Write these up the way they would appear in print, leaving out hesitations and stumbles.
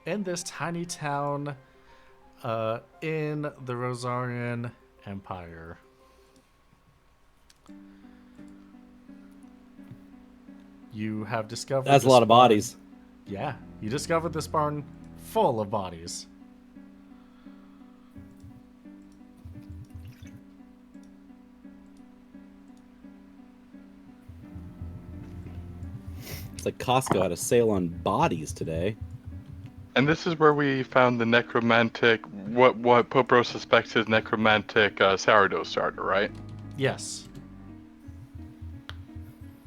in this tiny town in the Rosarian Empire. You have discovered That's a this lot of barn. bodies. Yeah, you discovered this barn full of bodies. It's like Costco had a sale on bodies today. And this is where we found the necromantic, what Popro suspects is necromantic sourdough starter, right? Yes.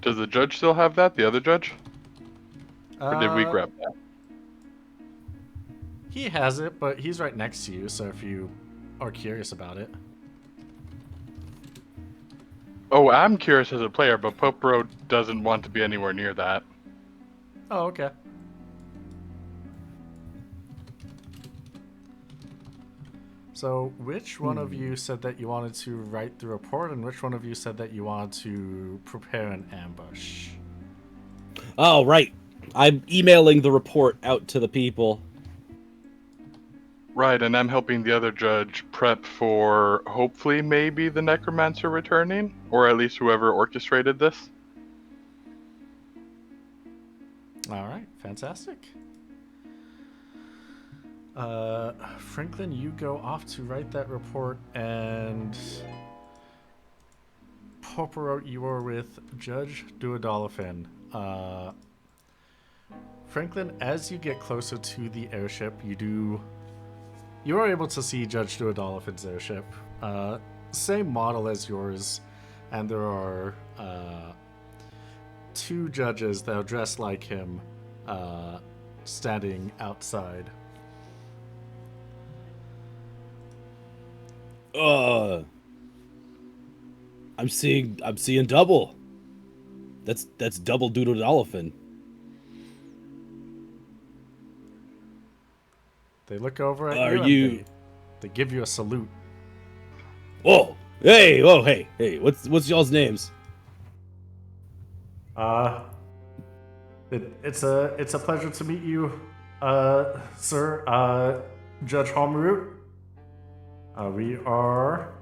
Does the judge still have that, the other judge? Or did we Uh, grab that? he has it, but he's right next to you, so if you are curious about it. Oh, I'm curious as a player, but Popro doesn't want to be anywhere near that. Oh, okay. So, which one of you said that you wanted to write the report, and which one of you said that you wanted to prepare an ambush? Oh, right. I'm emailing the report out to the people. Right, and I'm helping the other judge prep for hopefully maybe the necromancer returning, or at least whoever orchestrated this. All right, fantastic. Franklin, you go off to write that report, and Popero, you are with Judge Duodolphin. Franklin, as you get closer to the airship, you are able to see Judge Duodolphin's airship. Same model as yours, and there are two judges that are dressed like him standing outside. I'm seeing double. That's double Doodle Dolphin. They look over at Are you, you? and they give you a salute. Whoa! Hey! Whoa! Hey! What's y'all's names? It's a pleasure to meet you, sir. Judge Homeroot. We are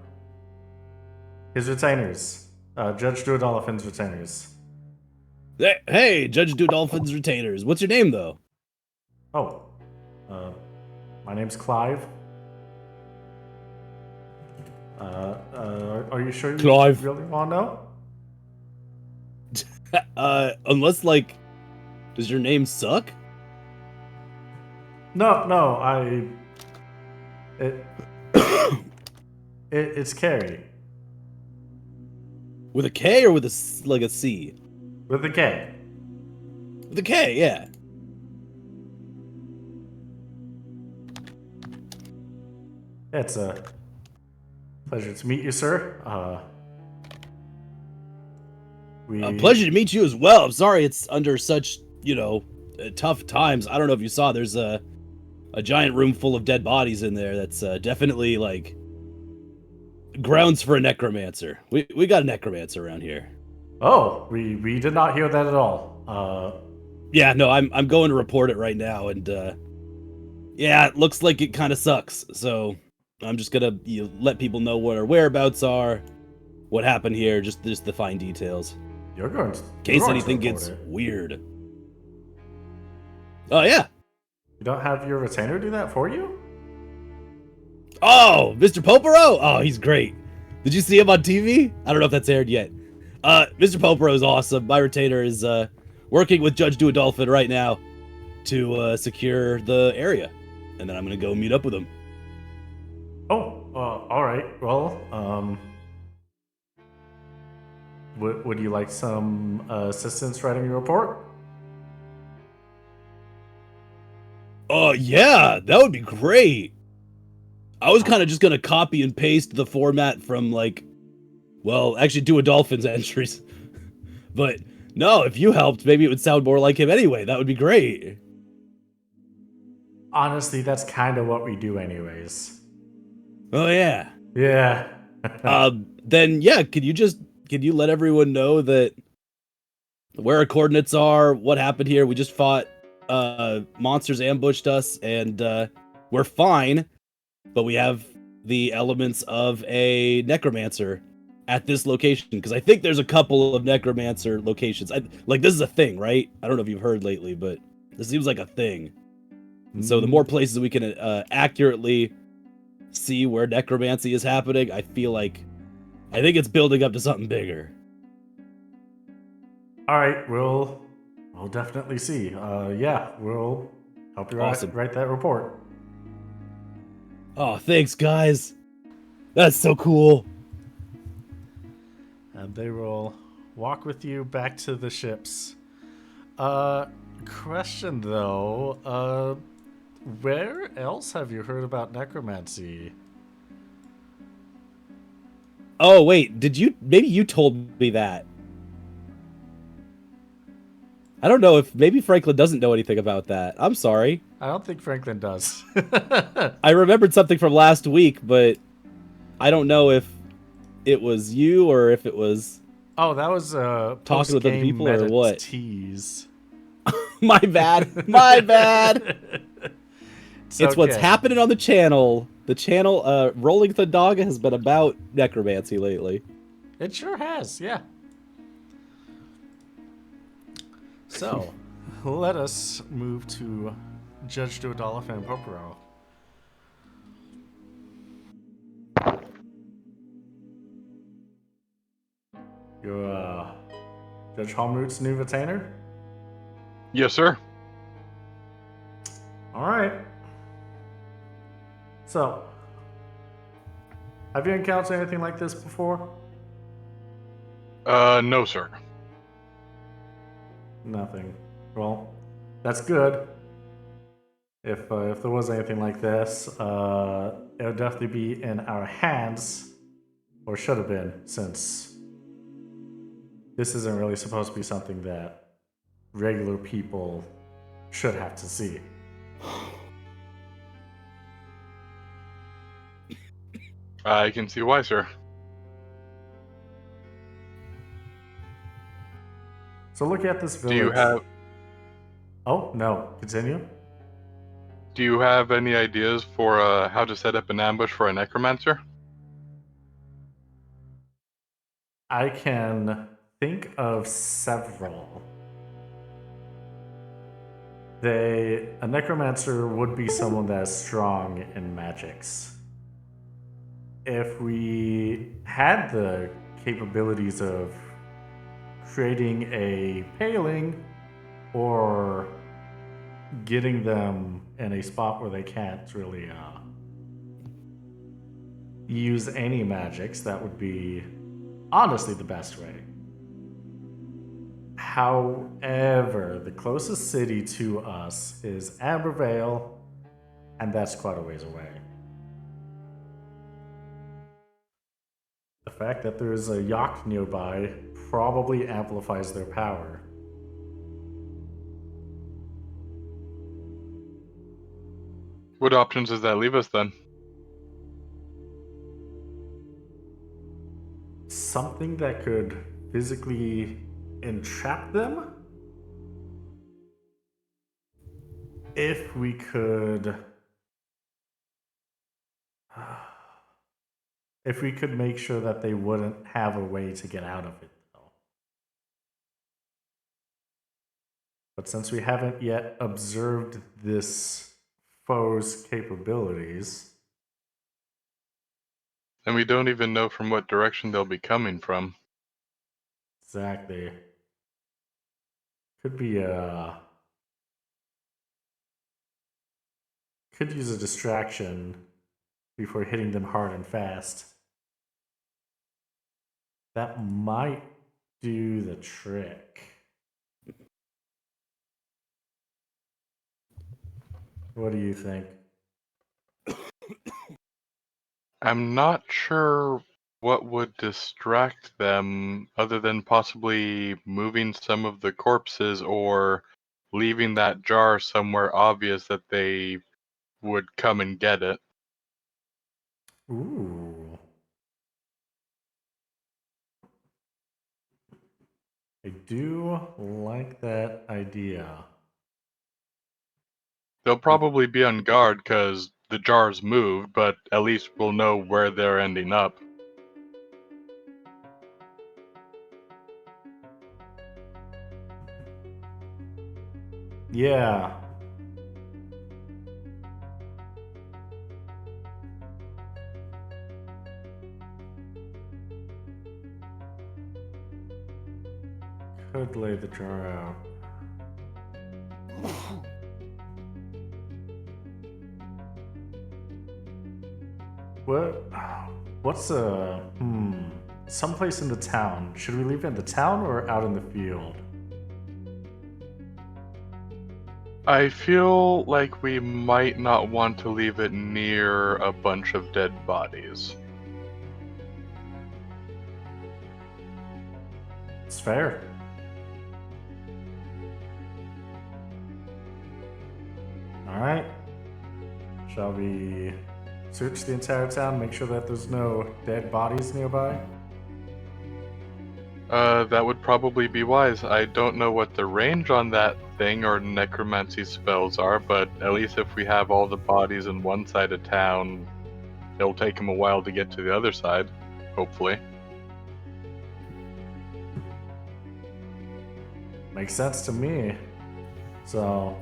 his retainers. Judge Duodolphin's retainers. Hey, Judge Dolphin's retainers. What's your name though? Oh, my name's Clive. Are you sure you Clive. really want to know? Unless like, does your name suck? No, it's Carrie With a K or with a C? with a K. With a K, yeah. It's a pleasure to meet you, sir. A pleasure to meet you as well. I'm sorry it's under such, tough times. I don't know if you saw, there's a giant room full of dead bodies in there. That's definitely like grounds for a necromancer. We got a necromancer around here. Oh, we did not hear that at all. Yeah, no, I'm going to report it right now, and yeah, it looks like it kind of sucks. So I'm just gonna let people know what our whereabouts are, what happened here, just the fine details. You're going to, In case anything gets it. weird. Oh yeah. You don't have your retainer do that for you? Oh, Mr. Popero? Oh, he's great. Did you see him on TV? I don't know if that's aired yet. Mr. Popero is awesome. My retainer is working with Judge Duodolphin right now to secure the area, and then I'm gonna go meet up with him. Oh, all right. Well, would you like some assistance writing your report? Oh yeah, that would be great. I was kind of just gonna copy and paste the format from actually Duodolphin's entries, but no, if you helped, maybe it would sound more like him anyway. That would be great. Honestly, that's kind of what we do anyways. Oh yeah. Yeah. Then yeah, can you let everyone know that where our coordinates are, what happened here? We just fought monsters ambushed us, and we're fine, but we have the elements of a necromancer at this location, because I think there's a couple of necromancer locations. Like, this is a thing, right? I don't know if you've heard lately, but this seems like a thing. And so the more places we can accurately see where necromancy is happening, I think it's building up to something bigger. All right, we'll definitely see. Yeah, we'll help you Awesome. write that report. Oh, thanks, guys. That's so cool. And they will walk with you back to the ships. Question though, where else have you heard about necromancy? Oh, wait, maybe you told me that. I don't know if maybe Franklin doesn't know anything about that. I'm sorry. I don't think Franklin does. I remembered something from last week, but I don't know if it was you or if it was Oh, that was talking with other people or what? Tease. My bad. My bad. It's okay. What's happening on the channel. The channel, Rolling the Dog, has been about necromancy lately. It sure has, yeah. So, let us move to Judge Duodolph and Popero. You're Judge Holmroot's new retainer? Yes, sir. All right. So, have you encountered anything like this before? No, sir. Nothing. Well, that's good. If there was anything like this, it would definitely be in our hands, or should have been, since this isn't really supposed to be something that regular people should have to see. I can see why, sir. So look at this village. Do you have Oh, no. Continue. Do you have any ideas for how to set up an ambush for a necromancer? I can think of several. A necromancer would be someone that is strong in magics. If we had the capabilities of creating a paling or getting them in a spot where they can't really use any magics, that would be honestly the best way. However, the closest city to us is Ambervale, and that's quite a ways away. The fact that there is a yacht nearby probably amplifies their power. What options does that leave us then? Something that could physically entrap them? If we could... If we could make sure that they wouldn't have a way to get out of it, though. But since we haven't yet observed this foe's capabilities... And we don't even know from what direction they'll be coming from. Exactly. Could be a... Could use a distraction before hitting them hard and fast. That might do the trick. What do you think? I'm not sure what would distract them other than possibly moving some of the corpses or leaving that jar somewhere obvious that they would come and get it. Ooh. I do like that idea. They'll probably be on guard because the jars moved, but at least we'll know where they're ending up. Yeah. Could lay the jar out. What? What's someplace in the town? Should we leave it in the town or out in the field? I feel like we might not want to leave it near a bunch of dead bodies. It's fair. Alright. Shall we search the entire town, make sure that there's no dead bodies nearby? That would probably be wise. I don't know what the range on that thing or necromancy spells are, but at least if we have all the bodies in one side of town, it'll take them a while to get to the other side, hopefully. Makes sense to me. So,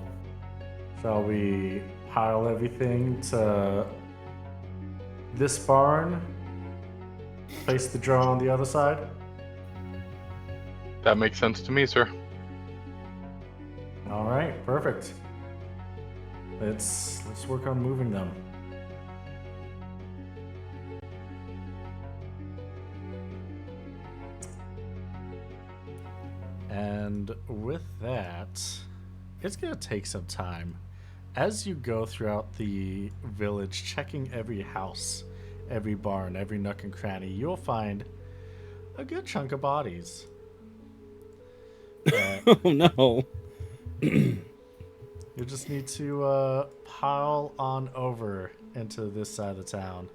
shall we pile everything to this barn? Place the jar on the other side? That makes sense to me, sir. All right, perfect. Let's work on moving them. And with that, it's gonna take some time. As you go throughout the village, checking every house, every barn, every nook and cranny, you'll find a good chunk of bodies. Oh no. You just need to pile on over into this side of town.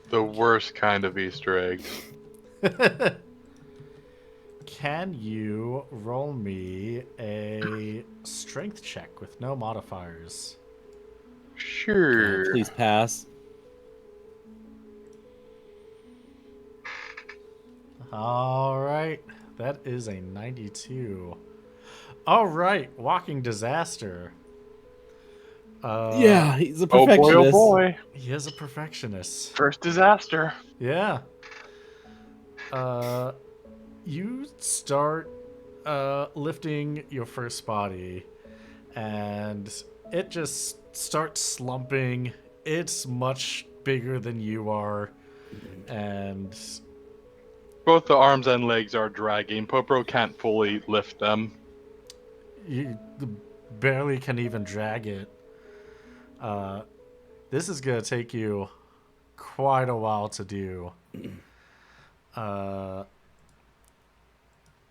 The worst kind of Easter eggs. Can you roll me a strength check with no modifiers? Sure. Please pass. All right, that is a 92. All right, walking disaster. Yeah, he's a Oh boy, perfectionist. oh boy. He is a perfectionist. First disaster. Yeah. You start lifting your first body, and it just starts slumping. It's much bigger than you are, and Both the arms and legs are dragging. Popro can't fully lift them. you barely can even drag it. This is gonna take you quite a while to do.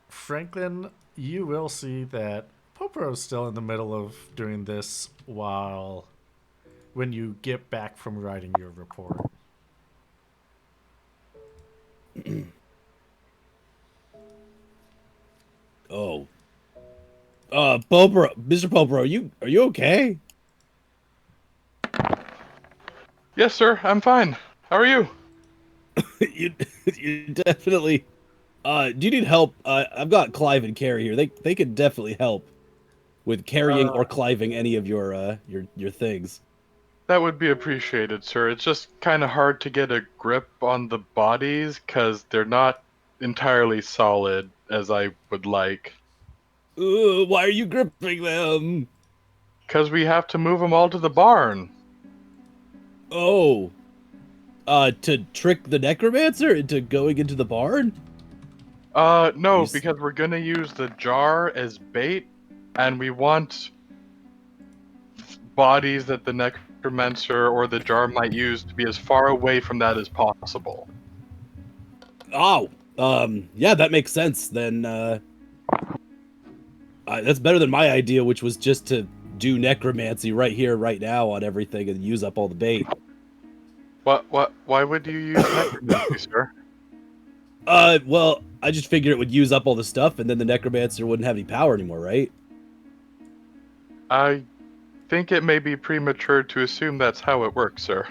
Franklin, you will see that Popro's still in the middle of doing this when you get back from writing your report. Oh. Popro, Mr. Popro, are you okay? Yes, sir. I'm fine. How are you? you definitely. Do you need help? I've got Clive and Carrie here. They could definitely help with carrying or cliving any of your things. That would be appreciated, sir. It's just kind of hard to get a grip on the bodies because they're not entirely solid as I would like. Why are you gripping them? Because we have to move them all to the barn. Oh. To trick the necromancer into going into the barn? No, because we're gonna use the jar as bait, and we want bodies that the necromancer or the jar might use to be as far away from that as possible. Oh, yeah, that makes sense. Then, that's better than my idea, which was just to do necromancy right here, right now on everything and use up all the bait. Why would you use necromancy, sir? Well, I just figured it would use up all the stuff and then the necromancer wouldn't have any power anymore, right? I think it may be premature to assume that's how it works, sir.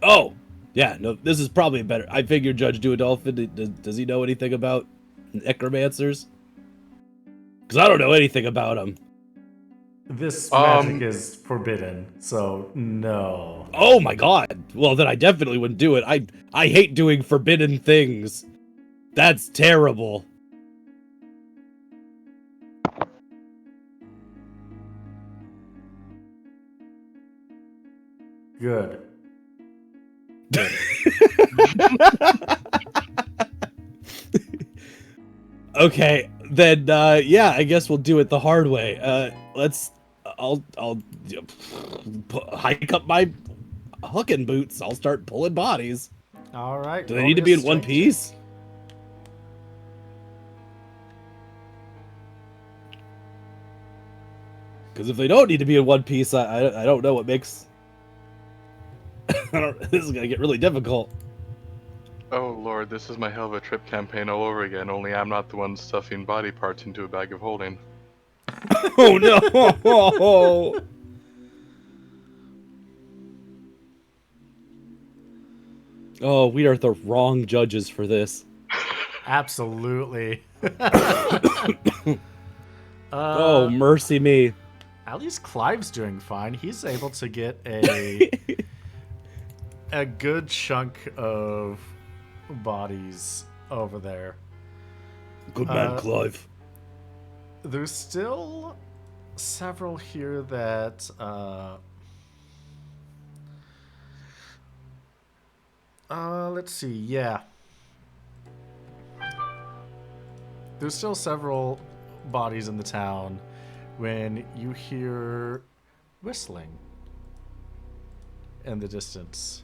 Oh, yeah. No, this is probably better. I figured Judge Duodolphin. Does he know anything about necromancers? Because I don't know anything about them. This magic is forbidden, so no. Oh my god. Well, then I definitely wouldn't do it. I hate doing forbidden things. That's terrible. Good. Okay, then yeah, I guess we'll do it the hard way. I'll hike up my hooking boots. I'll start pulling bodies. All right. Do they need to be in one piece? Because if they don't need to be in one piece, I don't know what makes. This is gonna get really difficult. Oh lord, this is my hell of a trip campaign all over again, only I'm not the one stuffing body parts into a bag of holding. Oh no! Oh, we are the wrong judges for this. Absolutely. Oh, mercy me. At least Clive's doing fine. He's able to get a good chunk of bodies over there. Good man, Clive. There's still several here that let's see, yeah. There's still several bodies in the town when you hear whistling in the distance.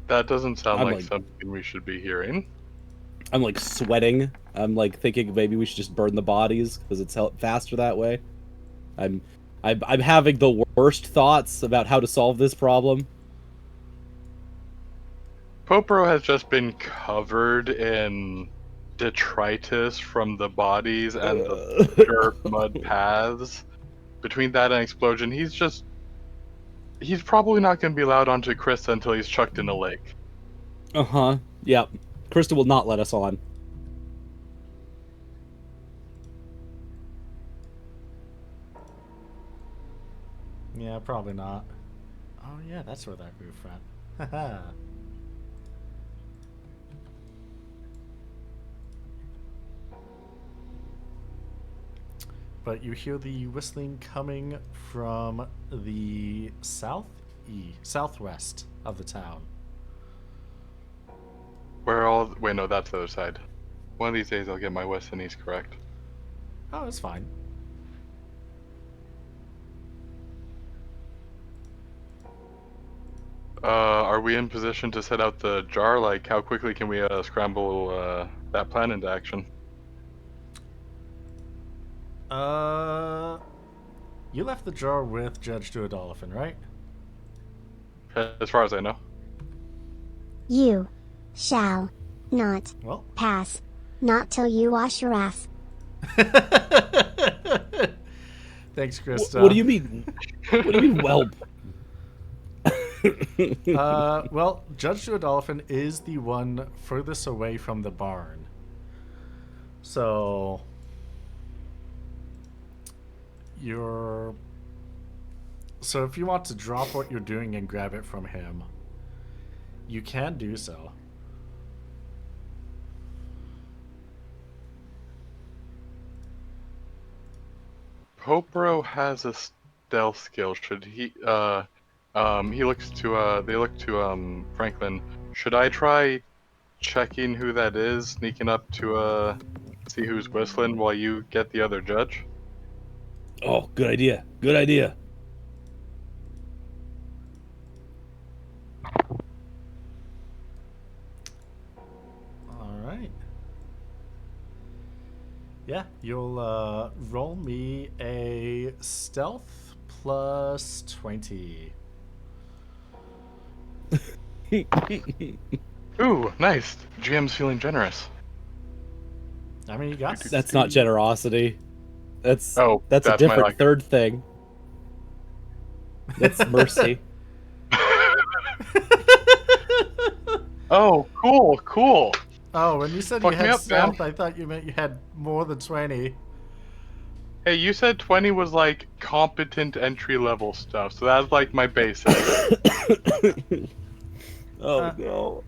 That doesn't sound like like something we should be hearing. I'm like sweating. I'm like thinking maybe we should just burn the bodies because it's faster that way. I'm having the worst thoughts about how to solve this problem. Popro has just been covered in detritus from the bodies and the dirt mud paths. Between that and explosion, he's probably not going to be allowed onto Crysta until he's chucked in a lake. Uh-huh. Yep. Crysta will not let us on. Yeah, probably not. Oh yeah, that's where that roof went. Haha. But you hear the whistling coming from the southwest of the town. Wait, no, that's the other side. One of these days I'll get my west and east correct. Oh, it's fine. Are we in position to set out the jar? Like, how quickly can we scramble that plan into action? You left the jar with Judge Duodolphin, right? As far as I know. You shall not Well, pass. Not till you wash your ass. thanks, Crysta. What do you mean? What do you mean, whelp? Well, Judge Duodolphin is the one furthest away from the barn. So so if you want to drop what you're doing and grab it from him, you can do so. Popro has a stealth skill. Should he they look to Franklin. Should I try checking who that is, sneaking up to see who's whistling while you get the other judge? Oh, good idea. Good idea. All right. Yeah, you'll roll me a stealth plus 20. Ooh, nice. GM's feeling generous. I mean, you got That's not generosity. That's Oh, a that's my different luck. third thing. That's mercy. Oh, cool. Oh, when you said Fuck you me had up, man. stealth, I thought you meant you had more than 20. Hey, you said 20 was like competent entry level stuff, so that's like my basic. Oh Uh, no.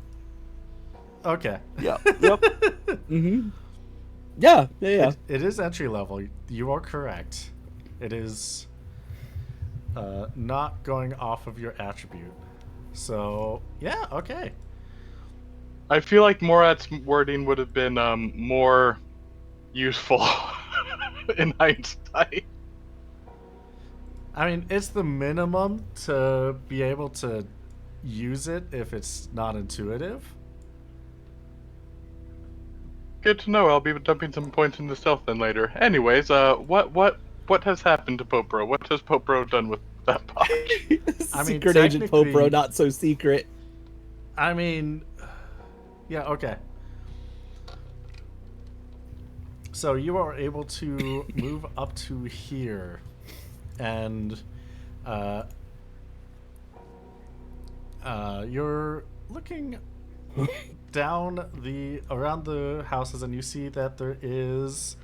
Okay. Yep. Mm-hmm. Yeah. It is entry level. You are correct. It is not going off of your attribute. So, yeah, okay. I feel like Morat's wording would have been more useful in hindsight. I mean, it's the minimum to be able to use it if it's not intuitive. Good to know. I'll be dumping some points into stealth then later. Anyways, what has happened to Popro? What has Popro done with that botch? I mean, Secret Agent Popro, technically- not so secret. I mean, yeah, okay. So you are able to move up to here, and you're looking down around the houses, and you see that there's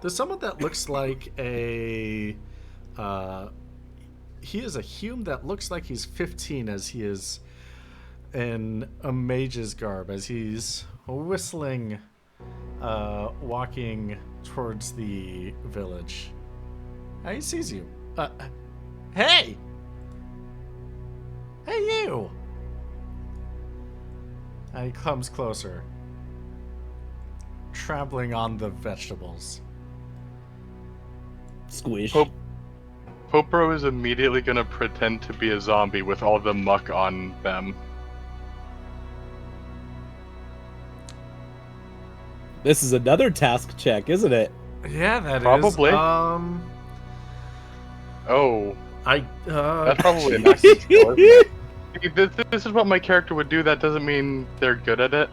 someone that looks like a he is a Hume that looks like he's 15 as he is in a mage's garb, as he's whistling, walking towards the village. He sees you. Hey! Hey, you! And he comes closer, trampling on the vegetables. Squish. Popro is immediately gonna pretend to be a zombie with all the muck on them. This is another task check, isn't it? Yeah, that Probably. is. Oh, That's that's probably an acting skill, isn't it? See, this is what my character would do. That doesn't mean they're good at it.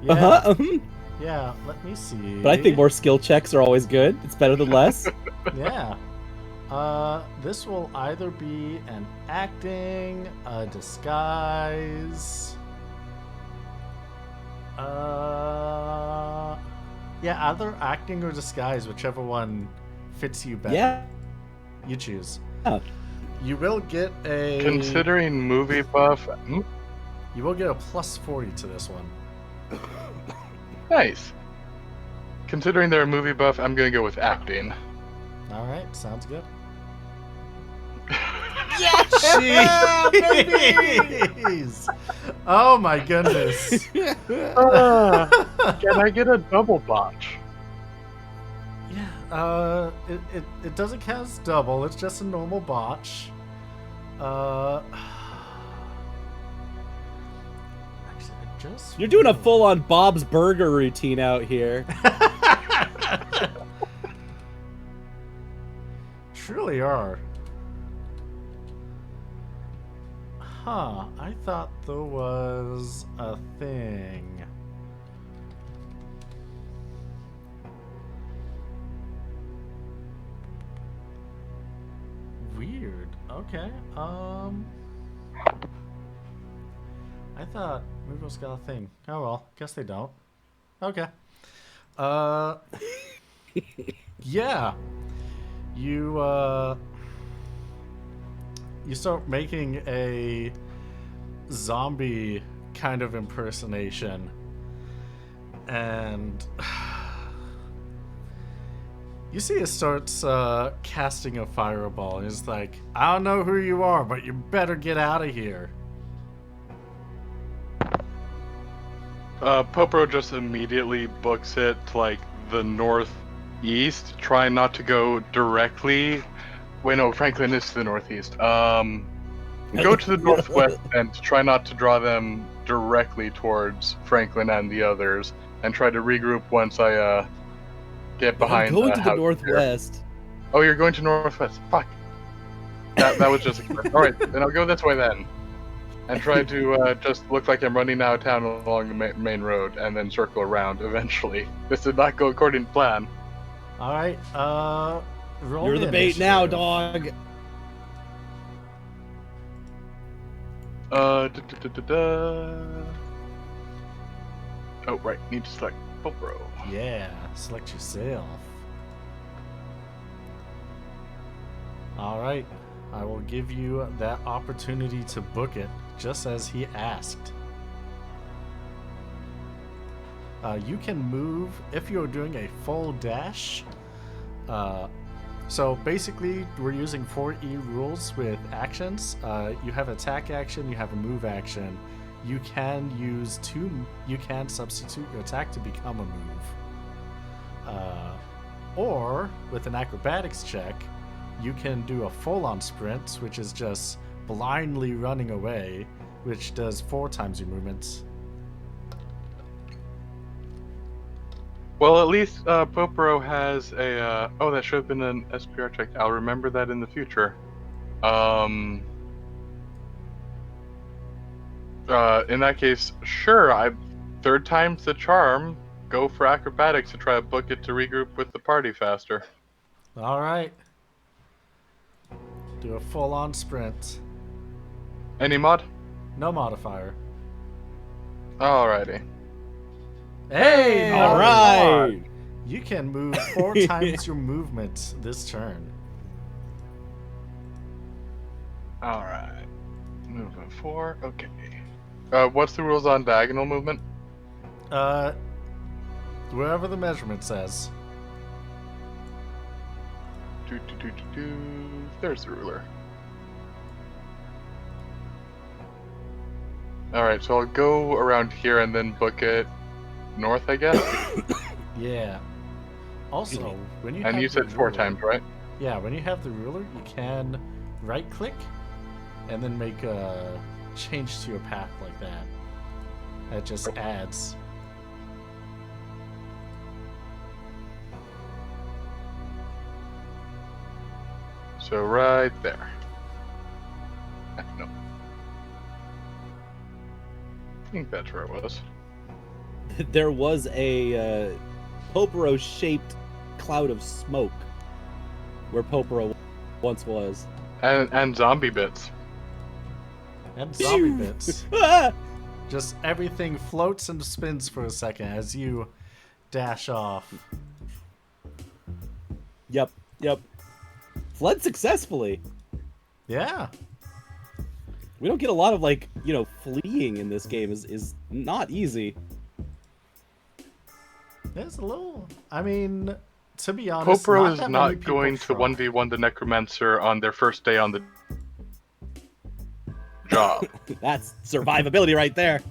Yeah, Uh-huh. yeah, let me see. But I think more skill checks are always good. It's better than less. Yeah. This will either be an acting, a disguise. Yeah, either acting or disguise, whichever one fits you better. Yeah. You choose. Yeah. You will get a. Considering movie buff, You will get a plus 40 to this one. nice. Considering they're a movie buff, I'm gonna go with acting. All right, sounds good. Jeez! Oh my goodness! Can I get a double botch? Yeah. It doesn't count as double. It's just a normal botch. Actually, I just. You're doing a full-on Bob's Burger routine out here. Truly are. Huh, I thought there was a thing. Weird. Okay. I thought Moogle's got a thing. Oh well, guess they don't. Okay. Yeah. You start making a zombie kind of impersonation, and you see it starts casting a fireball. And it's like, I don't know who you are, but you better get out of here. Popro just immediately books it to like the northeast, trying not to go directly. Wait, no, Franklin is to the northeast. Go to the northwest and try not to draw them directly towards Franklin and the others, and try to regroup once I get behind. I'm going to the house northwest. here. Oh, you're going to northwest. Fuck. That was just all right. Then I'll go this way then, and try to just look like I'm running out of town along the main road, and then circle around eventually. This did not go according to plan. All right. Roll You're me the bait now, initiative. dog. Oh, right. Need to select Popro. Yeah, select yourself. All right. I will give you that opportunity to book it, just as he asked. You can move if you're doing a full dash. So basically, we're using 4E rules with actions. You have attack action, you have a move action. You can use you can substitute your attack to become a move. Or with an acrobatics check, you can do a full-on sprint, which is just blindly running away, which does 4 times your movement. Well, at least Popro has a. Oh, that should have been an SPR check. I'll remember that in the future. In that case, sure. Third time's the charm. Go for acrobatics to try to book it to regroup with the party faster. All right. Do a full-on sprint. Any mod? No modifier. Alrighty. Hey, All nice. right. You can move 4 times your movement this turn. Alright. Movement 4. Okay. What's the rules on diagonal movement? Wherever the measurement says. There's the ruler. Alright, so I'll go around here and then book it north, I guess? Yeah. Also, when you And have you the said 4 ruler- times, right? Yeah, when you have the ruler, you can right-click and then make a change to your path like that. That just adds. So right there. No. I think that's where it was. There was a Poporo-shaped cloud of smoke where Poporo once was. And zombie bits. And zombie bits. Ah! Just everything floats and spins for a second as you dash off. Yep. Fled successfully. Yeah. We don't get a lot of fleeing in this game is not easy. It's a little. I mean, to be honest, Popro not is that many not people going to try. 1v1 the Necromancer on their first day on the job. That's survivability right there.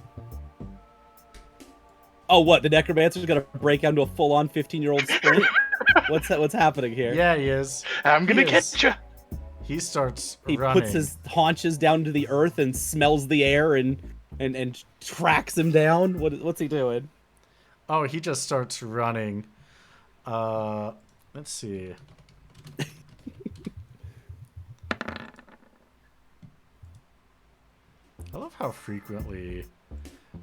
Oh, what? The Necromancer's gonna break out into a full-on 15-year-old sprint? What's happening here? Yeah, he is. I'm gonna He is. get you. He starts He running. puts his haunches down to the earth and smells the air and tracks him down. What's he doing? Oh, he just starts running. Let's see. I love how frequently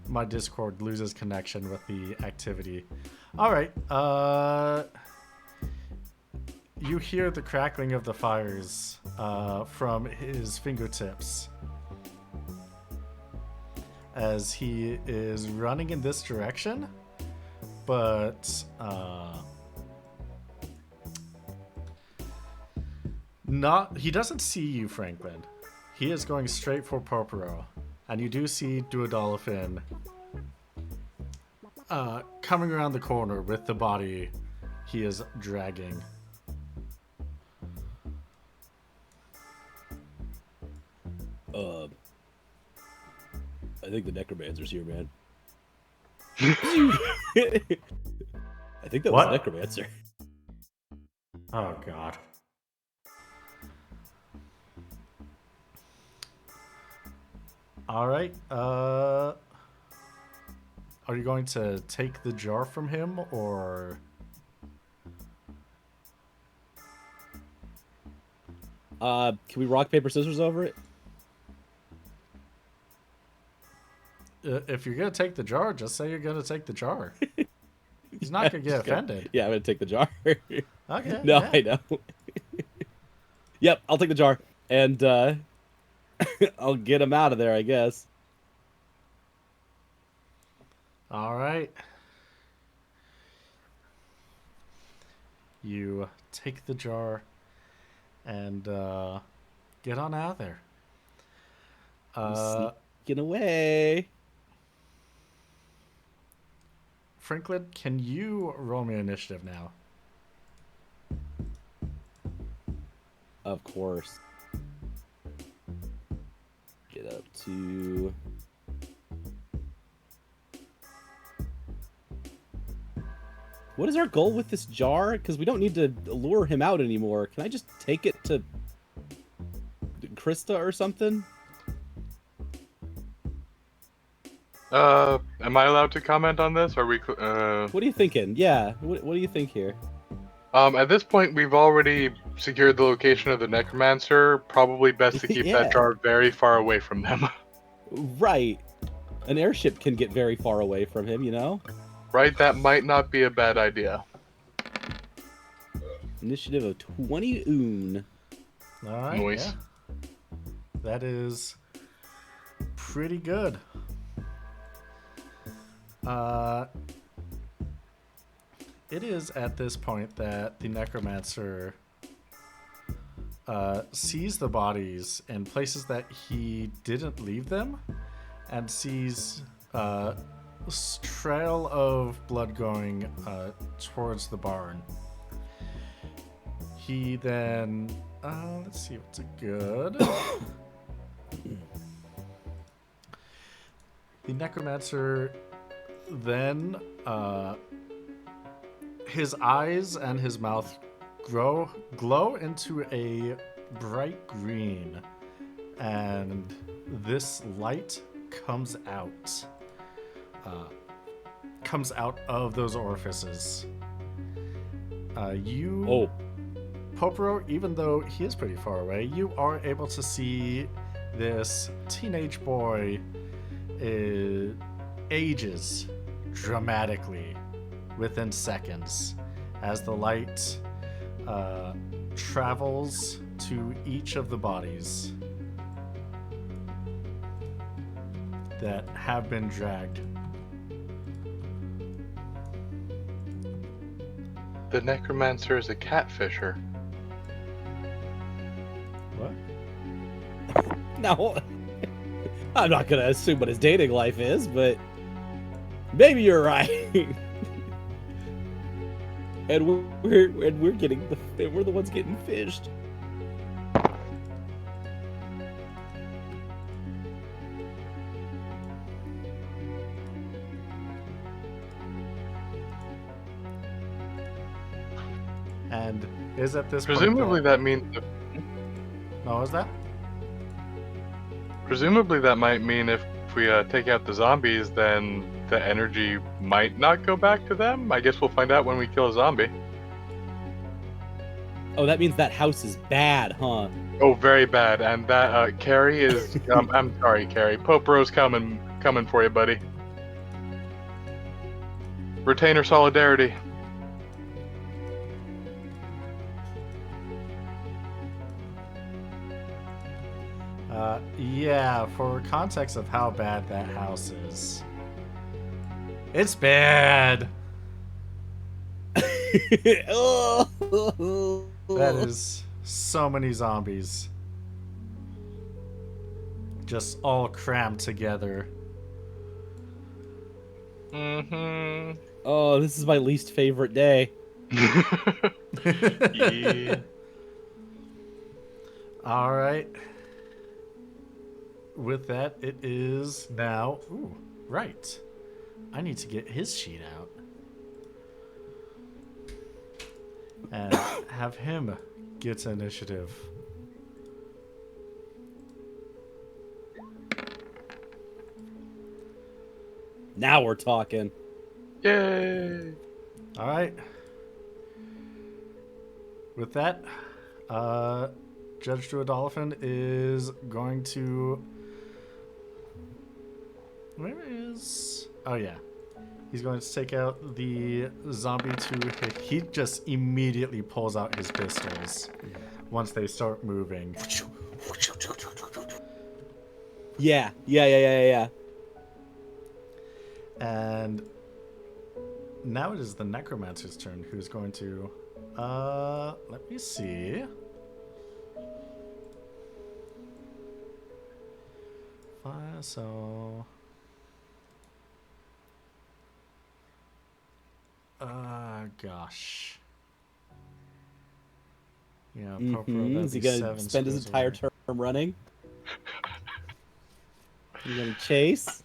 my Discord loses connection with the activity. All right. You hear the crackling of the fires from his fingertips as he is running in this direction, but he doesn't see you, Franklin. He is going straight for Porporo, and you do see Duodolphin coming around the corner with the body he is dragging. I think the Necromancer's here, man. I think that was What? the Necromancer. Oh, God. All right. Are you going to take the jar from him, or? Can we rock, paper, scissors over it? if you're gonna take the jar, just say you're gonna take the jar. He's not gonna get offended. Yeah, I'm gonna take the jar. Okay. No, yeah. I know. Yep, I'll take the jar, and I'll get him out of there, I guess. All right. You take the jar and get on out of there. Sneaking away. Franklin, can you roll me initiative now? Of course. Get up to... What is our goal with this jar? Because we don't need to lure him out anymore. Can I just take it to Crysta or something? Am I allowed to comment on this? Are we? What are you thinking? Yeah, what do you think here? At this point, we've already secured the location of the necromancer. Probably best to keep Yeah. that jar very far away from them. Right. An airship can get very far away from him, you know? Right? That might not be a bad idea. Initiative of 20 oon. All right. Nice. Yeah. That is pretty good. It is at this point that the necromancer sees the bodies in places that he didn't leave them, and sees a trail of blood going towards the barn. He then let's see what's a good. The necromancer then his eyes and his mouth glow into a bright green, and this light comes out of those orifices. Poporo, even though he is pretty far away, you are able to see this teenage boy ages dramatically within seconds as the light travels to each of the bodies that have been dragged. The necromancer is a catfisher. What? No, I'm not gonna assume what his dating life is, but maybe you're right. and we're getting we're the ones getting fished. And is at this Presumably point that means. No, is that? Presumably that might mean if we take out the zombies, then the energy might not go back to them. I guess we'll find out when we kill a zombie. Oh, that means that house is bad, huh? Oh, very bad. And that Carrie is. I'm sorry, Carrie. Popero's coming for you, buddy. Retainer solidarity. Yeah, for context of how bad that house is. It's bad. That is so many zombies. Just all crammed together. Mm-hmm. Oh, this is my least favorite day. Yeah. All right. With that, it is now. Ooh, right. I need to get his sheet out and have him get initiative. Now we're talking. Yay! All right. With that, Judge Duodolphin is going to. Where is... Oh, yeah. He's going to take out the zombie to hit. He just immediately pulls out his pistols once they start moving. Yeah. And now it is the necromancer's turn, who's going to... let me see. So... gosh. Yeah, Is he gonna spend his entire term running? You gonna chase?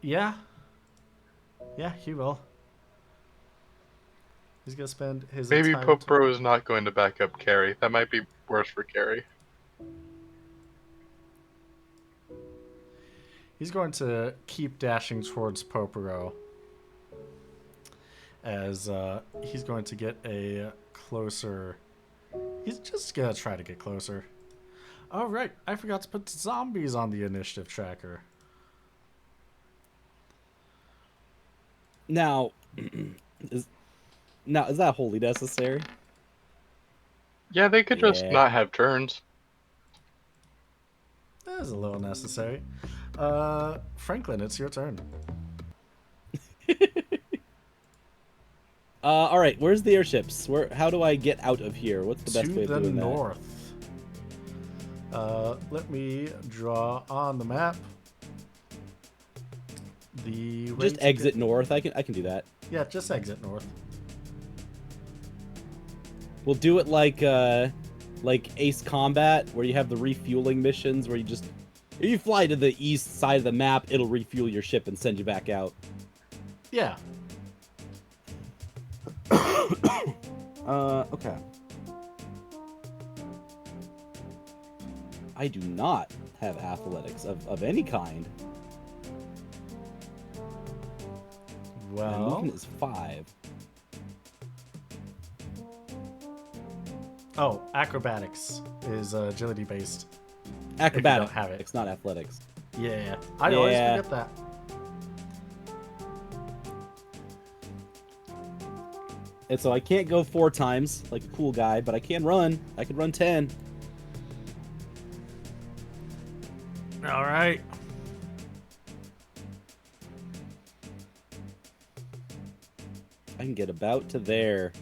Yeah, he will. He's gonna spend his Maybe entire Popro is not going to back up Carrie. That might be worse for Carrie. He's going to keep dashing towards Popero as he's going to get a closer... He's just gonna try to get closer. Oh, right. I forgot to put zombies on the initiative tracker. Now, is that wholly necessary? Yeah, they could just not have turns. That is a little necessary. Franklin, it's your turn. All right. Where's the airships? How do I get out of here? What's the best way of doing To the that? north. Let me draw on the map. Just exit north. I can do that. Yeah, just exit north. We'll do it like Ace Combat, where you have the refueling missions, where if you fly to the east side of the map, it'll refuel your ship and send you back out. Yeah. Okay. I do not have athletics of any kind. Well, movement is 5. Oh, acrobatics is agility based. Acrobatics. Have it. It's not athletics. Yeah, I always forget that. And so I can't go 4 times like a cool guy, but I can run. I can run 10. All right. I can get about to there.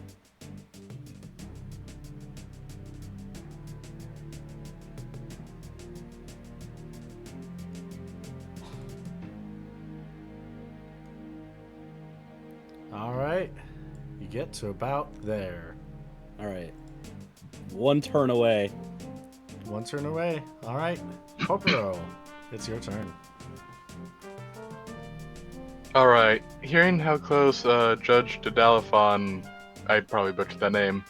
All right. You get to about there. All right. 1 turn away. 1 turn away. All right. Popero, it's your turn. Alright, hearing how close Judge Dedalafon, I'd probably butcher that name,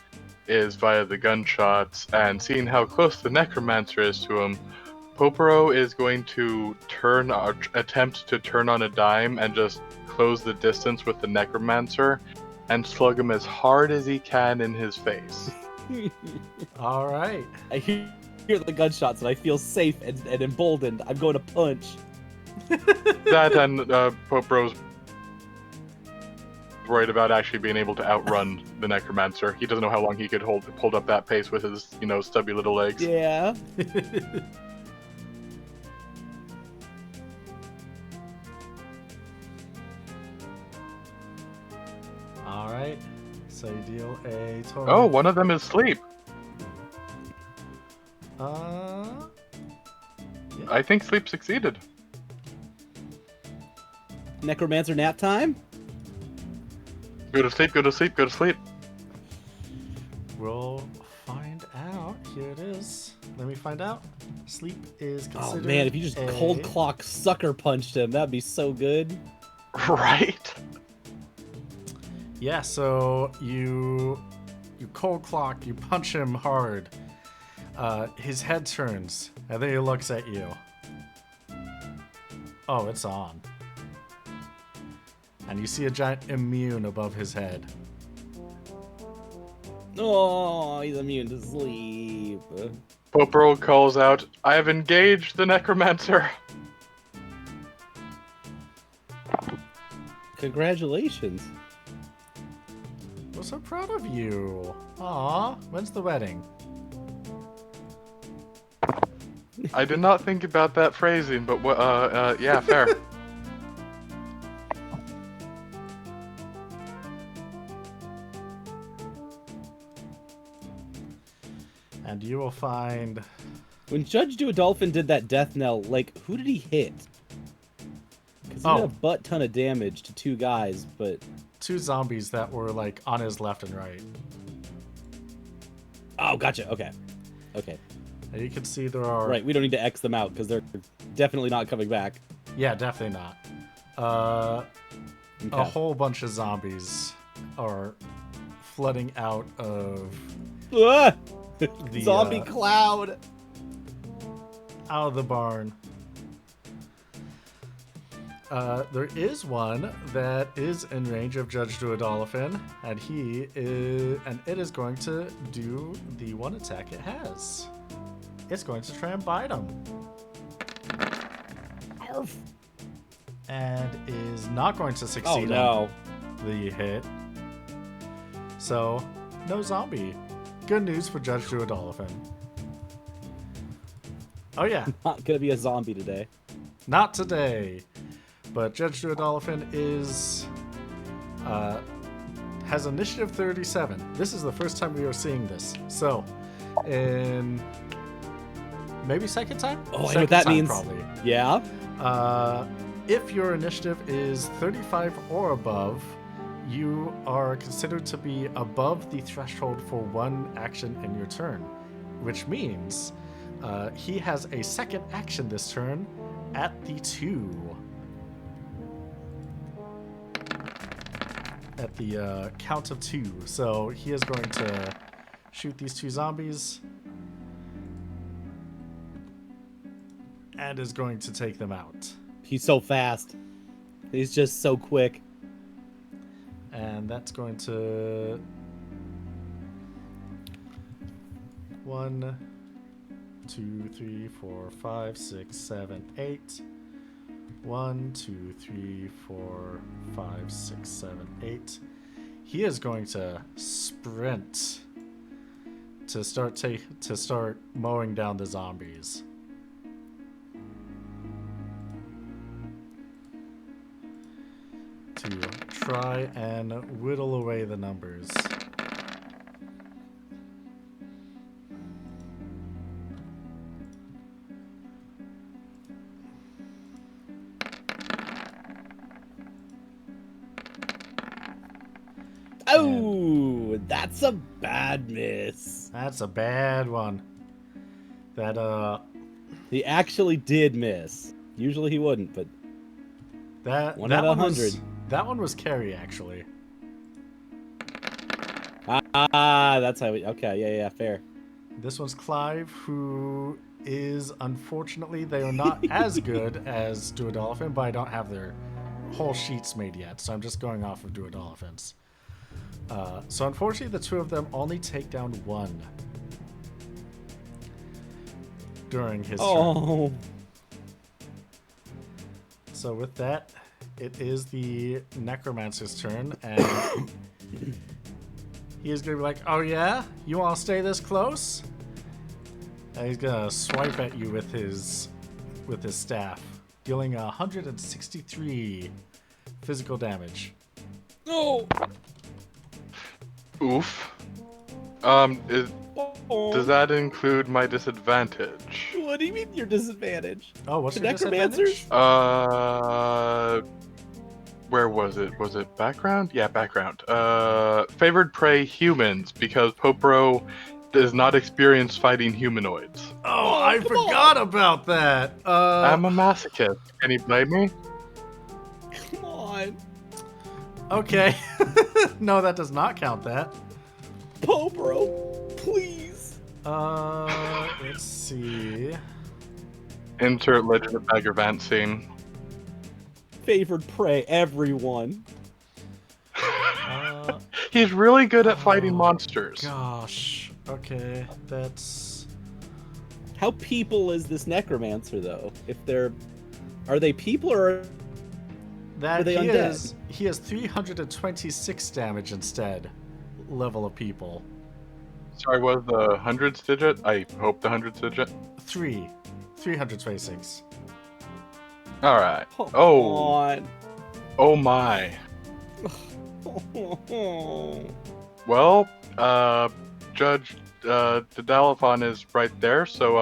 is via the gunshots, and seeing how close the Necromancer is to him, Popero is going to attempt to turn on a dime and just close the distance with the Necromancer and slug him as hard as he can in his face. All right. I hear the gunshots and I feel safe and emboldened. I'm going to punch. That and Popero's worried about actually being able to outrun the Necromancer. He doesn't know how long he could hold up that pace with his, stubby little legs. Yeah. All right. So you deal a total. Oh, one of them is sleep. Yeah. I think sleep succeeded. Necromancer nap time? Go to sleep, go to sleep, go to sleep. We'll find out. Here it is. Let me find out. Sleep is considered. Oh man, if you just cold clock sucker punched him, that'd be so good. Right? Yeah, so you cold clock, you punch him hard. His head turns, and then he looks at you. Oh, it's on. And you see a giant immune above his head. Oh, he's immune to sleep. Popro calls out, I have engaged the necromancer. Congratulations. We're so proud of you. Aw, when's the wedding? I did not think about that phrasing, but yeah, fair. And you will find... When Judge Duodolphin did that death knell, like, who did he hit? Because he did a butt ton of damage to 2 guys, but... 2 zombies that were, like, on his left and right. Oh, gotcha. Okay. Okay. And you can see there are... Right, we don't need to X them out, because they're definitely not coming back. Yeah, definitely not. Okay. A whole bunch of zombies are flooding out of... Ah! The, Zombie cloud! Out of the barn. There is one that is in range of Judge Duodolphin, and it is going to do the one attack it has. It's going to try and bite him. Arf. And is not going to succeed no. on the hit. So, no zombie. Good news for Judge Duodolphin. Oh yeah. Not gonna be a zombie today. Not today. But Judge Duodolphin has initiative 37. This is the first time we are seeing this. So, in maybe second time? Oh, I know Second what that time, means. Probably. Yeah? If your initiative is 35 or above, you are considered to be above the threshold for 1 action in your turn, which means he has a second action this turn at the 2. At the count of 2. So he is going to shoot these 2 zombies and is going to take them out. He's so fast. He's just so quick. And that's going to 1, 2, 3, 4, 5, 6, 7, 8. 1, 2, 3, 4, 5, 6, 7, 8. He is going to sprint to start mowing down the zombies. To try and whittle away the numbers. Oh, that's a bad miss. That's a bad one. He actually did miss. Usually he wouldn't, but that 1 out of 100. That one was Carrie, actually. That's how we... Okay, yeah, fair. This one's Clive, who is, unfortunately, they are not as good as Duodolphin, but I don't have their whole sheets made yet, so I'm just going off of Duodolphins. So unfortunately, the 2 of them only take down 1 during his turn. So with that, it is the Necromancer's turn, and he is going to be like, oh yeah? You want to stay this close? And he's going to swipe at you with his staff, dealing 163 physical damage. No! Oof. Does that include my disadvantage? What do you mean your disadvantage? Oh, what's The your necromancers? disadvantage? Where was it? Was it background? Yeah, background. Favored prey humans, because Popro does not experience fighting humanoids. Oh, I forgot about that. I'm a masochist. Can you blame me? Come on. Okay. No, that does not count that. Popro, please. Let's see. Insert Legend of Bagger Vance scene. Favored prey, everyone. He's really good at fighting monsters. Gosh. Okay, that's How people is this necromancer though? Are they people or are That they he undead? he has 326 damage instead. Level of people. Sorry, was the hundreds digit? I hope the hundreds digit. 326. All right. Come Oh, on. oh my. Well, Judge Didalafon is right there, so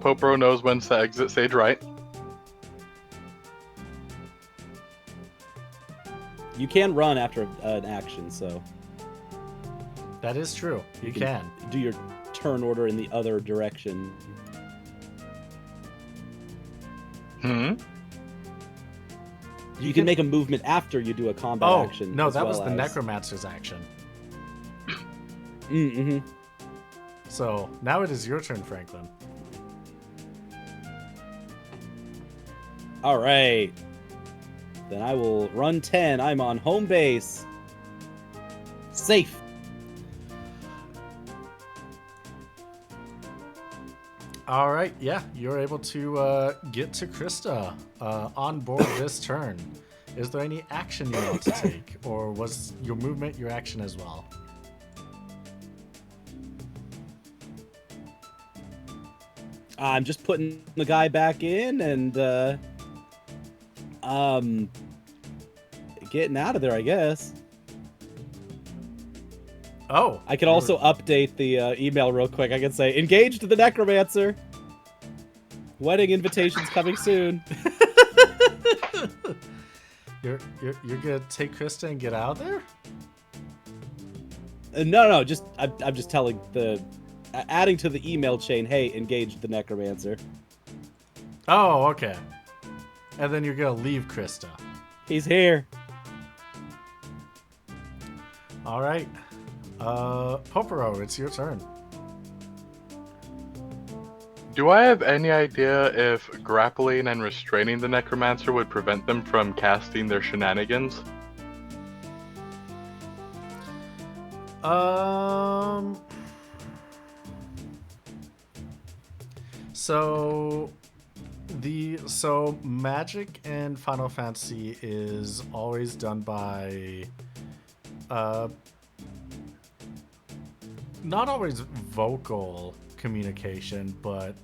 Popro knows when to exit stage right. You can run after an action, so That is true. You can. do your turn order in the other direction. Hmm. You can make a movement after you do a combat Oh, action. no, as that well was the as... Necromancer's action. Mm-hmm. So now it is your turn, Franklin. All right. Then I will run 10. I'm on home base. Safe. All right, yeah, you're able to get to Crysta on board this turn. Is there any action you want to take, or was your movement your action as well? I'm just putting the guy back in and getting out of there, I guess. Oh, I can also update the email real quick. I can say, engaged the necromancer. Wedding invitations coming soon. you're gonna take Crysta and get out of there? No, just I'm just telling the adding to the email chain. Hey, engaged the necromancer. Oh, okay. And then you're gonna leave Crysta. He's here. All right. Poporo, it's your turn. Do I have any idea if grappling and restraining the necromancer would prevent them from casting their shenanigans? So magic in Final Fantasy is always done by not always vocal communication, but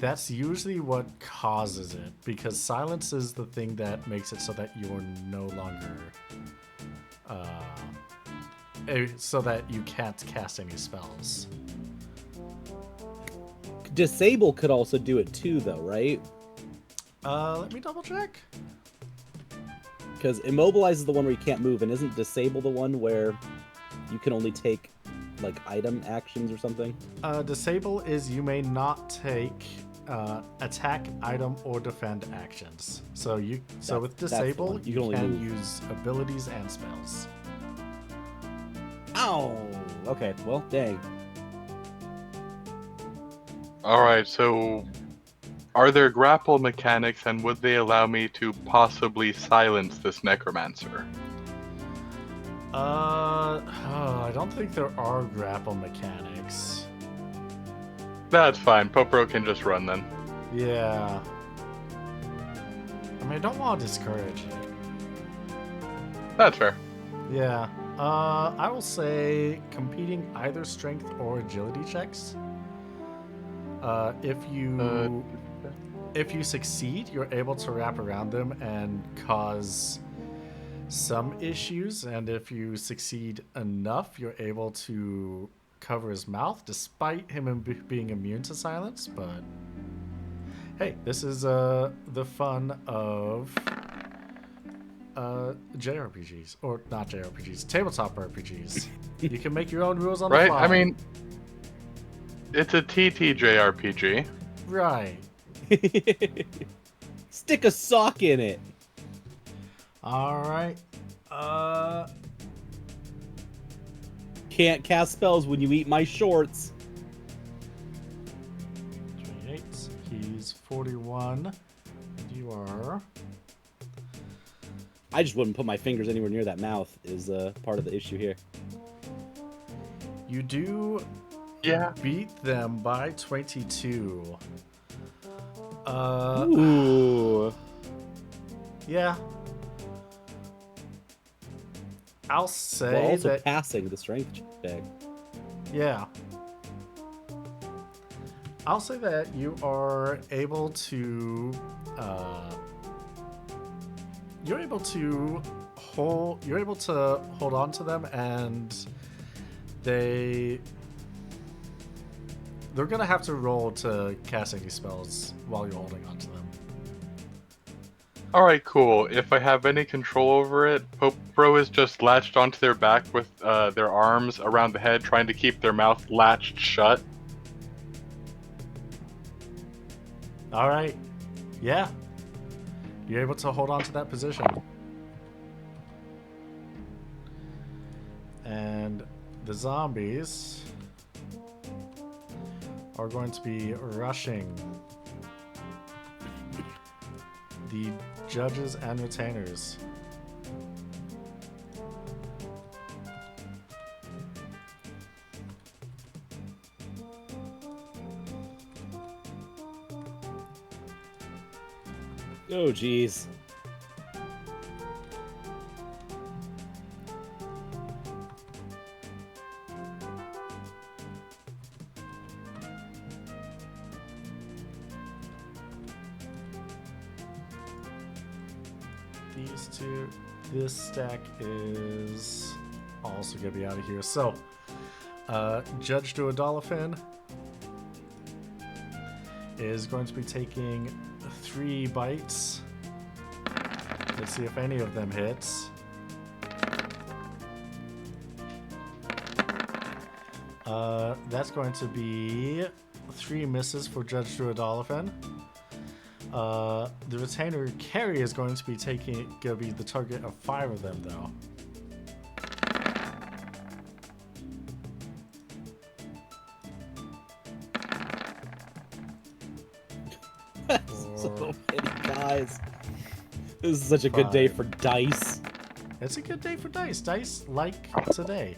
that's usually what causes it, because silence is the thing that makes it so that you're no longer so that you can't cast any spells. Disable could also do it too, though, right? Let me double check. Because immobilize is the one where you can't move, and isn't disable the one where you can only take like item actions or something? Disable is you may not take attack, item, or defend actions. So with that's the disable, one. You you can only can move. use abilities and spells. Ow! Okay, well, dang. Alright, so are there grapple mechanics and would they allow me to possibly silence this necromancer? I don't think there are grapple mechanics. That's fine, Popro can just run then. Yeah. I mean, I don't want to discourage it. That's fair. Yeah. I will say competing either strength or agility checks. If you succeed, you're able to wrap around them and cause some issues, and if you succeed enough, you're able to cover his mouth despite him being immune to silence. But hey, this is the fun of JRPGs, or not JRPGs, tabletop RPGs. You can make your own rules on the Right? fly. I mean, it's a TTJRPG. Right. Stick a sock in it. All right. Can't cast spells when you eat my shorts. 28. He's 41. You are. I just wouldn't put my fingers anywhere near that mouth is part of the issue here. You do Yeah. beat them by 22. Ooh. Yeah. I'll While say also that. passing the strength check. Yeah. I'll say that you are able to. You're able to hold. You're able to hold on to them, and they're gonna have to roll to cast any spells while you're holding on to them. Alright, cool. If I have any control over it, Popro is just latched onto their back with their arms around the head, trying to keep their mouth latched shut. All right. Yeah. You're able to hold on to that position. And the zombies are going to be rushing the judges and retainers. Oh, jeez. These two. This stack is also going to be out of here. So, Judge Duodolphin is going to be taking 3 bites. Let's see if any of them hits. That's going to be 3 misses for Judge Duodolphin. The retainer Carrie is going to be the target of 5 of them, though. So many guys. This is such a good day for dice. It's a good day for dice. Dice like today.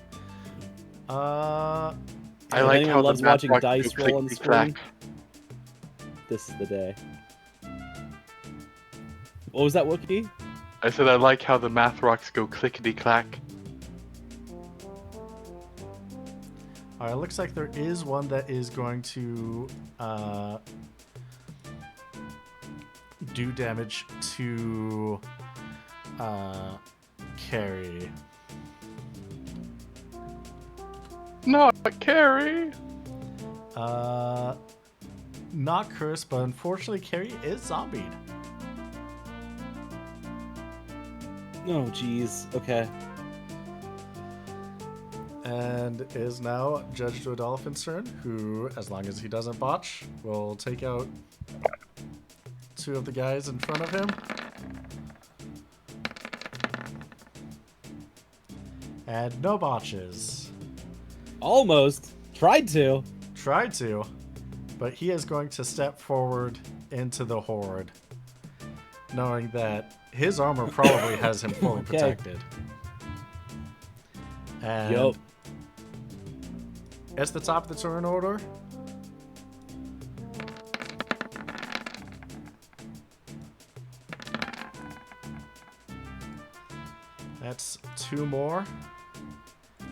I If like anyone how loves the watching Matrox dice go roll on the clickety-clack. screen, this is the day. What was that, Wookiee? I said I like how the math rocks go clickety-clack. Alright, it looks like there is one that is going to do damage to Carrie. Not Carrie! Not cursed, but unfortunately Carrie is zombied. Oh, jeez. Okay. And it is now Judge Duodolphin's turn, who, as long as he doesn't botch, will take out 2 of the guys in front of him. And no botches. Almost. Tried to. Tried to, but he is going to step forward into the horde, knowing that his armor probably has him fully Okay. protected. And Yup. it's the top of the turn order. That's 2 more.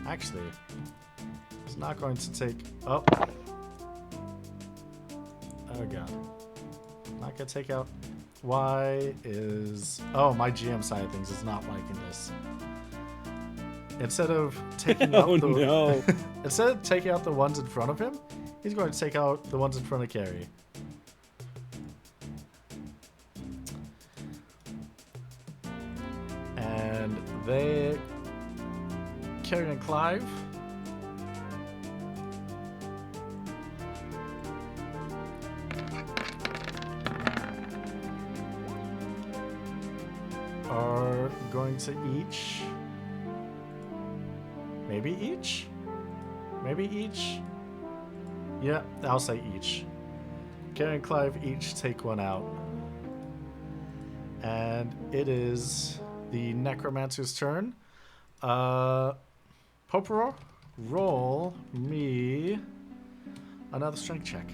Actually, it's not going to take... Oh. Oh, God. Not going to take out... Why is... Oh, my GM side of things is not liking this. Instead of taking out Oh, the... no. Instead of taking out the ones in front of him, he's going to take out the ones in front of Carrie. And they... Carrie and Clive are going to each... Maybe each? Maybe each? Yeah, I'll say each. Carrie and Clive each take 1 out. And it is the Necromancer's turn. Poporo, roll me another strength check.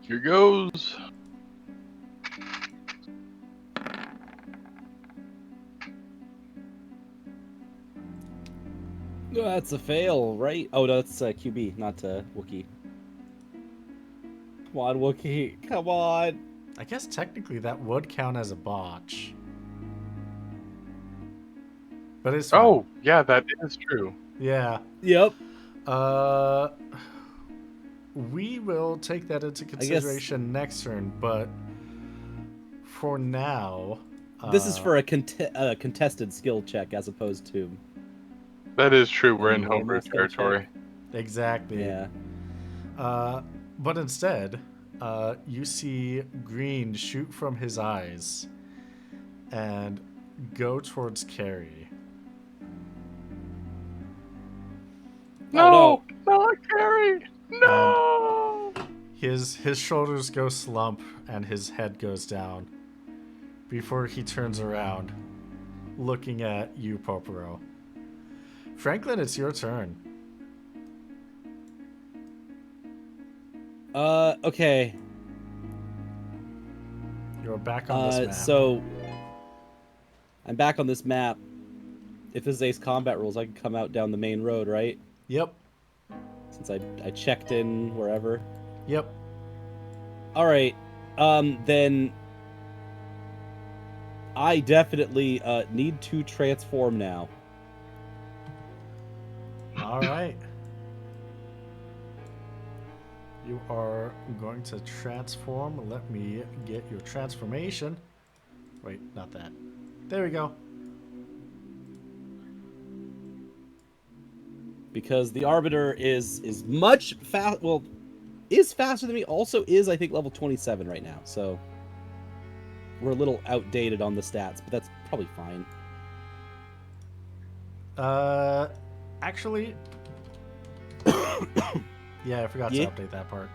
Here goes. No, that's a fail, right? Oh, no, that's QB, not Wookiee. Come on, Wookiee. Come on. I guess technically that would count as a botch. But it's fine. Oh, yeah, that is true. Yeah. Yep. We will take that into consideration next turn, but for now... This is for a contested skill check as opposed to... That is true. We're in normal homebrew skill check. territory. Exactly. Yeah. But instead, you see green shoot from his eyes and go towards Carrie. No, not Carrie. No. His shoulders go slump and his head goes down before he turns around, looking at you, Popero. Franklin, it's your turn. Okay. You're back on this map. So I'm back on this map. If this is Ace Combat rules, I can come out down the main road, right? Yep. Since I checked in wherever. Yep. All right. Then I definitely need to transform now. All right. You are going to transform. Let me get your transformation. Wait, not that. There we go. Because the Arbiter is much fast. Well, is faster than me. Also is, I think, level 27 right now. So we're a little outdated on the stats, but that's probably fine. Actually, yeah, I forgot to update that part.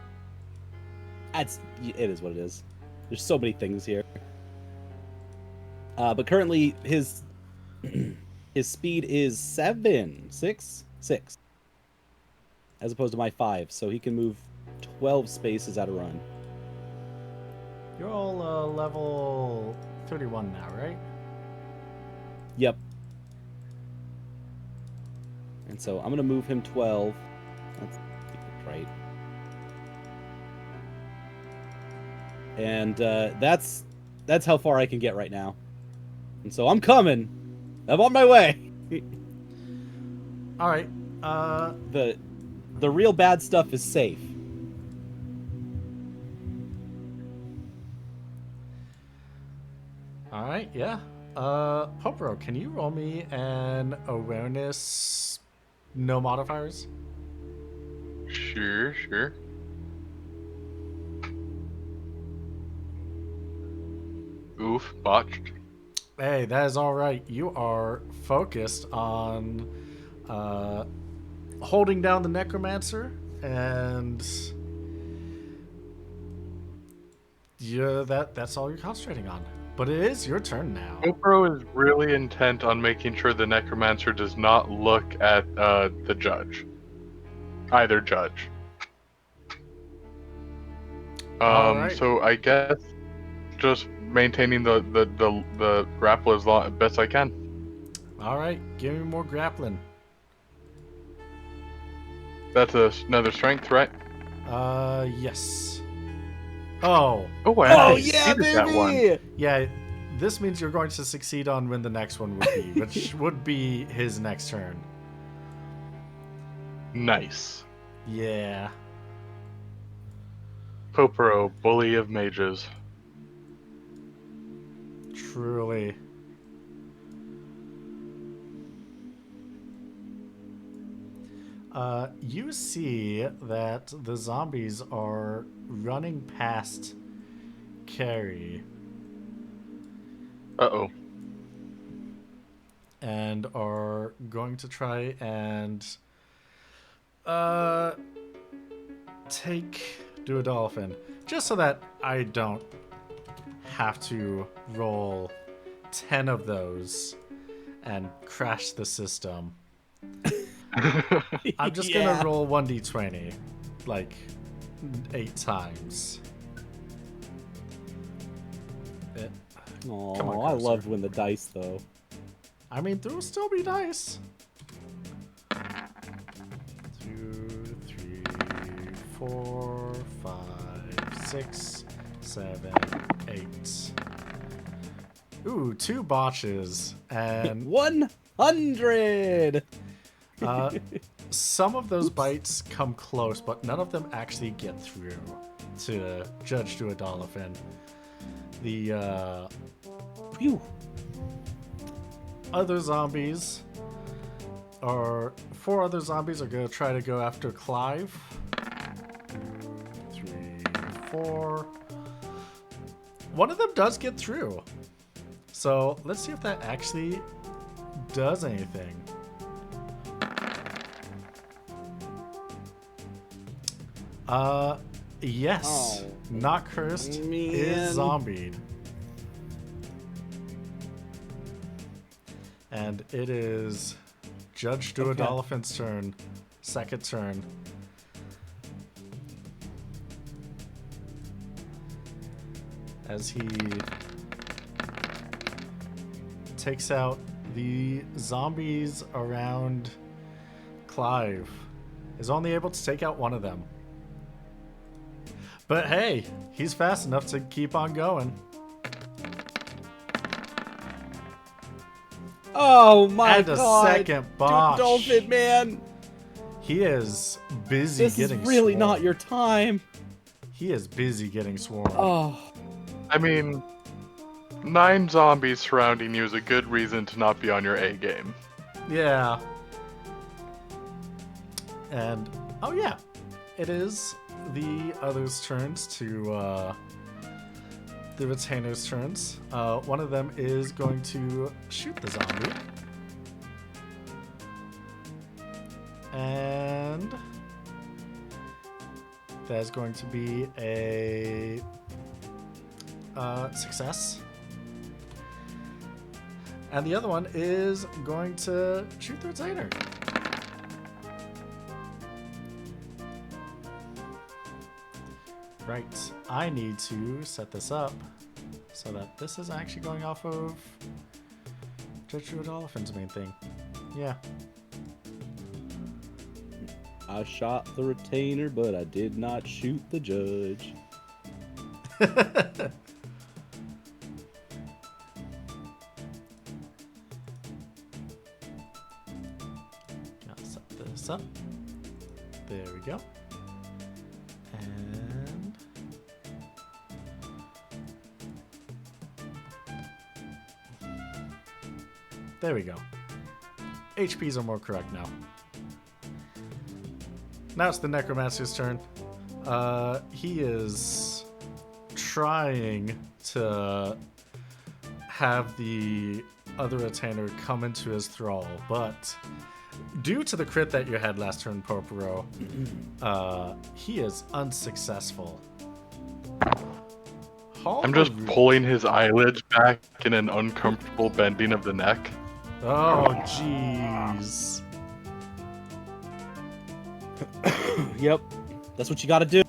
It is what it is. There's so many things here. But currently his speed is 6, as opposed to my 5, so he can move 12 spaces at a run. You're all level 31 now, right? Yep. And so I'm gonna move him 12. That's right. And that's how far I can get right now. And so I'm coming. I'm on my way. All right. The real bad stuff is safe. All right. Yeah. Popro, can you roll me an awareness, no modifiers? Sure. Oof, botched. Hey, that is all right. You are focused on holding down the necromancer, and that's all you're concentrating on. But it is your turn now. GoPro is really intent on making sure the necromancer does not look at the judge. Either judge. All right. So I guess just maintaining the grapple as best I can. All right, give me more grappling. That's another strength, right? Yes. Oh. Oh, I Oh actually yeah, exceeded that one. baby! Yeah, this means you're going to succeed on when the next one would be, which would be his next turn. Nice. Yeah. Popero, bully of mages. Truly. You see that the zombies are running past Carrie Uh-oh. and are going to try and do a dolphin, just so that I don't have to roll 10 of those and crash the system. I'm just Yeah. gonna roll 1d20, like 8 times. Aw, Come on, I Cursor. loved when the dice, though. I mean, there will still be dice. 2, 3, 4, 5, 6, 7, 8. Ooh, 2 botches, and 100! some of those bites come close, but none of them actually get through to Judge Duodolphin. The Phew. other zombies are 4 other zombies are gonna try to go after Clive. 2, 3, 4. One of them does get through. So let's see if that actually does anything. Yes. Oh, Not cursed. man. Is zombied. And it is Judge Duodolphin's turn. Second turn. As he takes out the zombies around Clive. Is only able to take out one of them. But hey, he's fast enough to keep on going. Oh my And a god! second botch. Dolphin, man! He is busy This is getting really swarmed. not your time. He is busy getting swarmed. Oh, I mean, 9 zombies surrounding you is a good reason to not be on your A game. Yeah. And, oh yeah, it is the others' turns to, the retainers' turns. One of them is going to shoot the zombie. And that is going to be a success. And the other one is going to shoot the retainer. Right, I need to set this up so that this is actually going off of Judge Duodolphin's main thing. Yeah. I shot the retainer, but I did not shoot the judge. I'll set this up. There we go. And there we go. HPs are more correct now. Now it's the Necromancer's turn. He is trying to have the other retainer come into his thrall, but due to the crit that you had last turn, Popero, he is unsuccessful. I'm just pulling his eyelids back in an uncomfortable bending of the neck. Oh, jeez. Yep, that's what you gotta do.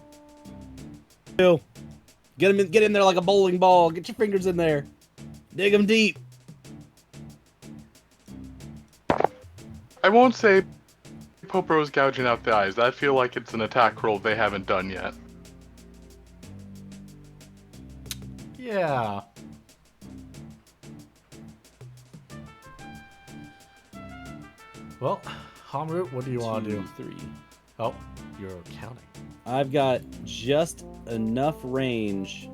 Get in there like a bowling ball. Get your fingers in there. Dig them deep. I won't say Popero's gouging out the eyes. I feel like it's an attack roll they haven't done yet. Yeah. Well, Hamroot, what do you want to do? 2, 3. Oh, you're counting. I've got just enough range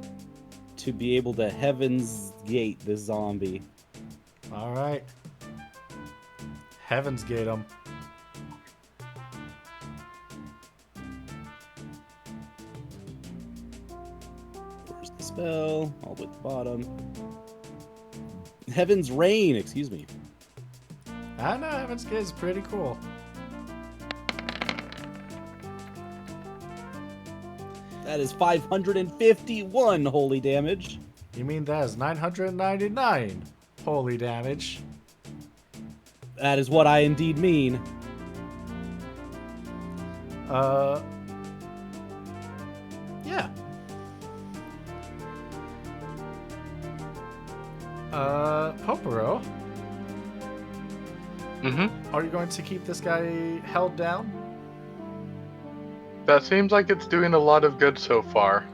to be able to Heaven's Gate this zombie. All right. Heaven's Gate him. Where's the spell? All the way at the bottom. Heaven's Rain, excuse me. I know, Heaven's Gate is pretty cool. That is 551 holy damage. You mean that is 999 holy damage? That is what I indeed mean. Yeah. Poporo, Mm-hmm. are you going to keep this guy held down? That seems like it's doing a lot of good so far.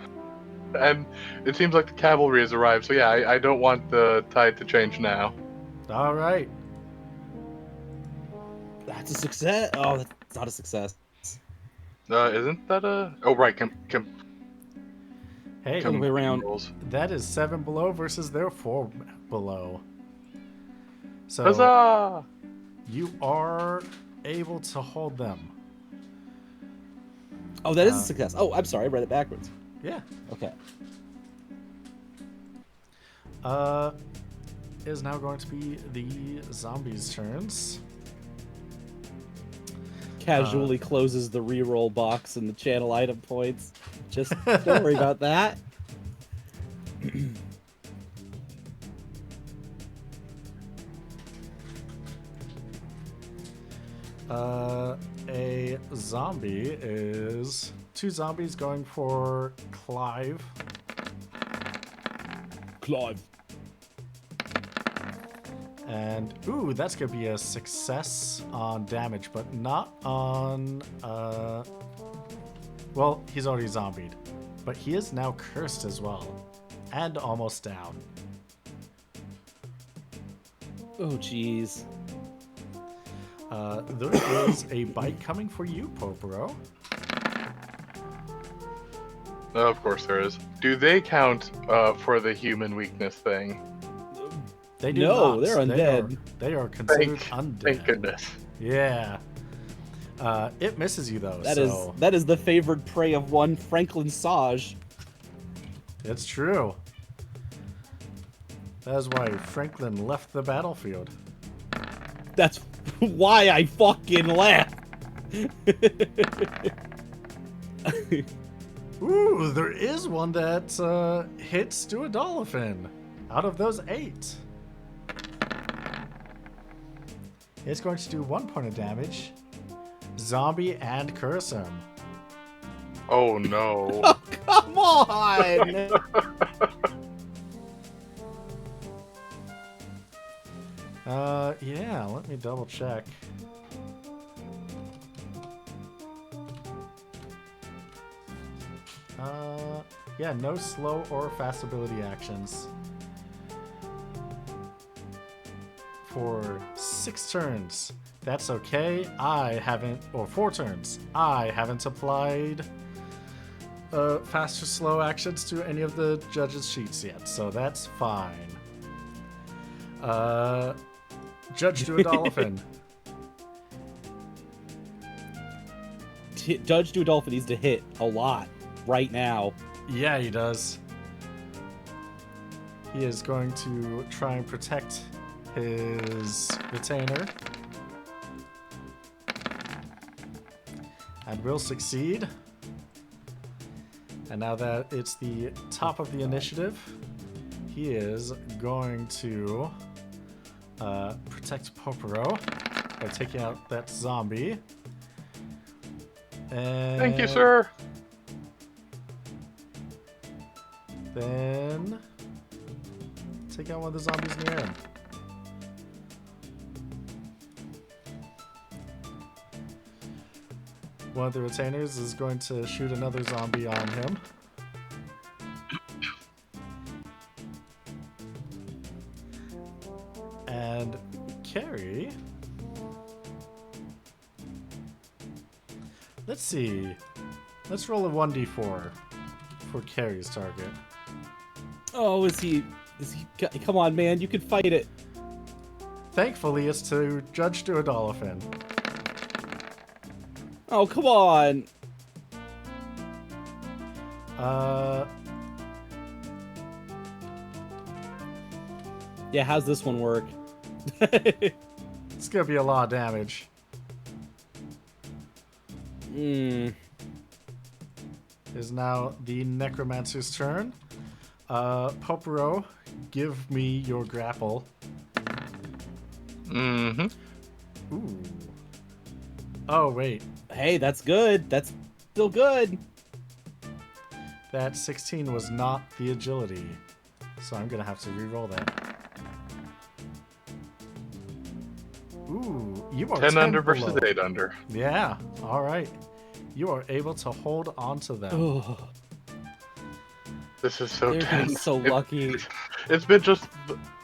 And it seems like the cavalry has arrived, so yeah, I don't want the tide to change now. All right. That's a success. Oh, that's not a success. Isn't that a... Oh, right, Hey, Other way around. rolls. that is 7 below versus their 4 below. So Huzzah! you are able to hold them. Oh, that is a success. Oh, I'm sorry, I read it backwards. Yeah. Okay. It is now going to be the zombies' turns. Casually closes the reroll box and the channel item points. Just don't worry about that. A zombie is 2 zombies going for Clive. Clive. And, ooh, that's going to be a success on damage, but not on, well, he's already zombied. But he is now cursed as well. And almost down. Oh, jeez. There is a bite coming for you, Poporo. Of course there is. Do they count for the human weakness thing? They do No, not. they're undead. They are considered Thank undead. goodness. Yeah. It misses you though. That is the favored prey of one Franklin Sage. It's true. That is why Franklin left the battlefield. That's why I fucking laughed. Ooh, there is one that hits Duodolphin out of those 8. It's going to do 1 point of damage. Zombie and curse him. Oh no. Oh, come on! Yeah, let me double check. Yeah, no slow or fast ability actions. For 6 turns. That's okay. I haven't, or 4 turns. I haven't applied fast or slow actions to any of the judges' sheets yet, so that's fine. Judge Duodolphin. Judge Duodolphin needs to hit a lot right now. Yeah, he does. He is going to try and protect his retainer. And will succeed. And now that it's the top of the initiative, he is going to protect Poporo by taking out that zombie. And Thank you, sir. Then take out one of the zombies near him. One of the retainers is going to shoot another zombie on him. And Carrie. Let's see. Let's roll a 1d4 for Carrie's target. Oh, is he? Come on, man, you can fight it. Thankfully, it's to Judge Duodolphin. Oh, come on. Yeah, how's this one work? It's gonna be a lot of damage. Hmm. Is now the Necromancer's turn. Poporo, give me your grapple. Mm-hmm. Ooh. Oh, wait. Hey, that's good. That's still good. That 16 was not the agility. So I'm going to have to re-roll that. Ooh, you are 10 under below. versus 8 under. Yeah, all right. You are able to hold on to them. Oh, This is so they're getting tense. so lucky. It's been just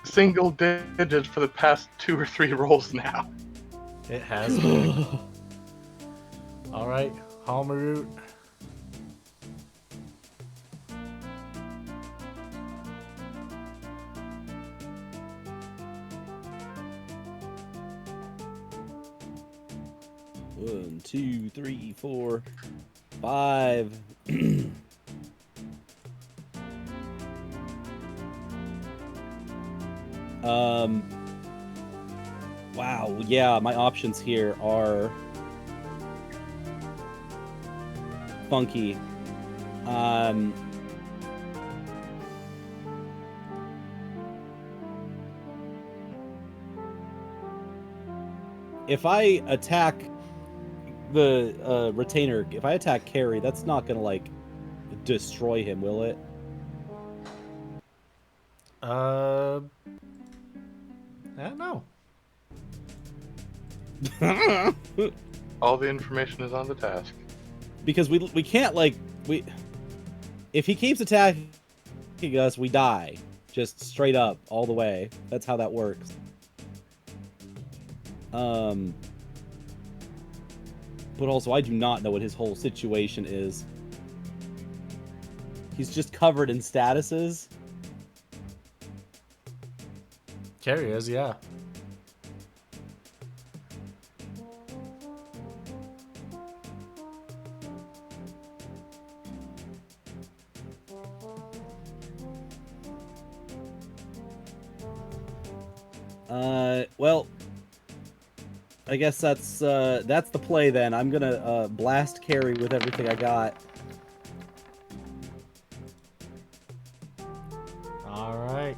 single digits for the past 2 or 3 rolls now. It has been. All right, Halmarut. One, two, three, 4, 5. Wow. Yeah, my options here are funky. If I attack the retainer, if I attack Carrie, that's not gonna like destroy him, will it? I don't know. All the information is on the task. Because we can't like if he keeps attacking us, we die. Just straight up all the way. That's how that works. But also I do not know what his whole situation is. He's just covered in statuses. Carrie is, yeah. Well, I guess that's the play then. I'm gonna blast Carrie with everything I got. All right.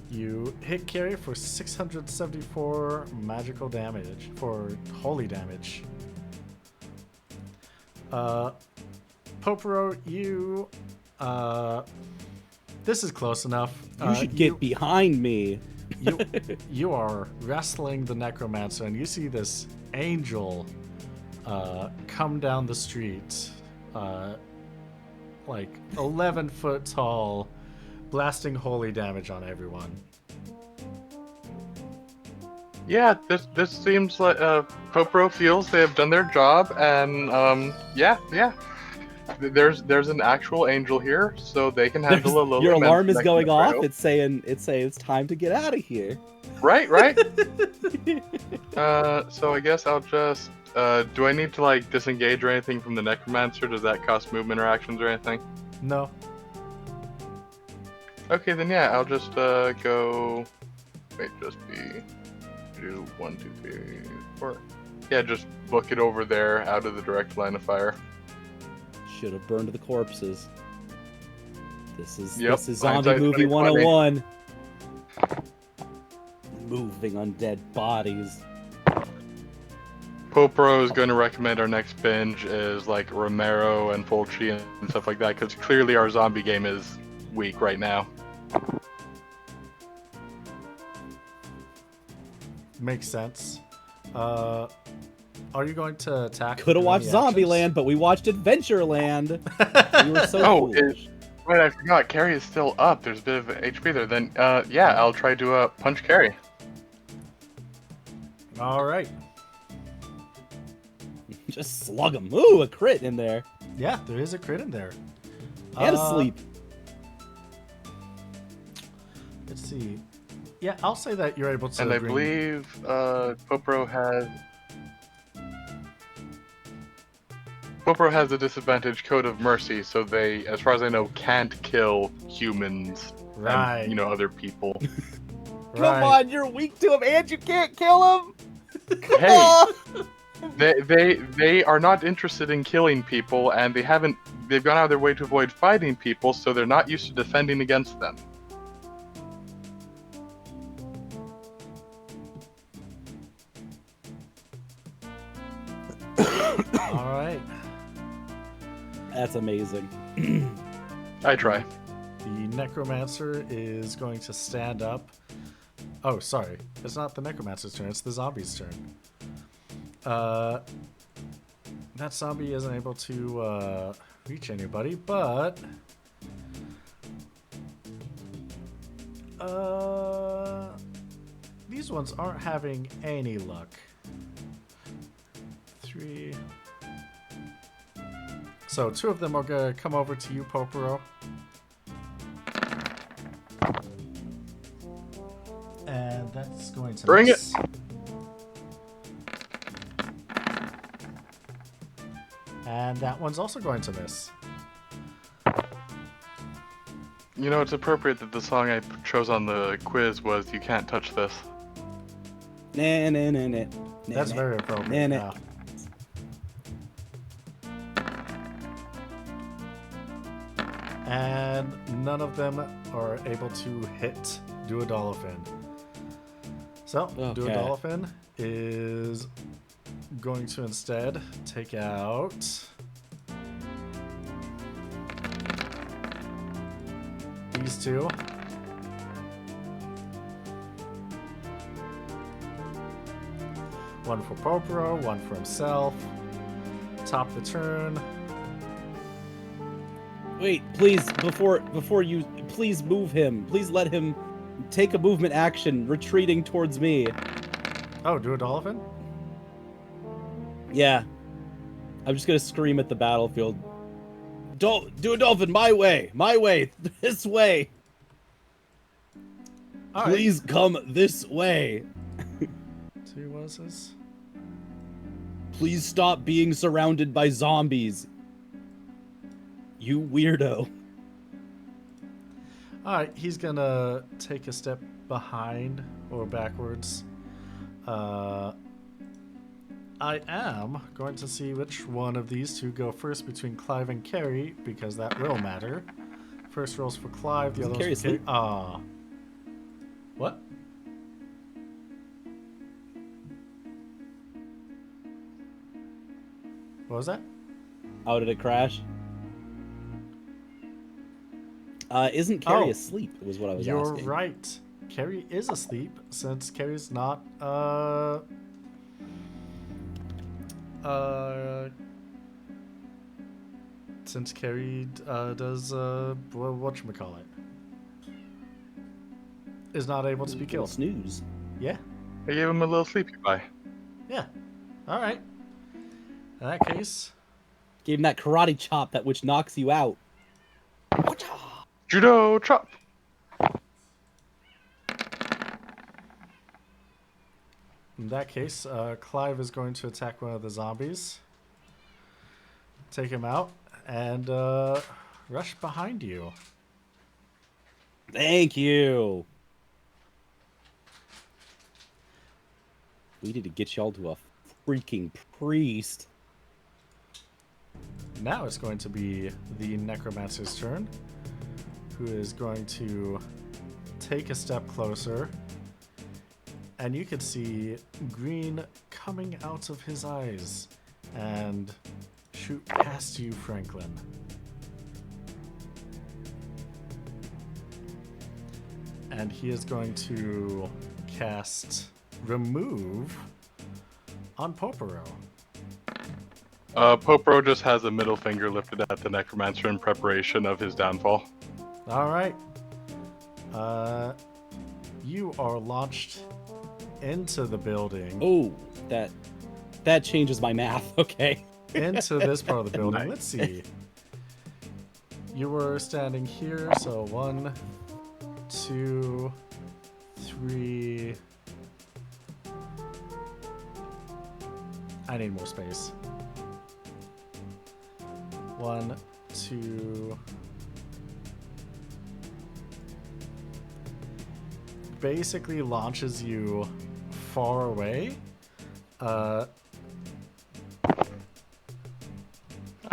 You hit Carrie for 674 magical damage, for holy damage. Poporo, you, this is close enough. You should get behind me. You are wrestling the necromancer, and you see this angel come down the street, like 11 foot tall, blasting holy damage on everyone. Yeah, this seems like Popro feels they have done their job, and yeah. There's an actual angel here, so they can handle a little. Your alarm is going off. It's saying it's time to get out of here. Right. So I guess I'll just. Do I need to like disengage or anything from the necromancer? Does that cost movement or actions or anything? No. Okay, then yeah, I'll just go. Wait, just be. Do 1, 2, 3, 4. Yeah, just book it over there, out of the direct line of fire. Should have burned the corpses. This is zombie hindsight movie 2020. 101. Moving undead bodies. Popro is going to recommend our next binge is like Romero and Fulci and stuff like that, because clearly our zombie game is weak right now. Makes sense. Are you going to attack? Could have watched any actions? Zombieland, but we watched Adventureland. We were so foolish. Right, I forgot. Carrie is still up. There's a bit of HP there. Then, yeah, I'll try to punch Carrie. All right. Just slug him. Ooh, a crit in there. Yeah, there is a crit in there. And a sleep. Let's see. Yeah, I'll say that you're able to. And I bring- believe Popro has a disadvantage code of mercy, so they, as far as I know, can't kill humans Right. and, other people. Come on, you're weak to him and you can't kill him. Come Hey. on. They are not interested in killing people, and they've gone out of their way to avoid fighting people, so they're not used to defending against them. right. That's amazing. I try. The necromancer is going to stand up. Oh, sorry. It's not the necromancer's turn. It's the zombie's turn. That zombie isn't able to reach anybody, but these ones aren't having any luck. 3. So 2 of them are gonna come over to you, Popero. And that's going to Bring miss. And that one's also going to miss. You know, it's appropriate that the song I chose on the quiz was "You Can't Touch This." Nah, nah, nah, nah. That's very appropriate. Nah, nah. And none of them are able to hit Duodolphin. So, Okay. Duodolphin is going to instead take out these 2. One for Popero, one for himself. Top the turn. Wait, please, before you, please move him. Please let him take a movement action, retreating towards me. Oh, Duodolphin? Yeah. I'm just gonna scream at the battlefield. Do a dolphin, my way, this way. All right. Please come this way. 2, what is this? Please stop being surrounded by zombies. You weirdo. Alright, he's gonna take a step behind or backwards. I am going to see which one of these 2 go first between Clive and Carrie, because that will matter. First roll's for Clive, the other one's for Carrie. What? What was that? How did it crash? Isn't Carrie Oh, asleep? Was what I was You're asking. right. Carrie is asleep since Carrie's not since Carrie does whatchamacallit is not able to be Little killed. snooze. Yeah. I gave him a little sleepy bye. Yeah. Alright. In that case, Gave him that karate chop that which knocks you out. Judo chop. Clive is going to attack one of the zombies. Take him out and rush behind you. Thank you. We need to get y'all to a freaking priest. Now it's going to be the Necromancer's turn, who is going to take a step closer, and you can see green coming out of his eyes and shoot past you, Franklin. And he is going to cast Remove on Popero. Popro just has a middle finger lifted at the necromancer in preparation of his downfall. All right. You are launched into the building. Oh, that changes my math. Okay. Into this part of the building. Let's see. You were standing here, so 1, 2, 3. I need more space. 1, 2. Basically launches you far away. I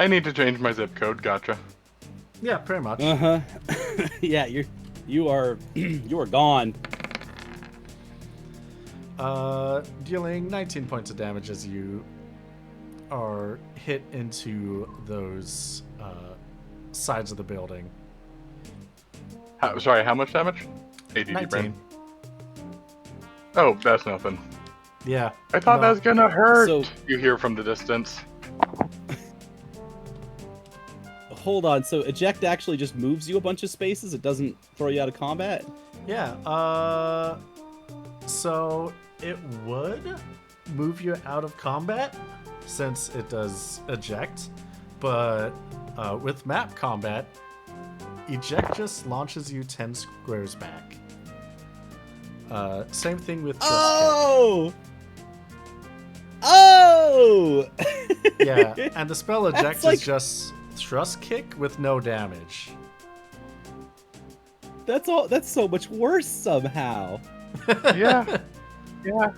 need to change my zip code. Gotcha. Yeah, pretty much. Uh-huh. Yeah, you are gone. Dealing 19 points of damage as you are hit into those sides of the building. Sorry, how much damage? ADD 19. brain. Oh, that's nothing. Yeah. I thought that was gonna hurt. So- You hear from the distance. Hold on. So eject actually just moves you a bunch of spaces. It doesn't throw you out of combat. Yeah. So it would move you out of combat since it does eject, but with map combat, eject just launches you 10 squares back. Same thing with thrust Oh. Oh. kick. Yeah, and the spell eject That's like- is just thrust kick with no damage. That's all. That's so much worse somehow. Yeah. Yeah.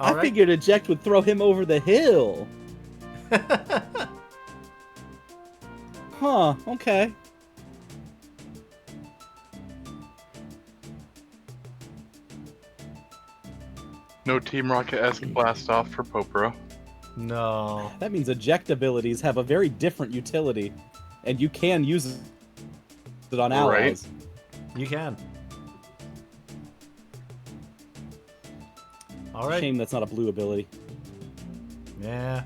All I figured eject would throw him over the hill. Huh. Okay. No Team Rocket-esque blast off for Popro. No. That means eject abilities have a very different utility, and you can use it on allies. You can. All right. Shame that's not a blue ability. Yeah.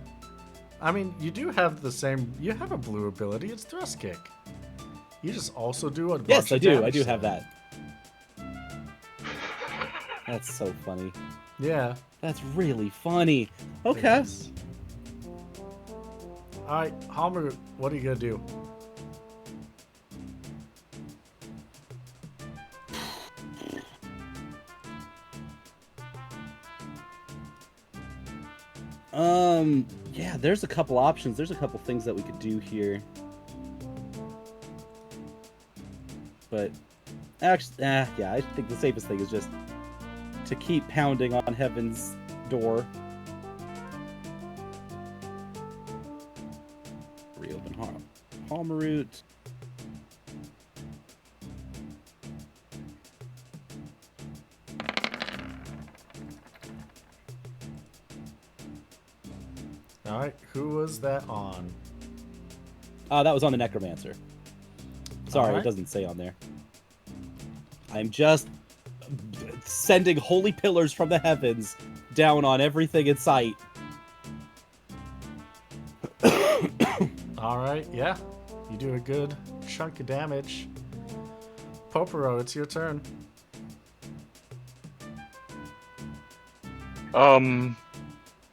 I mean, you do have the same. You have a blue ability. It's thrust kick. You just also do a bunch Yes, I of do. damage I do to have them. that. That's so funny. Yeah. That's really funny. it Okay. is. All right, Homer, what are you gonna do? Yeah, there's a couple options. There's a couple things that we could do here. But actually, yeah, I think the safest thing is just to keep pounding on Heaven's door. Reopen Halmaroot. All right, who was that on? That was on the Necromancer. Sorry, Alright. it doesn't say on there. I'm just sending holy pillars from the heavens down on everything in sight. All right, yeah, you do a good chunk of damage. Poporo, it's your turn.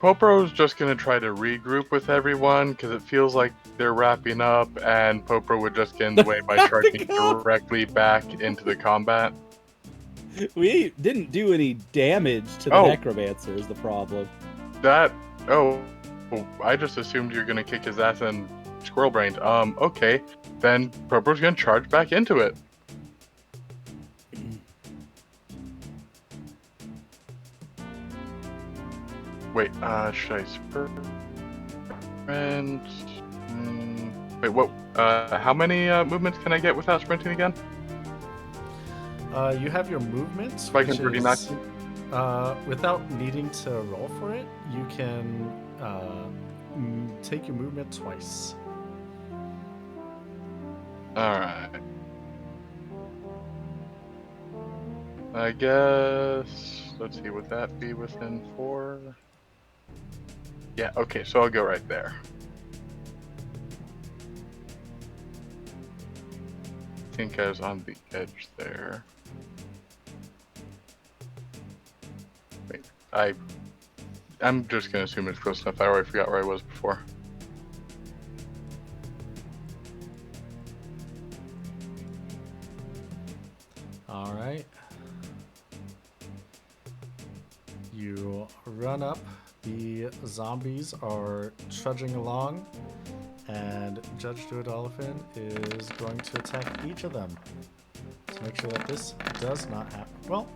Popro's just gonna try to regroup with everyone because it feels like they're wrapping up, and Popro would just get in the way by charging Wrapping up? directly back into the combat. We didn't do any damage to the Oh. Necromancer is the problem. I just assumed you're gonna kick his ass and squirrel brained. Okay, then Popro's gonna charge back into it. Wait, should I spur? And wait, what? How many movements can I get without sprinting again? You have your movement, So I can which pretty is, knock. without needing to roll for it, you can take your movement twice. All right. I guess. Let's see. Would that be within 4? Yeah. Okay. So I'll go right there. I think I was on the edge there. Wait. I'm just gonna assume it's close enough. I already forgot where I was before. All right. You run up. The zombies are trudging along, and Judge Duodolphin is going to attack each of them. So make sure that this does not happen. Well,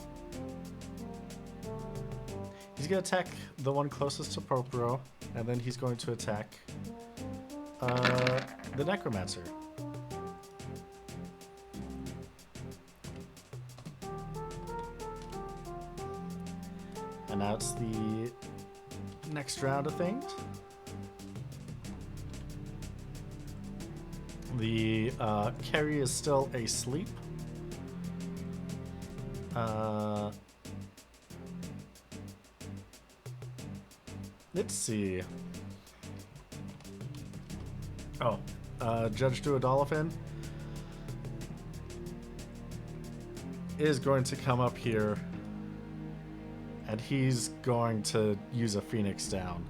he's going to attack the one closest to Popro, and then he's going to attack the Necromancer. announce the next round of things. The Carrie is still asleep. Let's see. Oh, Judge Duodolphin is going to come up here, and he's going to use a Phoenix down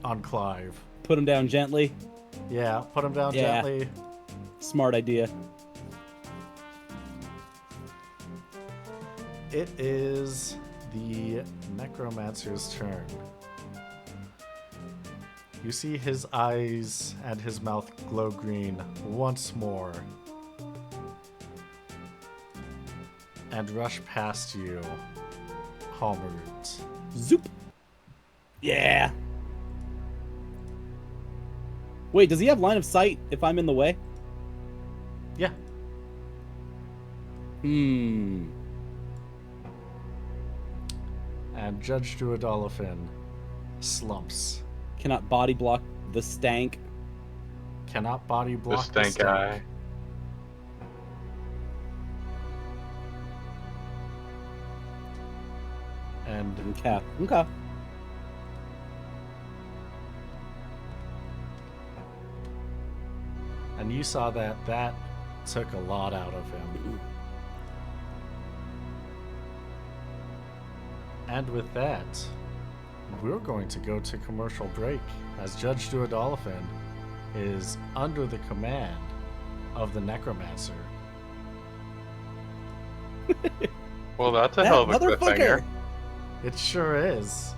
on Clive. Put him down gently. Yeah, put him down Yeah. gently. Smart idea. It is the Necromancer's turn. You see his eyes and his mouth glow green once more and rush past you, Halmerut. Zoop. Yeah. Wait, does he have line of sight if I'm in the way? Yeah. Hmm. And Judge Duodolphin slumps. Cannot body block the stank. Cannot body The block stank eye. And Okay. Okay. and you saw that took a lot out of him. And with that, we're going to go to commercial break as Judge Duodolphin is under the command of the Necromancer. Well, that's a That hell of a motherfucker. cliffhanger. It sure is.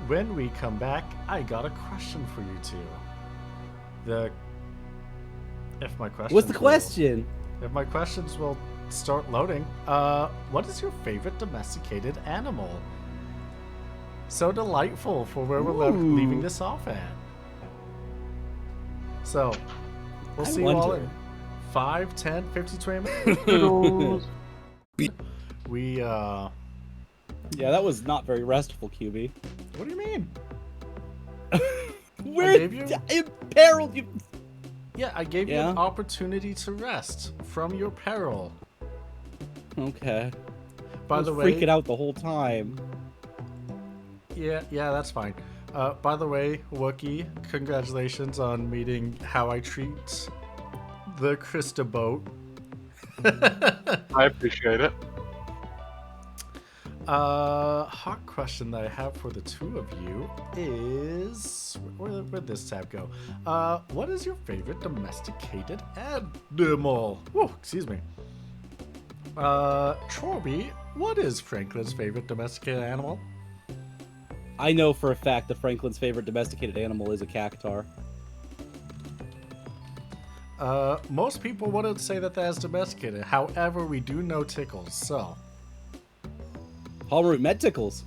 When we come back, I got a question for you two. If my questions What's the question? If my questions will start loading, what is your favorite domesticated animal? So delightful for where we're leaving this off at. So, we'll I see you all wonder. in 5, 10, 50, 20 minutes. We, Yeah, that was not very restful, QB. what do you mean? We're gave you- imperiled. You... Yeah, I gave you Yeah? an opportunity to rest from your peril. Okay. By I was the way, freaking out the whole time. yeah, that's fine. By the way, Wookie, congratulations on meeting how I treat the Crysta boat. I appreciate it. Hot question that I have for the two of you is where'd this tab go? What is your favorite domesticated animal? Whoa, excuse me. Chorby, what is Franklin's favorite domesticated animal? I know for a fact that Franklin's favorite domesticated animal is a cactar. Most people wouldn't say that is domesticated. However, we do know tickles, so. Hallroot met tickles.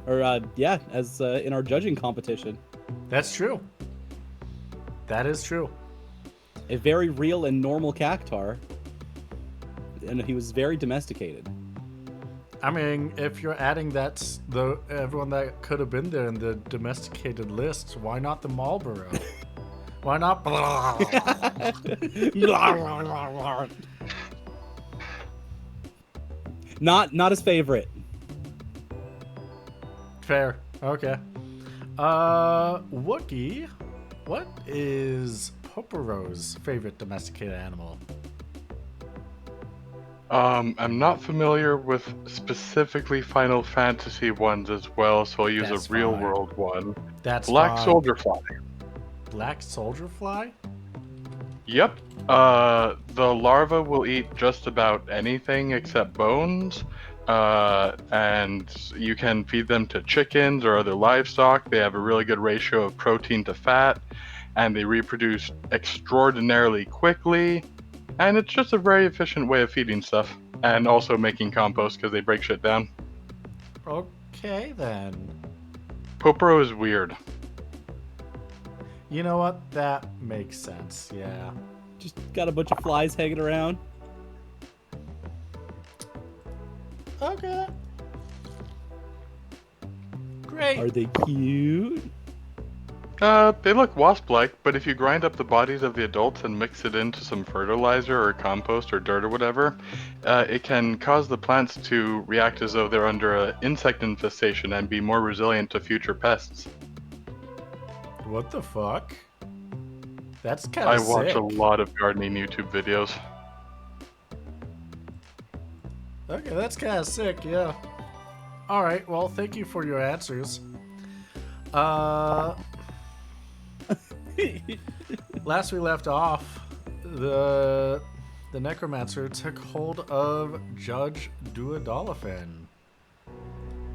Or, yeah, as in our judging competition. That's true. That is true. A very real and normal cactar. And he was very domesticated. I mean, if you're adding everyone that could have been there in the domesticated list, why not the Marlboro? Why not? Not his favorite. Fair. Okay. Wookie, what is Poporo's favorite domesticated animal? I'm not familiar with specifically Final Fantasy ones as well, so I'll use That's a real fine. world one. That's Black fine. Soldier Fly. Black soldier fly? Yep. The larva will eat just about anything except bones. And you can feed them to chickens or other livestock. They have a really good ratio of protein to fat, and they reproduce extraordinarily quickly. And it's just a very efficient way of feeding stuff, and also making compost because they break shit down. Okay, then. Poporo is weird. You know what? That makes sense, yeah. Just got a bunch of flies hanging around. Okay. Great. Are they cute? They look wasp-like, but if you grind up the bodies of the adults and mix it into some fertilizer or compost or dirt or whatever, it can cause the plants to react as though they're under an insect infestation and be more resilient to future pests. What the fuck? That's kind I of watch sick. a lot of gardening YouTube videos. Okay, that's kind of sick, yeah. All right, well, thank you for your answers. Last we left off, the necromancer took hold of Judge Duodolphin.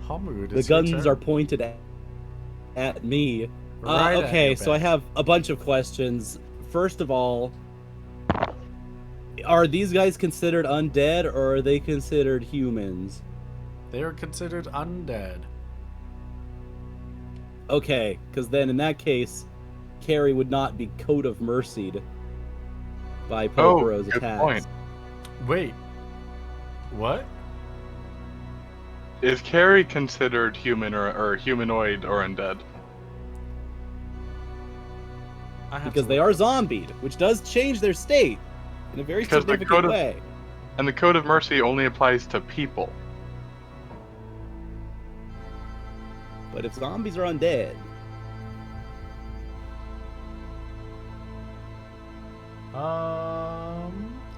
Hamud, The it's your guns turn. are pointed at me. Right at Okay, you, so I Ben. have a bunch of questions. First of all, are these guys considered undead or are they considered humans? They are considered undead. Okay, because then in that case, Carrie would not be Code of Mercied by Popero's good attacks. point. Wait, what? Is Carrie considered human or humanoid or undead? I have Because to they look are this up. zombied, which does change their state in a very Because the significant Code of- way. And the Code of Mercy only applies to people. But if zombies are undead,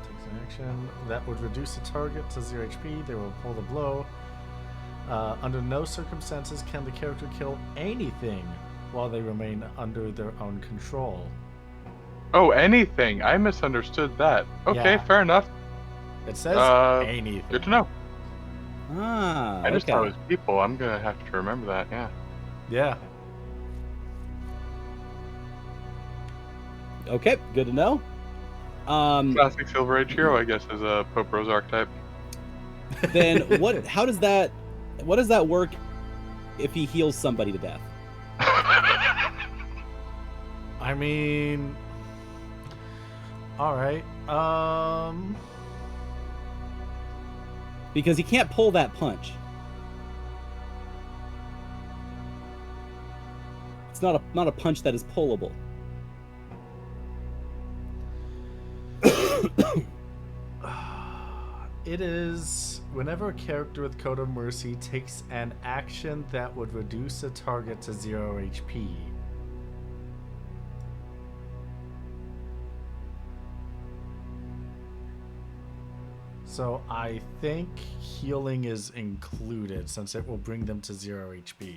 Takes an action that would reduce the target to 0 HP. They will pull the blow. Under no circumstances can the character kill anything while they remain under their own control. Oh, anything. I misunderstood that. Okay, Yeah. fair enough. It says anything. Good to know. I just thought it okay. was people. I'm gonna have to remember that, yeah. Yeah. Okay, good to know. Classic Silver Age hero, I guess, is a Pope Rose archetype. Then what? How does that? What does that work if he heals somebody to death? I mean, all right. Because he can't pull that punch. It's not a punch that is pullable. It is whenever a character with Code of Mercy takes an action that would reduce a target to 0 HP. So I think healing is included since it will bring them to 0 HP.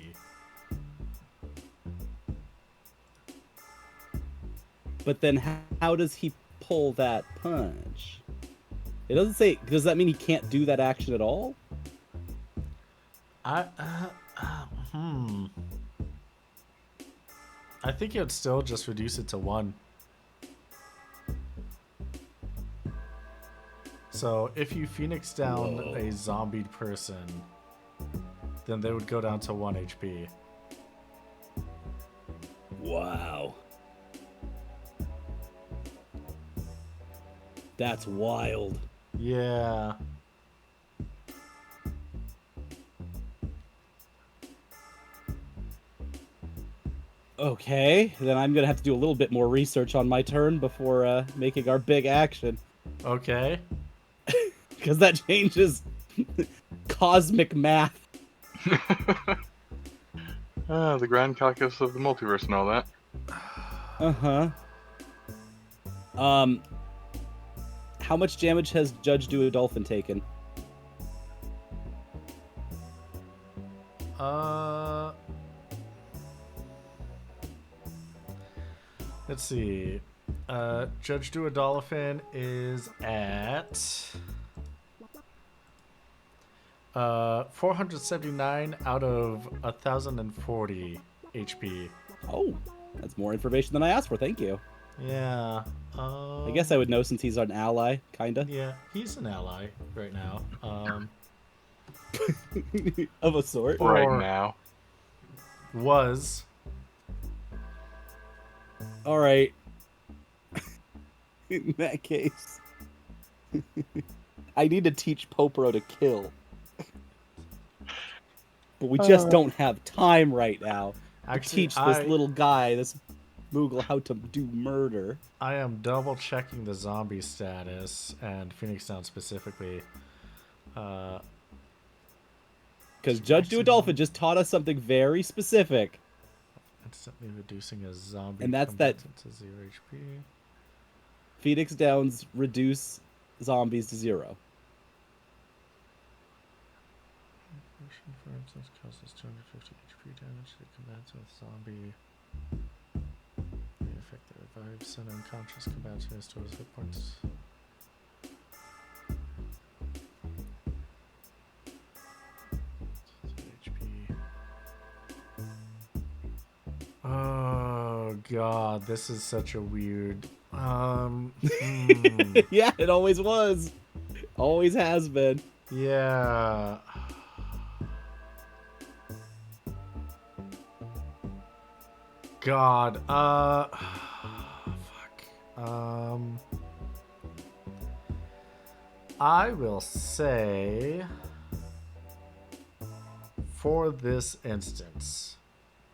But then how does he pull that punch? It doesn't say. Does that mean he can't do that action at all? I think it would still just reduce it to 1. So if you Phoenix down a zombied person, then they would go down to 1 HP. Wow. That's wild. Yeah. Okay, then I'm gonna have to do a little bit more research on my turn before making our big action. Okay. Because that changes cosmic math. The grand calculus of the multiverse and all that. Uh-huh. How much damage has Judge Duodolphin taken? Let's see. Judge Duodolphin is at 479 out of 1040 HP. Oh, that's more information than I asked for. Thank you. Yeah. I guess I would know since he's an ally, kinda. Yeah, he's an ally right now. Of a sort. Right Or- now. Was. All right. In that case, I need to teach Popero to kill. but we just don't have time right now to Actually, teach this little guy, this Moogle, how to do murder. I am double checking the zombie status and Phoenix Down specifically. Because Judge Duodolphin just taught us something very specific. Instantly reducing a zombie And that's that to 0 HP. Phoenix Downs reduce zombies to 0. For instance, causes 250 HP damage to combatants with zombie. The effect that revives send unconscious combatants to restores hit points. HP. Oh god, this is such a weird. Yeah, it always was. Always has been. Yeah. God, fuck. I will say, for this instance,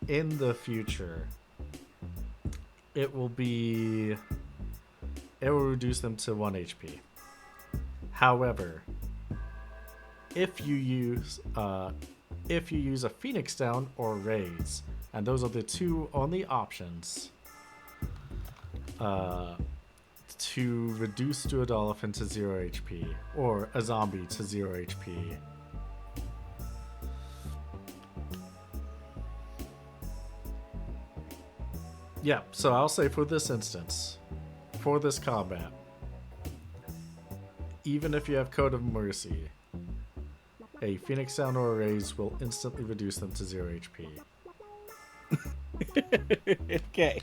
in the future, it will reduce them to 1 HP. However, if you use a Phoenix Down or Raise, and those are the two only options to reduce Duodolphin to 0 HP or a zombie to 0 HP. Yeah, so I'll say for this instance, for this combat, even if you have Code of Mercy, a Phoenix Down or a Raise will instantly reduce them to 0 HP. Okay.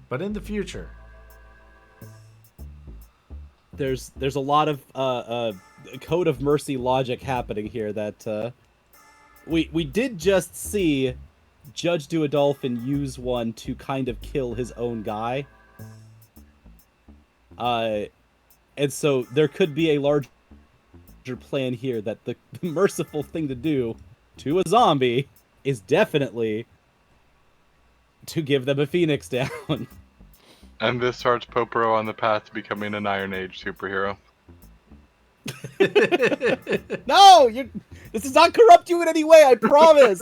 But in the future, there's a lot of Code of Mercy logic happening here that we did just see Judge Duodolphin use one to kind of kill his own guy. And so there could be a larger plan here that the merciful thing to do to a zombie is definitely to give them a Phoenix Down. And this starts Poporo on the path to becoming an Iron Age superhero. No, this does not corrupt you in any way. I promise.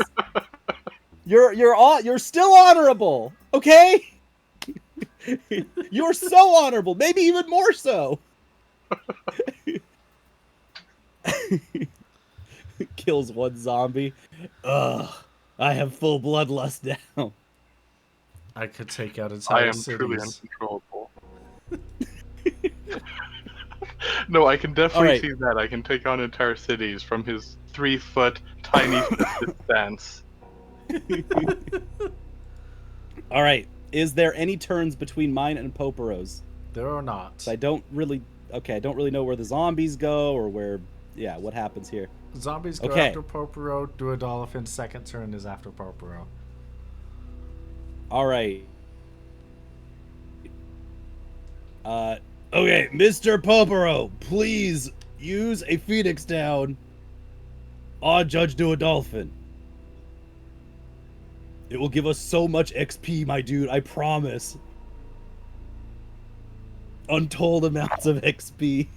You're still honorable, okay? You're so honorable, maybe even more so. Kills one zombie. Ugh, I have full bloodlust now. I could take out I entire am cities. truly uncontrollable. No, I can definitely see that. I can take on entire cities from his 3-foot tiny stance. All right. Is there any turns between mine and Poporo's? There are not. I don't really know where the zombies go or what happens here. Zombies go Okay. after Poporo. Duodolphin's second turn is after Poporo. All right. Okay, Mr. Poporo, please use a Phoenix Down on Judge Duodolphin. It will give us so much XP, my dude, I promise. Untold amounts of XP.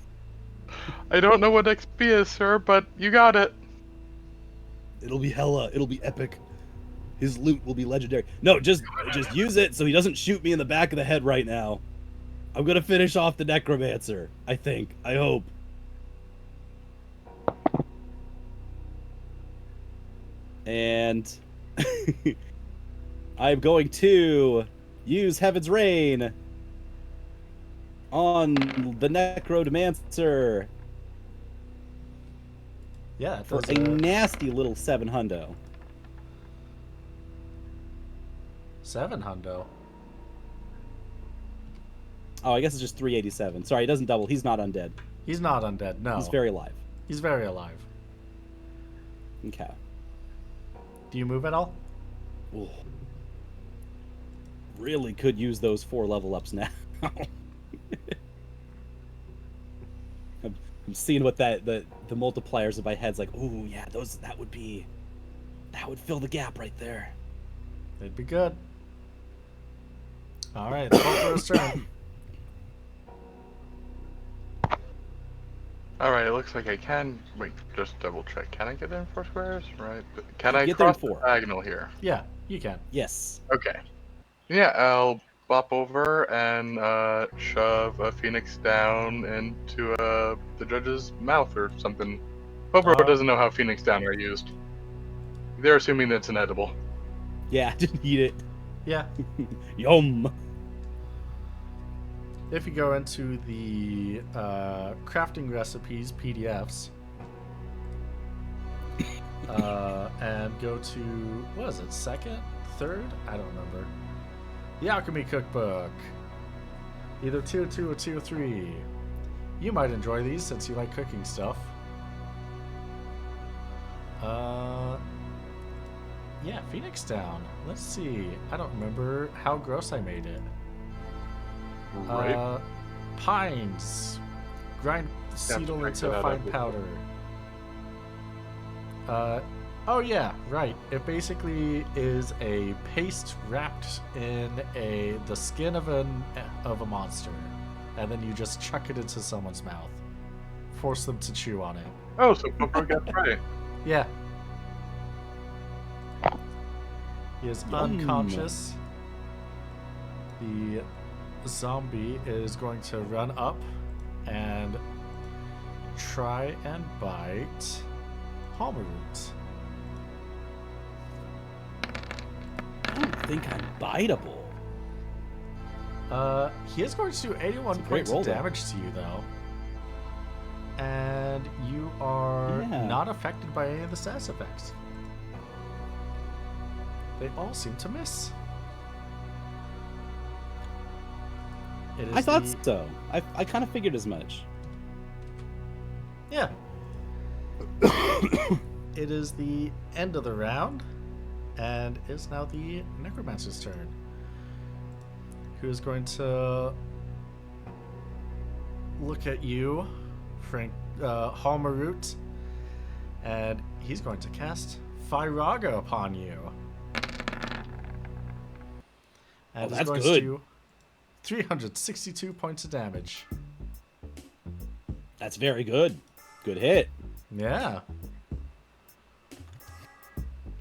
I don't know what XP is, sir, but you got it. It'll be hella, it'll be epic. His loot will be legendary. No, just use it so he doesn't shoot me in the back of the head right now. I'm gonna finish off the Necromancer, I think. I hope. And I'm going to use Heaven's Rain on the Necromancer Yeah, it for does a nasty little 700. 7 hundo. Oh, I guess it's just 387. Sorry, it doesn't double. He's not undead. He's not undead, no. He's very alive. He's very alive. Okay. Do you move at all? Ooh. Really could use those 4 level ups now. I'm seeing what the multipliers in my head's like. Oh yeah, that would fill the gap right there. It'd be good. All right, Pulvero's turn. All right, it looks like I can. Wait, just double check. Can I get there in 4 squares? Right. Can You I get there in cross the 4. diagonal here? Yeah, you can. Yes. Okay. Yeah, I'll bop over and shove a phoenix down into the judge's mouth or something. Popro doesn't know how phoenix down are used. They're assuming that it's an edible. Yeah, I didn't eat it. Yeah. Yum. If you go into the crafting recipes PDFs and go to, what is it, second, third? I don't remember. The Alchemy Cookbook. Either Tier 2 or Tier 3. You might enjoy these since you like cooking stuff. Yeah, Phoenix Down. Let's see. I don't remember how gross I made it. Right. Pines. Grind cereal check into that out fine after. powder. Oh yeah, right. It basically is a paste wrapped in the skin of a monster, and then you just chuck it into someone's mouth, force them to chew on it. Oh, so Popro gets right. Yeah. He is Yum. unconscious. The zombie is going to run up and try and bite Halmaroot. I don't think I'm biteable. He is going to do 81 great points roll, of though. damage to you, though. And you are Yeah. not affected by any of the status effects. They all seem to miss. It is I thought the- so. I kind of figured as much. Yeah. It is the end of the round, and it's now the Necromancer's turn. Who is going to look at you, Frank Halmaroot, and he's going to cast Firaga upon you. And Oh, he's that's going good. to do 362 points of damage. That's very good. Good hit. Yeah.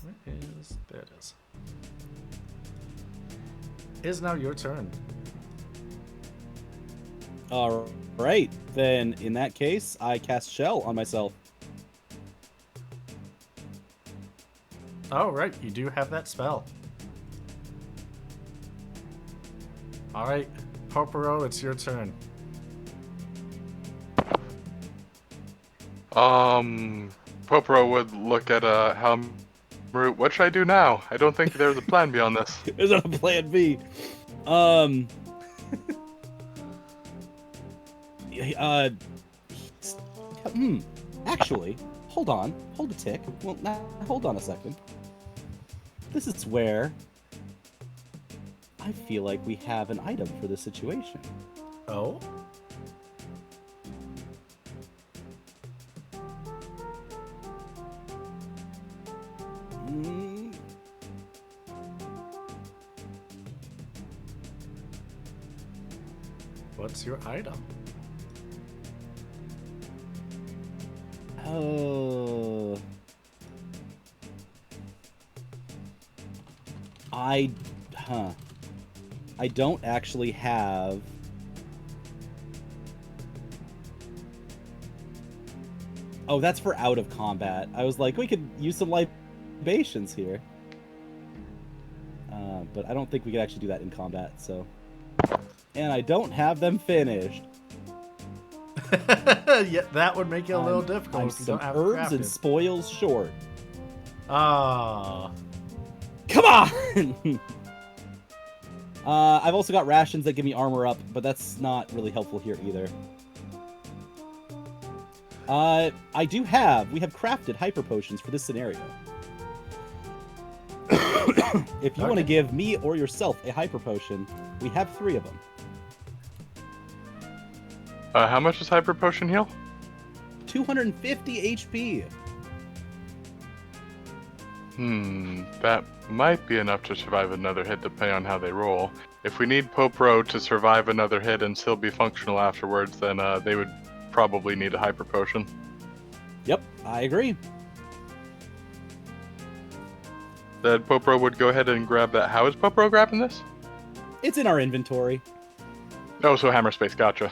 Where is... There it is. It is now your turn. All right. Then in that case, I cast Shell on myself. Oh, right. You do have that spell. All right. Poporo, it's your turn. Popro would look at Halmaroot. What should I do now? I don't think there's a plan beyond this. There's a plan B. Actually, hold on. Hold a tick. Well, now, hold on a second. This is where I feel like we have an item for this situation. Oh? Mm, What's your item? Oh. I don't actually have. Oh, that's for out of combat. I was like, we could use some libations here. But I don't think we could actually do that in combat, so. And I don't have them finished. Yeah, that would make it a little difficult I'm if you some don't have herbs it and crafted. spoils short. Ah. Come on! I've also got rations that give me armor up, but that's not really helpful here either. We have crafted hyper potions for this scenario. If you want to Okay. give me or yourself a hyper potion, we have 3 of them. How much does Hyper Potion heal? 250 HP. That might be enough to survive another hit depending on how they roll. If we need Popro to survive another hit and still be functional afterwards, then they would probably need a hyper potion. Yep, I agree. Then Popro would go ahead and grab that. How is Popro grabbing this? It's in our inventory. Oh, so hammer space, gotcha.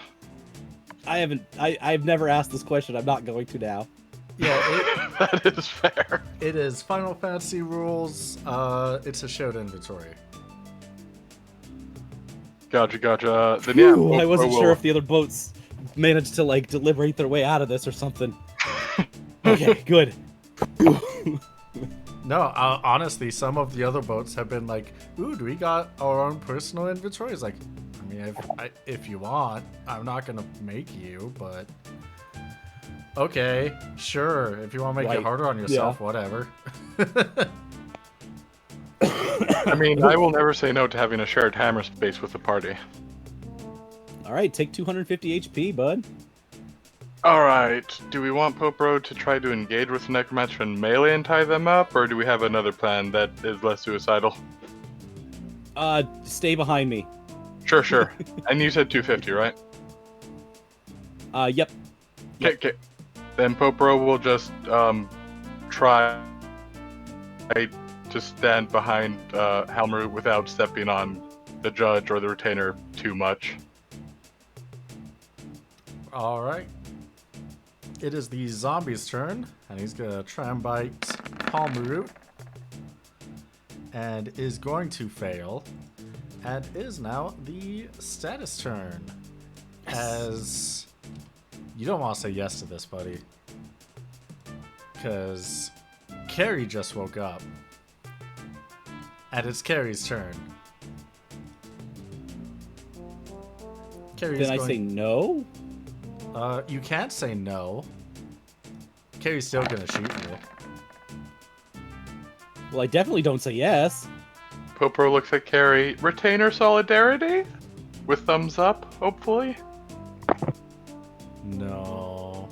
I've never asked this question. I'm not going to now. Yeah, That is fair. it is Final Fantasy rules. It's a shared inventory. Gotcha. Then yeah, Ooh, I wasn't Popro sure will- if the other boats managed to like deliberate their way out of this or something. Okay, good. No, honestly, some of the other boats have been like, "Ooh, do we got our own personal inventories?" Like, I mean, if you want, I'm not gonna make you, but okay, sure. If you want to make Right. it harder on yourself, whatever. I mean, I will never say no to having a shared hammer space with the party. All right, take 250 HP, bud. Alright, do we want Popro to try to engage with the Necromancer and melee and tie them up, or do we have another plan that is less suicidal? Stay behind me. Sure. And you said 250, right? Yep. Okay. Then Popro will just try to stand behind Halmer without stepping on the judge or the retainer too much. All right. It is the zombie's turn, and he's gonna try and bite Palmaroot, and is going to fail, and is now the status turn. As you don't want to say yes to this, buddy, because Carrie just woke up, and it's Carrie's turn. Carrie's Then I say no. You can't say no. Carrie's still gonna shoot you. Well, I definitely don't say yes. Popro looks at Carrie. Retainer solidarity? With thumbs up, hopefully? No.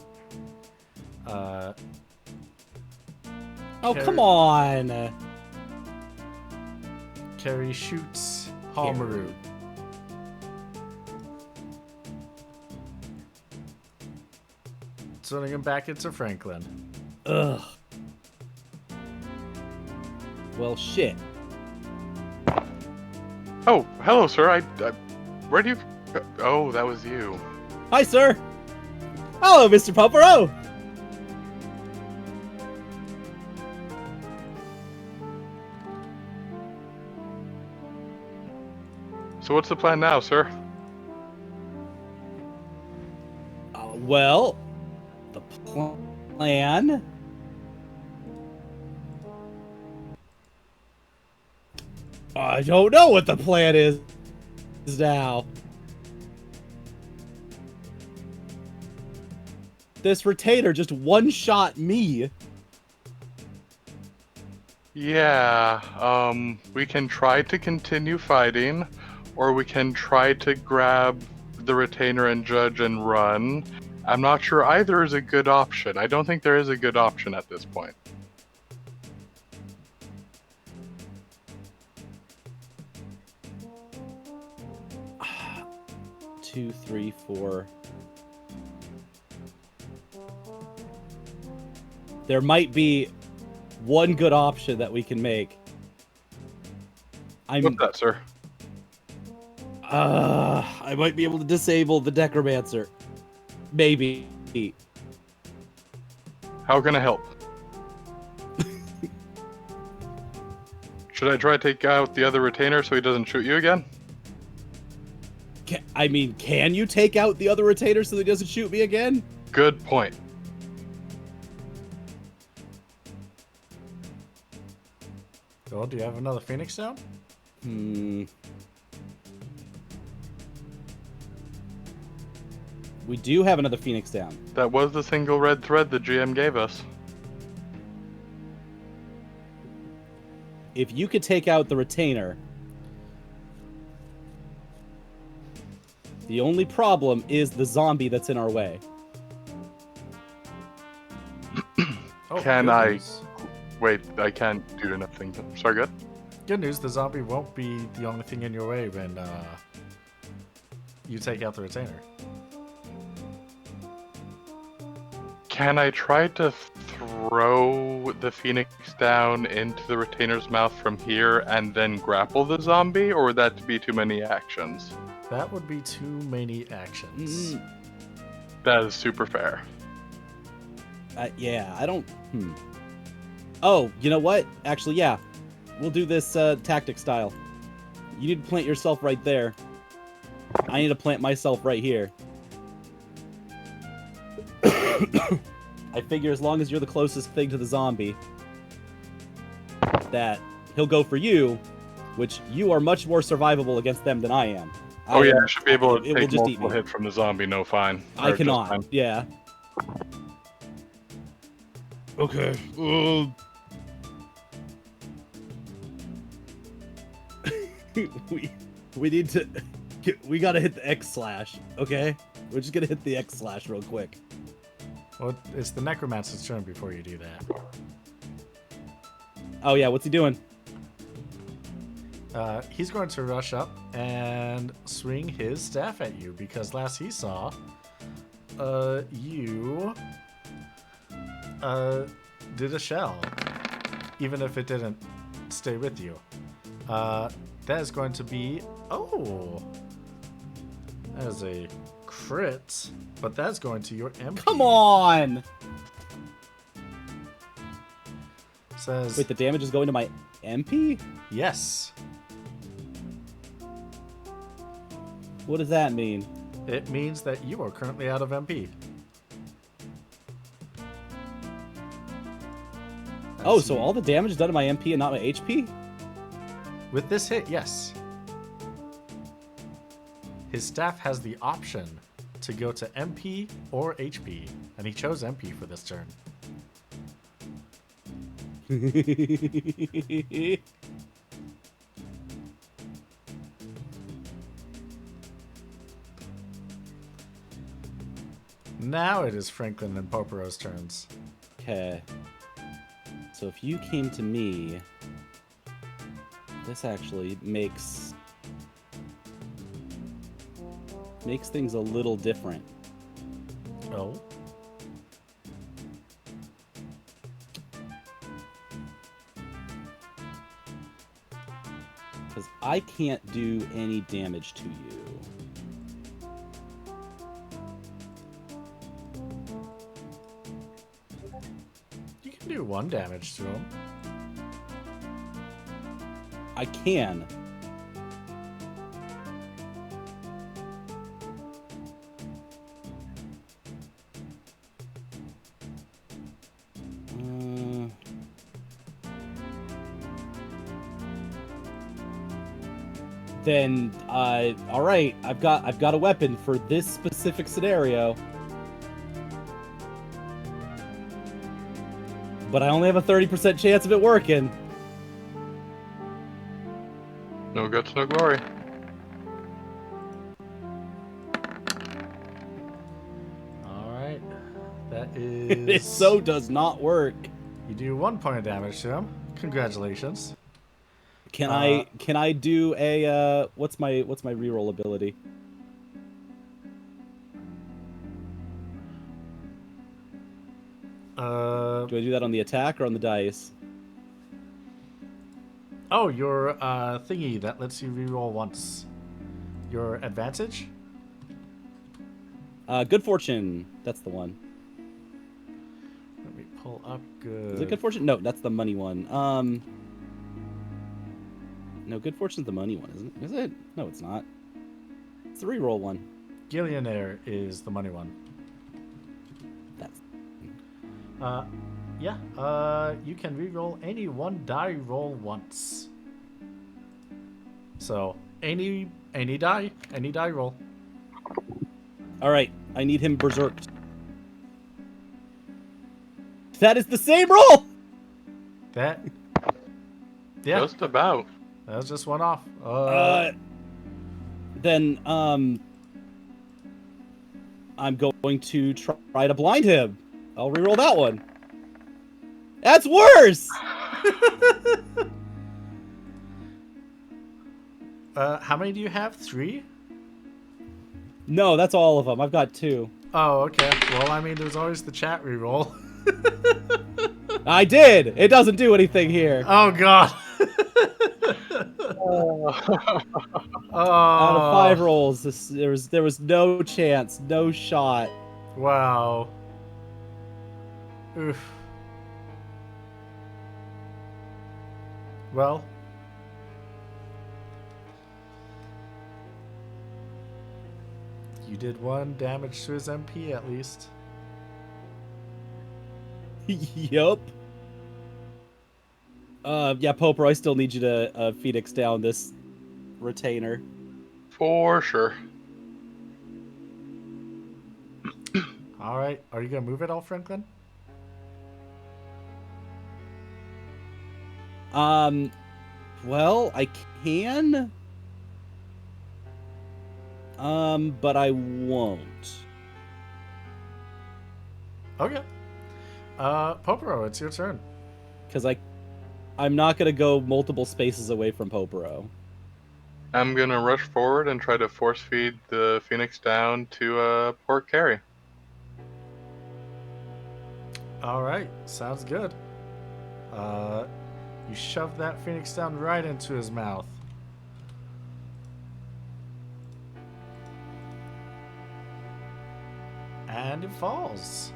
Oh, Carrie- come on. Carrie shoots Palmaroot. Turning him back into Franklin. Ugh. Well, shit. Oh, hello, sir. I where do you... Oh, that was you. Hi, sir. Hello, Mr. Popero. So what's the plan now, sir? Well, the plan. I don't know what the plan is now. This retainer just one-shot me. Yeah, we can try to continue fighting, or we can try to grab the retainer and judge and run. I'm not sure either is a good option. I don't think there is a good option at this point. Two, three, four. There might be one good option that we can make. What's that, sir? I might be able to disable the Necromancer. Maybe. How can I help? Should I try to take out the other retainer so he doesn't shoot you again? Can you take out the other retainer so that he doesn't shoot me again? Good point. Oh, do you have another Phoenix down? We do have another Phoenix down. That was the single red thread the GM gave us. If you could take out the retainer, the only problem is the zombie that's in our way. Oh, Can good I news. wait? I can't do nothing. Sorry, good. Good news, the zombie won't be the only thing in your way when you take out the retainer. Can I try to throw the phoenix down into the retainer's mouth from here and then grapple the zombie, or would that be too many actions? That would be too many actions. That is super fair. Yeah, I don't... Oh, you know what? Actually, yeah. We'll do this tactic style. You need to plant yourself right there. I need to plant myself right here. I figure as long as you're the closest thing to the zombie, that he'll go for you, which you are much more survivable against them than I am. Oh yeah, I should be able to it will take just eat multiple me. hits from the zombie, no fine. I Or just cannot, fine. yeah. Okay. we need to... We gotta hit the X slash, okay? We're just gonna hit the X slash real quick. Well, it's the necromancer's turn before you do that. Oh yeah, what's he doing? He's going to rush up and swing his staff at you because last he saw, you did a shell, even if it didn't stay with you. That is going to be, that is a crit, but that's going to your MP. Come on! Says, Wait, the damage is going to my MP? yes. What does that mean? It means that you are currently out of MP. Oh, As so he- all the damage is done to my MP and not my HP? With this hit, yes. His staff has the option to go to MP or HP, and he chose MP for this turn. Now it is Franklin and Popero's turns. Okay. So if you came to me, this actually makes things a little different. Oh. Because I can't do any damage to you. You can do 1 damage to him. I can. Then, all right, I've got a weapon for this specific scenario. But I only have a 30% chance of it working. No guts, no glory. Alright. That is... It so does not work. You do 1 point of damage to him. Congratulations. Can I do a what's my reroll ability? Do I do that on the attack or on the dice? Oh, your thingy that lets you reroll once. Your advantage? Good fortune. That's the one. Let me pull up good. Is it good fortune? No, that's the money one. No, good fortune's the money one, isn't it? Is it? No, it's not. It's the reroll one. Gillionaire is the money one. That's Yeah. You can reroll any 1 die roll once. So any die roll. all right. I need him berserked. That is the same roll. That. Yeah. Just about. That was just 1 off. Then I'm going to try to blind him. I'll reroll that one. That's worse! How many do you have? 3? No, that's all of them. I've got 2. Oh, okay. Well, I mean, there's always the chat reroll. I did! It doesn't do anything here. Oh, God. Out of 5 Oh, rolls, there was no chance, no shot. wow. Oof. Well. You did 1 damage to his MP at least. Yup. Yeah, Poper, I still need you to Phoenix down this retainer. For sure. Alright, are you gonna move at all, Franklin? Well, I can. But I won't. Okay. Poporo, it's your turn. Because I'm not gonna go multiple spaces away from Popero. I'm gonna rush forward and try to force feed the Phoenix down to Port Carry. Alright, sounds good. You shove that Phoenix down right into his mouth. And it falls.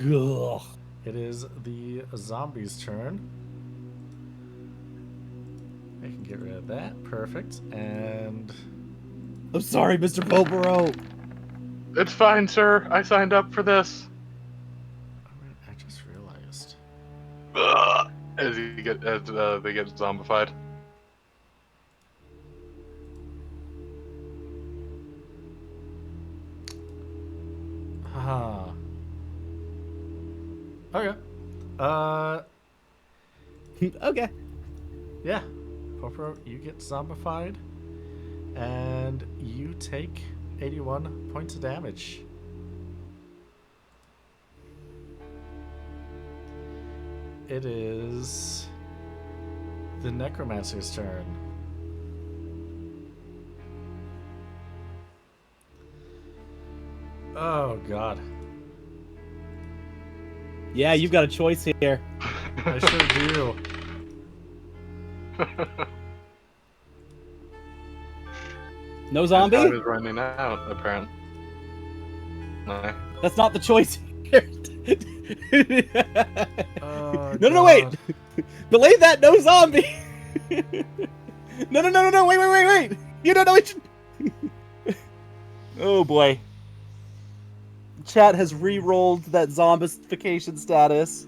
Ugh. It is the zombie's turn. I can get rid of that. Perfect. And I'm sorry, Mr. Popero. It's fine, sir. I signed up for this. Alright, I just realized. As they get zombified. Haha. Okay. Okay. Yeah. Poporo, you get zombified. And you take 81 points of damage. It is the Necromancer's turn. Oh, God. Yeah, you've got a choice here. I sure do. No zombie? Time is running out, apparently. No. That's not the choice here. Oh, no, wait. God. Belay that, no zombie. No, wait. You don't know it. Oh, boy. Chat has re-rolled that zombification status.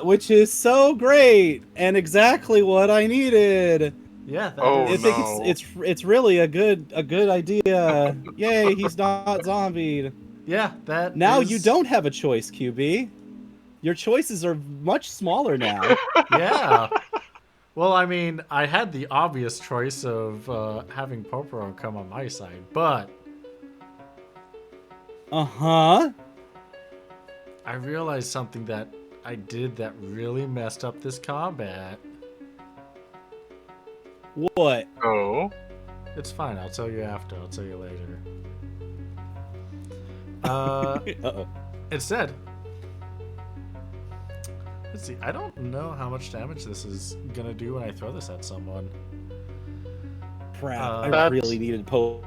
Which is so great and exactly what I needed. Yeah, that Oh, is. I think it's really a good idea. Yay, he's not zombied. Yeah, that Now is- you don't have a choice, QB. Your choices are much smaller now. Yeah. Well, I mean, I had the obvious choice of having Poporo come on my side, but Uh-huh. I realized something that I did that really messed up this combat. What? Oh. It's fine. I'll tell you after. I'll tell you later. Uh-oh. Instead, let's see. I don't know how much damage this is gonna do when I throw this at someone. Crap. I That's- really needed Poporo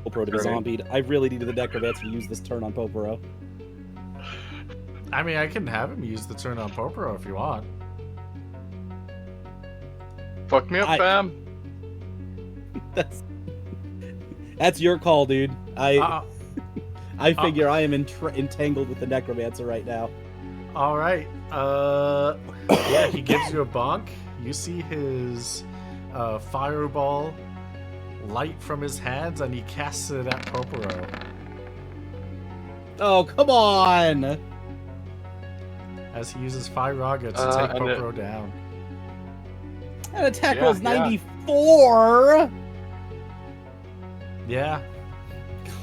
to be Right. zombied. I really needed the Necromancer to use this turn on Poporo. I mean, I can have him use the turn on Poporo if you want. Fuck me up, fam. That's your call, dude. Uh, I figure I am entangled with the Necromancer right now. all right. Yeah, he gives you a bonk. You see his fireball light from his hands, and he casts it at Poporo. Oh, come on! As he uses Firaga to take and Poporo down. That attack Yeah, rolls yeah. 94! Yeah.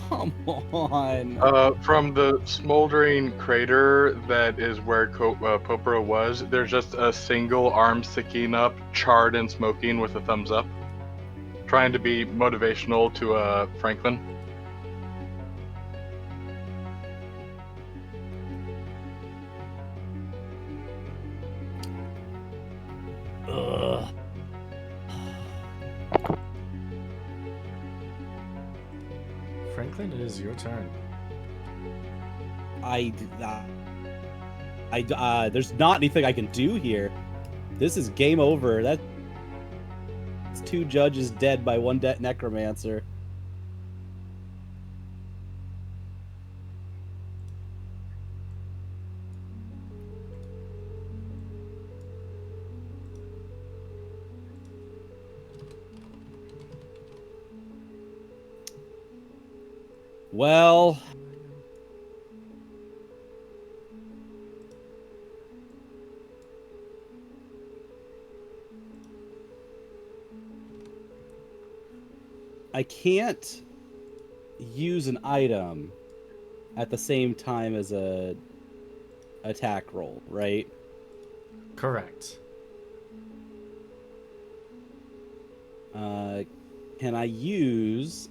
Come on. From the smoldering crater that is where Popera was, there's just a single arm sticking up, charred and smoking with a thumbs up. Trying to be motivational to Franklin. Ugh. Franklin, it is your turn. There's not anything I can do here. This is game over. That's 2 judges dead by 1 necromancer. Well, I can't use an item at the same time as a attack roll, right? Correct. Can I use...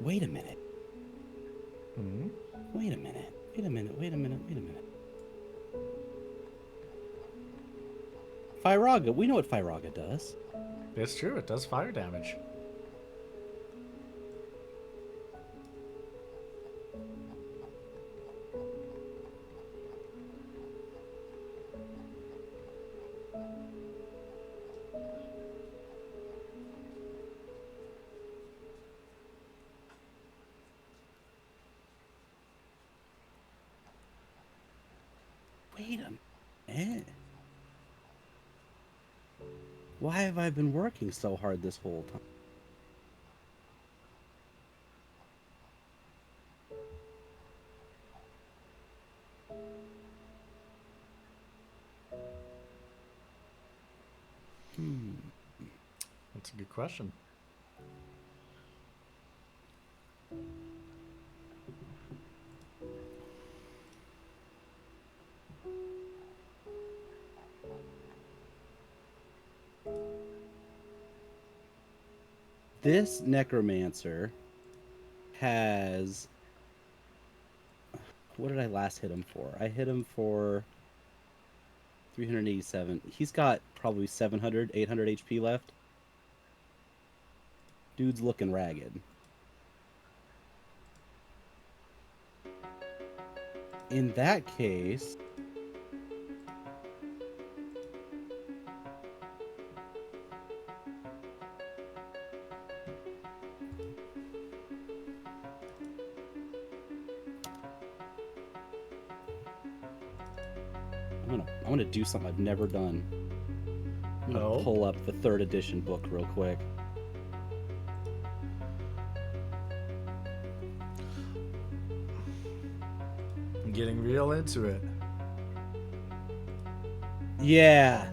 Wait a minute. Hmm? Wait a minute. Wait a minute. Wait a minute. Wait a minute. Fyraga. We know what Fyraga does. It's true, it does fire damage. Wait a minute. Why have I been working so hard this whole time? That's a good question. This necromancer has... What did I last hit him for? I hit him for 387. He's got probably 700, 800 HP left. Dude's looking ragged. In that case... I'm gonna do something I've never done. I'm gonna pull up the 3rd edition book real quick. I'm getting real into it. Yeah.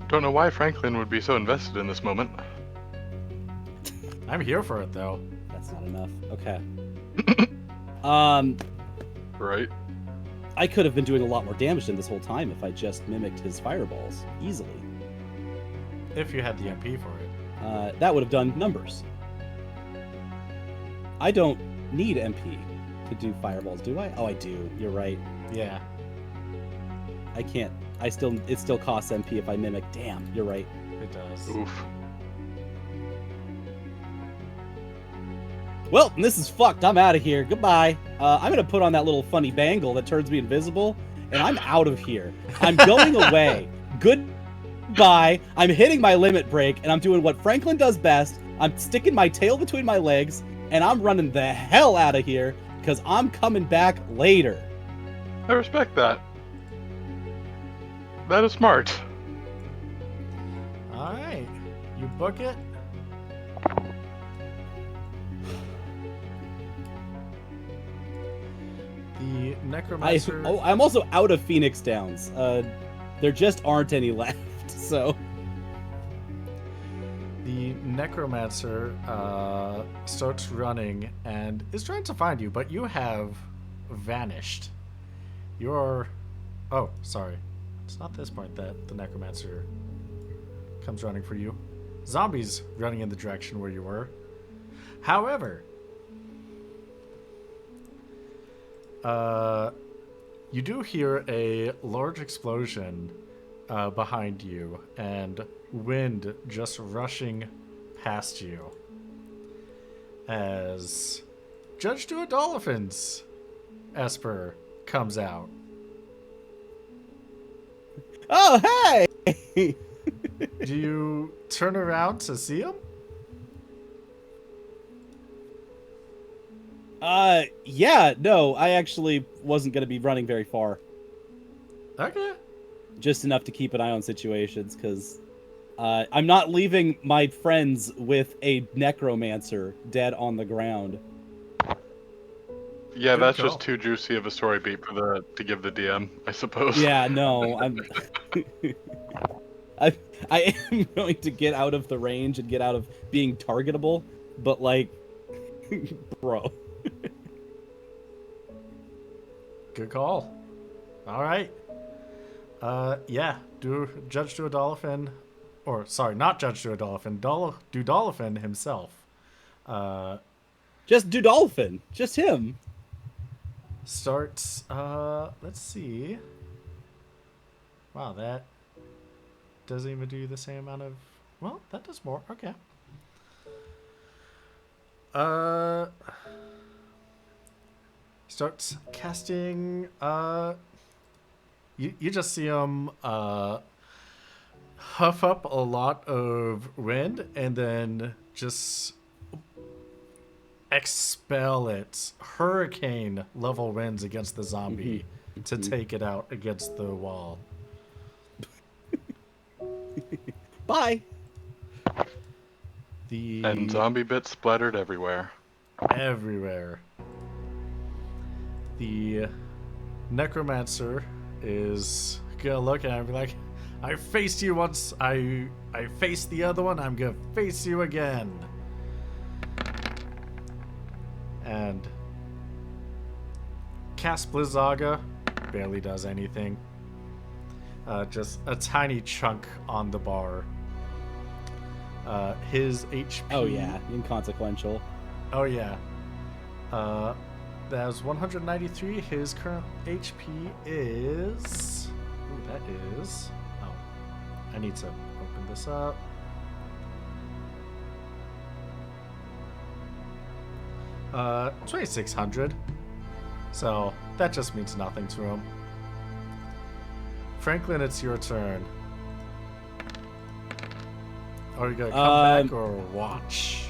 Don't know why Franklin would be so invested in this moment. I'm here for it, though. That's not enough. Okay. Right. I could have been doing a lot more damage than this whole time if I just mimicked his fireballs easily. If you had the MP for it. That would have done numbers. I don't need MP to do fireballs, do I? Oh, I do. You're right. Yeah. I can't. It still costs MP if I mimic. Damn, you're right. It does. Oof. Well, this is fucked. I'm out of here. Goodbye. I'm gonna put on that little funny bangle that turns me invisible, and I'm out of here. I'm going away. Goodbye. I'm hitting my limit break, and I'm doing what Franklin does best. I'm sticking my tail between my legs, and I'm running the hell out of here, because I'm coming back later. I respect that. That is smart. Alright. You book it? necromancer. I'm also out of Phoenix Downs. There just aren't any left, so. The necromancer starts running and is trying to find you, but you have vanished. You're. Oh, sorry. It's not this point that the necromancer comes running for you. Zombies running in the direction where you were. However, you do hear a large explosion behind you and wind just rushing past you as Judge Duodolphin's Esper comes out. Oh, hey! Do you turn around to see him? Yeah, no, I actually wasn't going to be running very far. Okay. Just enough to keep an eye on situations, because I'm not leaving my friends with a necromancer dead on the ground. Yeah, Good that's call. just too juicy of a story beat for to give the DM, I suppose. Yeah, no, I'm... I am going to get out of the range and get out of being targetable, but, like, bro. Good call. All right. Yeah. Judge Duodolphin, or sorry, not Judge Duodolphin, Duodolphin himself. Just Dudolphin. Just him. Starts. Let's see. Wow, that doesn't even do the same amount of. Well, that does more. Okay. Starts casting. You just see him huff up a lot of wind and then just expel its hurricane level winds against the zombie to take it out against the wall. Bye. And zombie bits splattered everywhere. Everywhere. The necromancer is gonna look at him and be like, I faced you once, I faced the other one, I'm gonna face you again. And cast Blizzaga, barely does anything. Just a tiny chunk on the bar. His HP. Oh yeah, inconsequential. Oh yeah. That was 193. His current HP is. Ooh, that is. Oh, I need to open this up. Uh, 2,600. So that just means nothing to him. Franklin, it's your turn. Are you gonna come back or watch?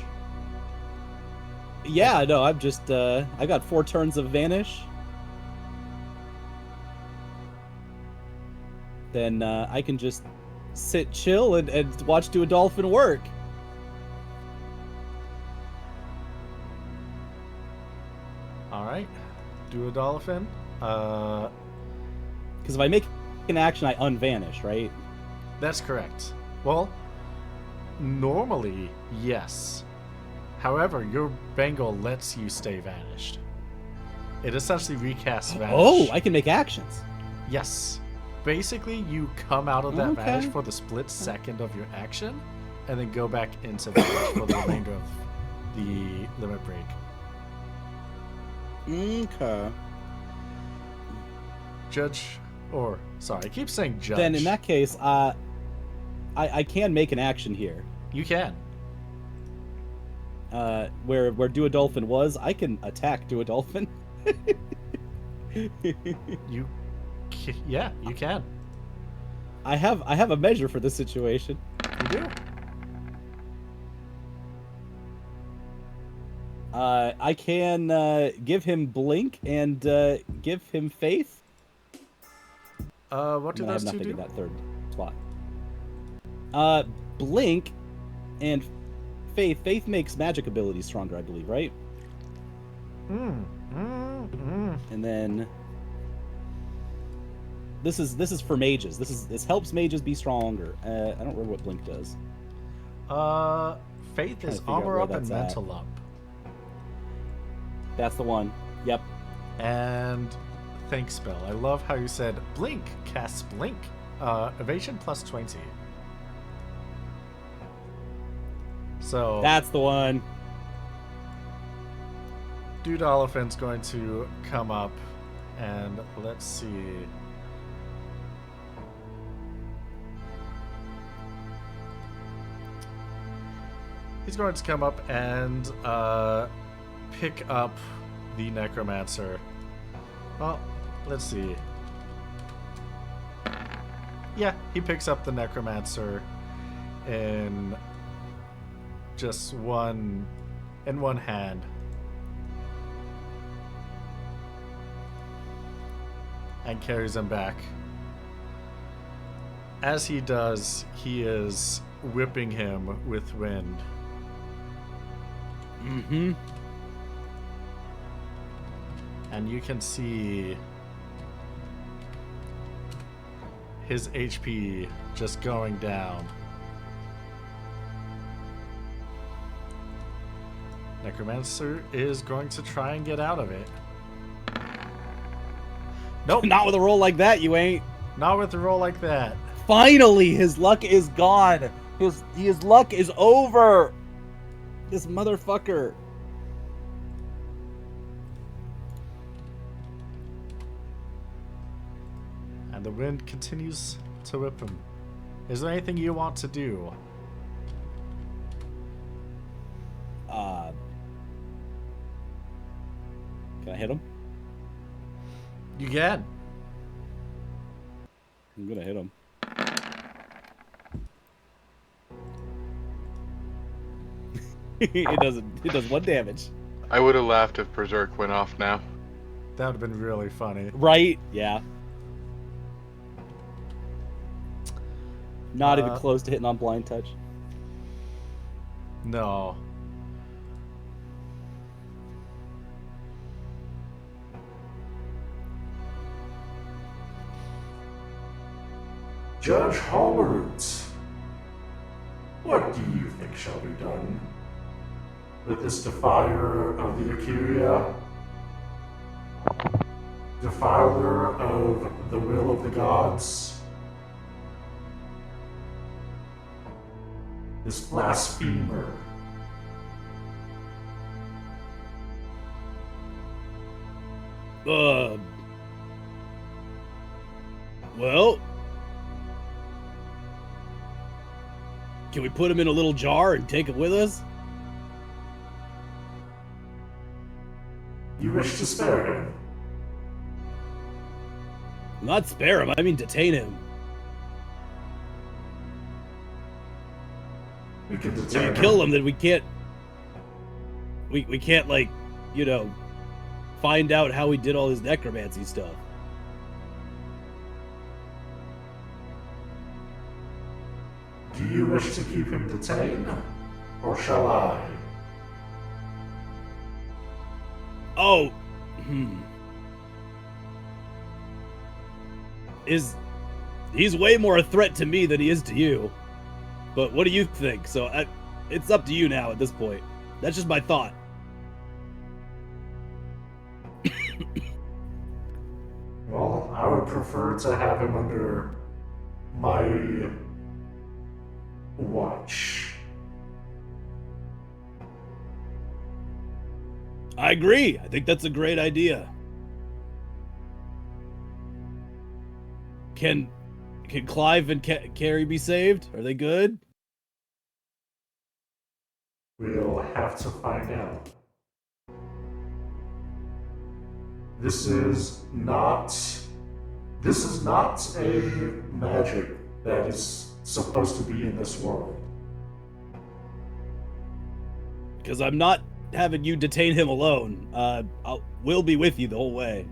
Yeah, no, I'm just, I got 4 turns of Vanish. Then, I can just sit chill and watch Duodolphin work. Alright. Duodolphin. Because if I make an action, I unvanish, right? That's correct. Well, normally, yes. However, your Bengal lets you stay vanished. It essentially recasts vanish. Oh, I can make actions. Yes. Basically, you come out of that Okay. vanish for the split second of your action, and then go back into vanish for the remainder of the limit break. Okay. I keep saying judge. Then in that case, I can make an action here. You can. Where Duodolphin was, I can attack Duodolphin. Yeah, you can. I have a measure for this situation. You do. I can give him Blink and give him Faith. What do No, I have those two nothing do? in that third slot. Blink and Faith. Faith makes magic abilities stronger, I believe, right? And then this is for mages. This helps mages be stronger. I don't remember what blink does. Faith Trying is to figure out armor where up and that's at. mental up. That's the one. Yep. And think spell. I love how you said blink. Cast blink. Evasion plus 20. So That's the one. Dude Oliphant's going to come up and let's see. He's going to come up and pick up the Necromancer. Well, let's see. Yeah, he picks up the Necromancer in just one hand. And carries him back. As he does, he is whipping him with wind. Mm-hmm. And you can see his HP just going down. Necromancer is going to try and get out of it. Nope. Not with a roll like that, you ain't. Not with a roll like that. Finally, his luck is gone. His luck is over. This motherfucker. And the wind continues to whip him. Is there anything you want to do? Can I hit him? You can. I'm gonna hit him. It does 1 damage. I would have laughed if Berserk went off now. That would have been really funny. Right? Yeah. Not even close to hitting on blind touch. No. Judge Halbert, what do you think shall be done with this defiler of the Akiria? Defiler of the will of the gods? This blasphemer? Well, can we put him in a little jar and take it with us? You wish to spare him? Not spare him, I mean detain him. We can If detain you him. kill him, then we can't... We can't, like, you know, find out how he did all his necromancy stuff. Do you wish to keep him detained? Or shall I? Oh, he's way more a threat to me than he is to you. But what do you think? So it's up to you now at this point. That's just my thought. Well, I would prefer to have him under my watch. I agree. I think that's a great idea. Can Clive and Carrie be saved? Are they good? We'll have to find out. This is not a magic that is supposed to be in this world. Because I'm not having you detain him alone. We'll be with you the whole way.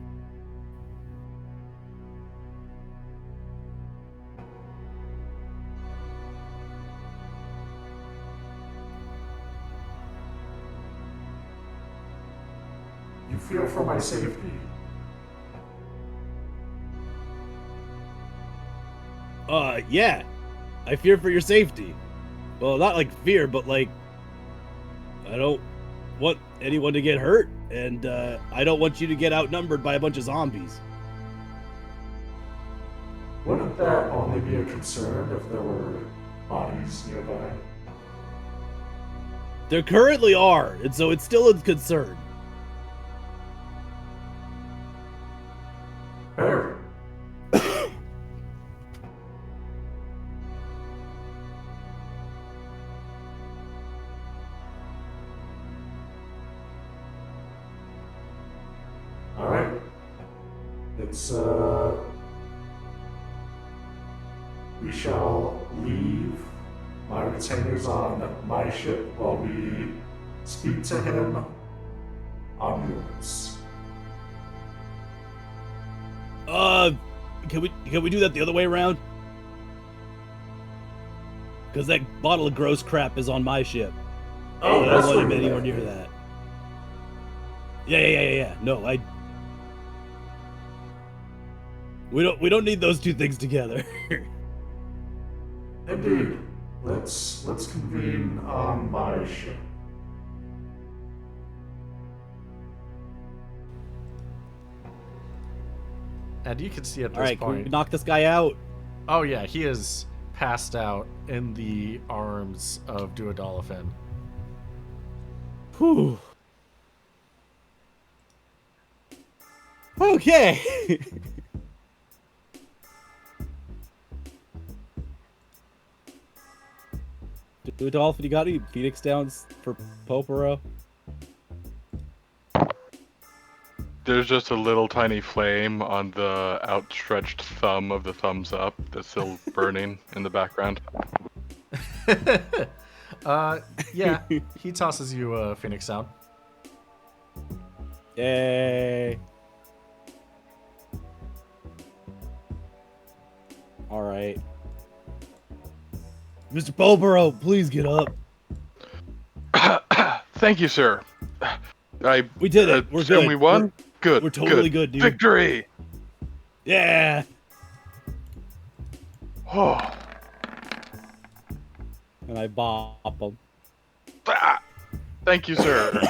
You fear for my safety. Yeah. I fear for your safety. Well, not like fear, but like, I don't want anyone to get hurt, and I don't want you to get outnumbered by a bunch of zombies. Wouldn't that only be a concern if there were bodies nearby? There currently are, and so it's still a concern. Fair. Alright. It's, we shall leave my retainers on my ship while we speak to him on yours. Can we do that the other way around? Because that bottle of gross crap is on my ship. Oh, I that's don't want him what anywhere near that. Yeah. No, we don't need those two things together. Indeed. Let's convene on my ship. And you can see at this All right, can we point. knock this guy out? Oh yeah, he is passed out in the arms of Duodolphin. Whew. Okay. Duodolphin, you got any Phoenix Downs for Popero? There's just a little tiny flame on the outstretched thumb of the thumbs up that's still burning in the background. Yeah, he tosses you a Phoenix Sound. Yay. All right. Mr. Popero, please get up. Thank you, sir. We did it. We're assume good. we won? Good. We're totally good, dude. Victory! Yeah. Oh. And I bop him. Ah. Thank you, sir.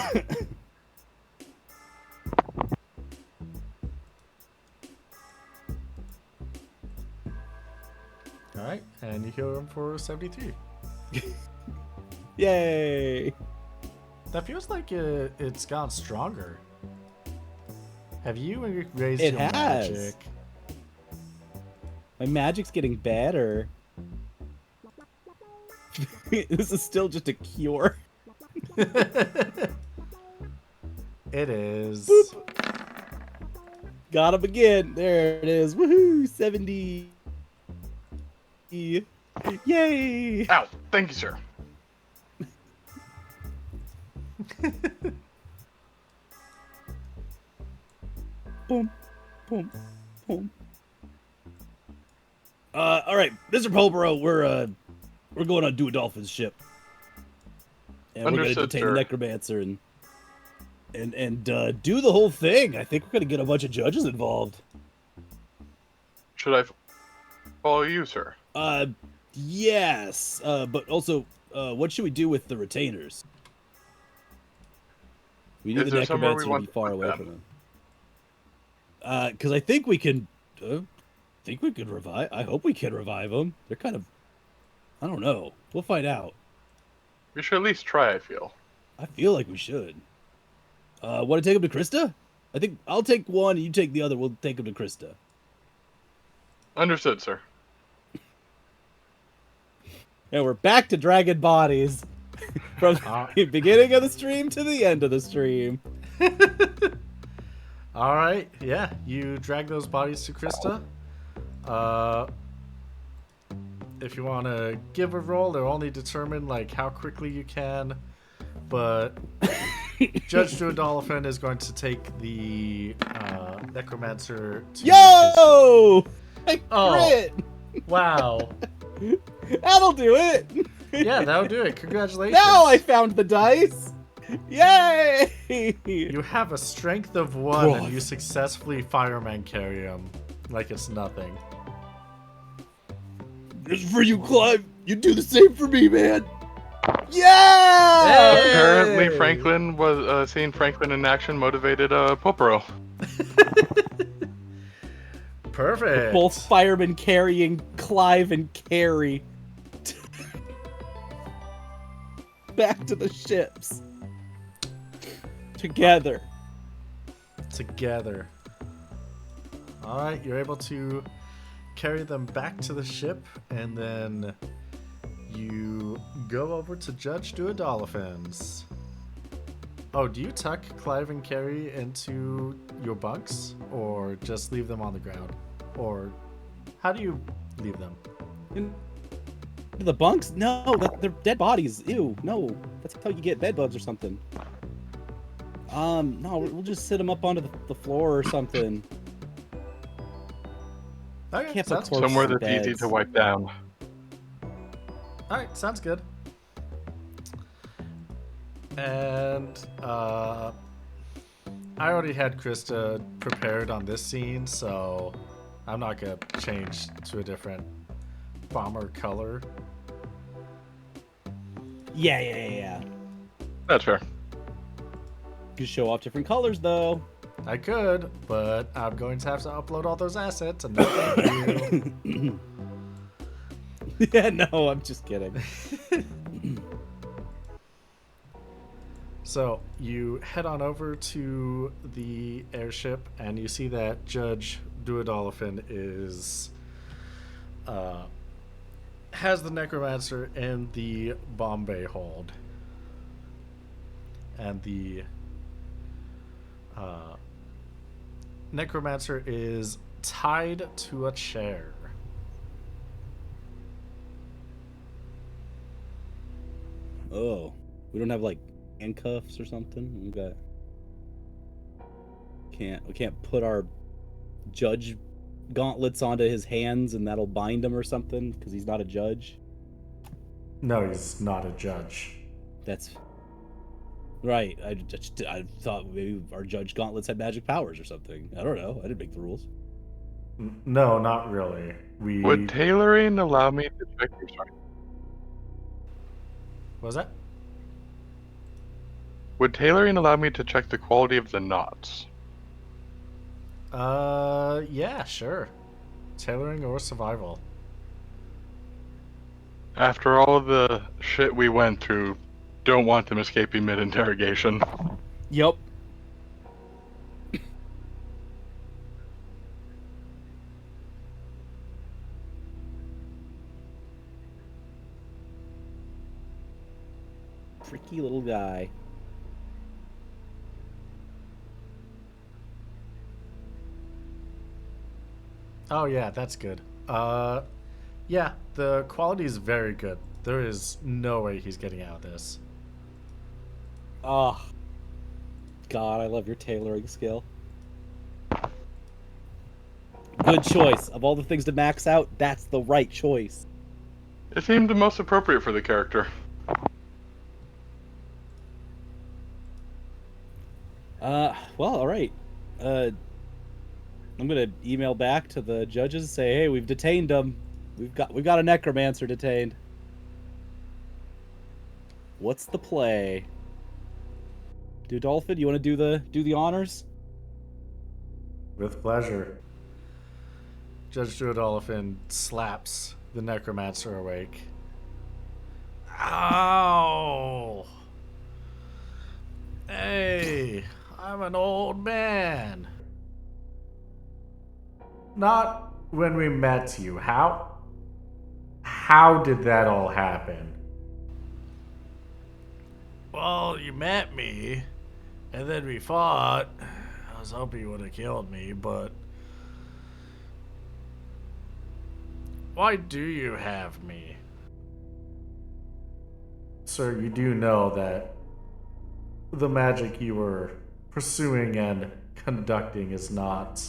Alright, and you heal him for 73. Yay. That feels like it's gotten stronger. Have you raised It your has. magic? My magic's getting better. This is still just a cure. It is. Boop. Got him again. There it is. Woohoo! 70. Yay! Ow. Thank you, sir. Boom, boom, boom. All right, Mr. Polboro, we're going on Duodolphin's ship, and we're gonna Understood, detain sir. the necromancer and do the whole thing. I think we're gonna get a bunch of judges involved. Should I follow you, sir? Yes. But also, what should we do with the retainers? We need Is the there somewhere we necromancer to want be to far put away them? from him. Because I think we can. Think we could revive. I hope we can revive them. They're kind of. I don't know. We'll find out. We should at least try, I feel. I feel like we should. Want to take him to Crysta? I think I'll take one, and you take the other. We'll take him to Crysta. Understood, sir. And we're back to dragon bodies. From the beginning of the stream to the end of the stream. Alright, yeah. You drag those bodies to Crysta. If you want to give a roll, they'll only determine like how quickly you can. But Judge Duodolphin is going to take the necromancer to Yo! I crit! Wow. That'll do it! Yeah, that'll do it. Congratulations. Now I found the dice! Yay! You have a strength of 1 and God. you successfully fireman carry him like it's nothing. This is for you, Clive. You do the same for me, man. Yeah! Apparently, Franklin was seeing Franklin in action motivated Poporo. Perfect. Both firemen carrying Clive and Carrie back to the ships. Together. All right, you're able to carry them back to the ship, and then you go over to Judge Duodolphins. Oh, do you tuck Clive and Carrie into your bunks, or just leave them on the ground? Or how do you leave them? In the bunks? No, they're dead bodies. Ew, no. That's how you get bed bugs or something. No, we'll just sit them up onto the floor or something. Okay, Can't put sounds corpses Somewhere in that's easy beds. to wipe down. All right, sounds good. And I already had Crysta prepared on this scene, so I'm not gonna change to a different bomber color. Yeah. That's fair. You show off different colors, though. I could, but I'm going to have to upload all those assets, and no thank you. Yeah, no, I'm just kidding. So you head on over to the airship, and you see that Judge Duodolphin is has the necromancer in the bomb bay hold, and the necromancer is tied to a chair. Oh, we don't have like handcuffs or something. Okay. We can't put our judge gauntlets onto his hands and that'll bind him or something because he's not a judge. No, he's not a judge. That's right. I thought maybe our judge gauntlets had magic powers or something. I don't know. I didn't make the rules. No, not really. Would tailoring allow me to check your sorry. What was that? Would tailoring allow me to check the quality of the knots? Yeah, sure. Tailoring or survival. After all the shit we went through, don't want them escaping mid-interrogation. Yep. Freaky little guy. Oh yeah, that's good. Yeah, the quality is very good. There is no way he's getting out of this. Oh, God, I love your tailoring skill. Good choice. Of all the things to max out, that's the right choice. It seemed the most appropriate for the character. Well, all right. I'm gonna email back to the judges and say, hey, we've detained them. We've got a necromancer detained. What's the play? Dolphin, you want to do the honors? With pleasure. Judge Duodolphin slaps the necromancer awake. Ow! Hey, I'm an old man. Not when we met you. How did that all happen? Well, you met me, and then we fought. I was hoping you would have killed me, but why do you have me? Sir, you do know that the magic you were pursuing and conducting is not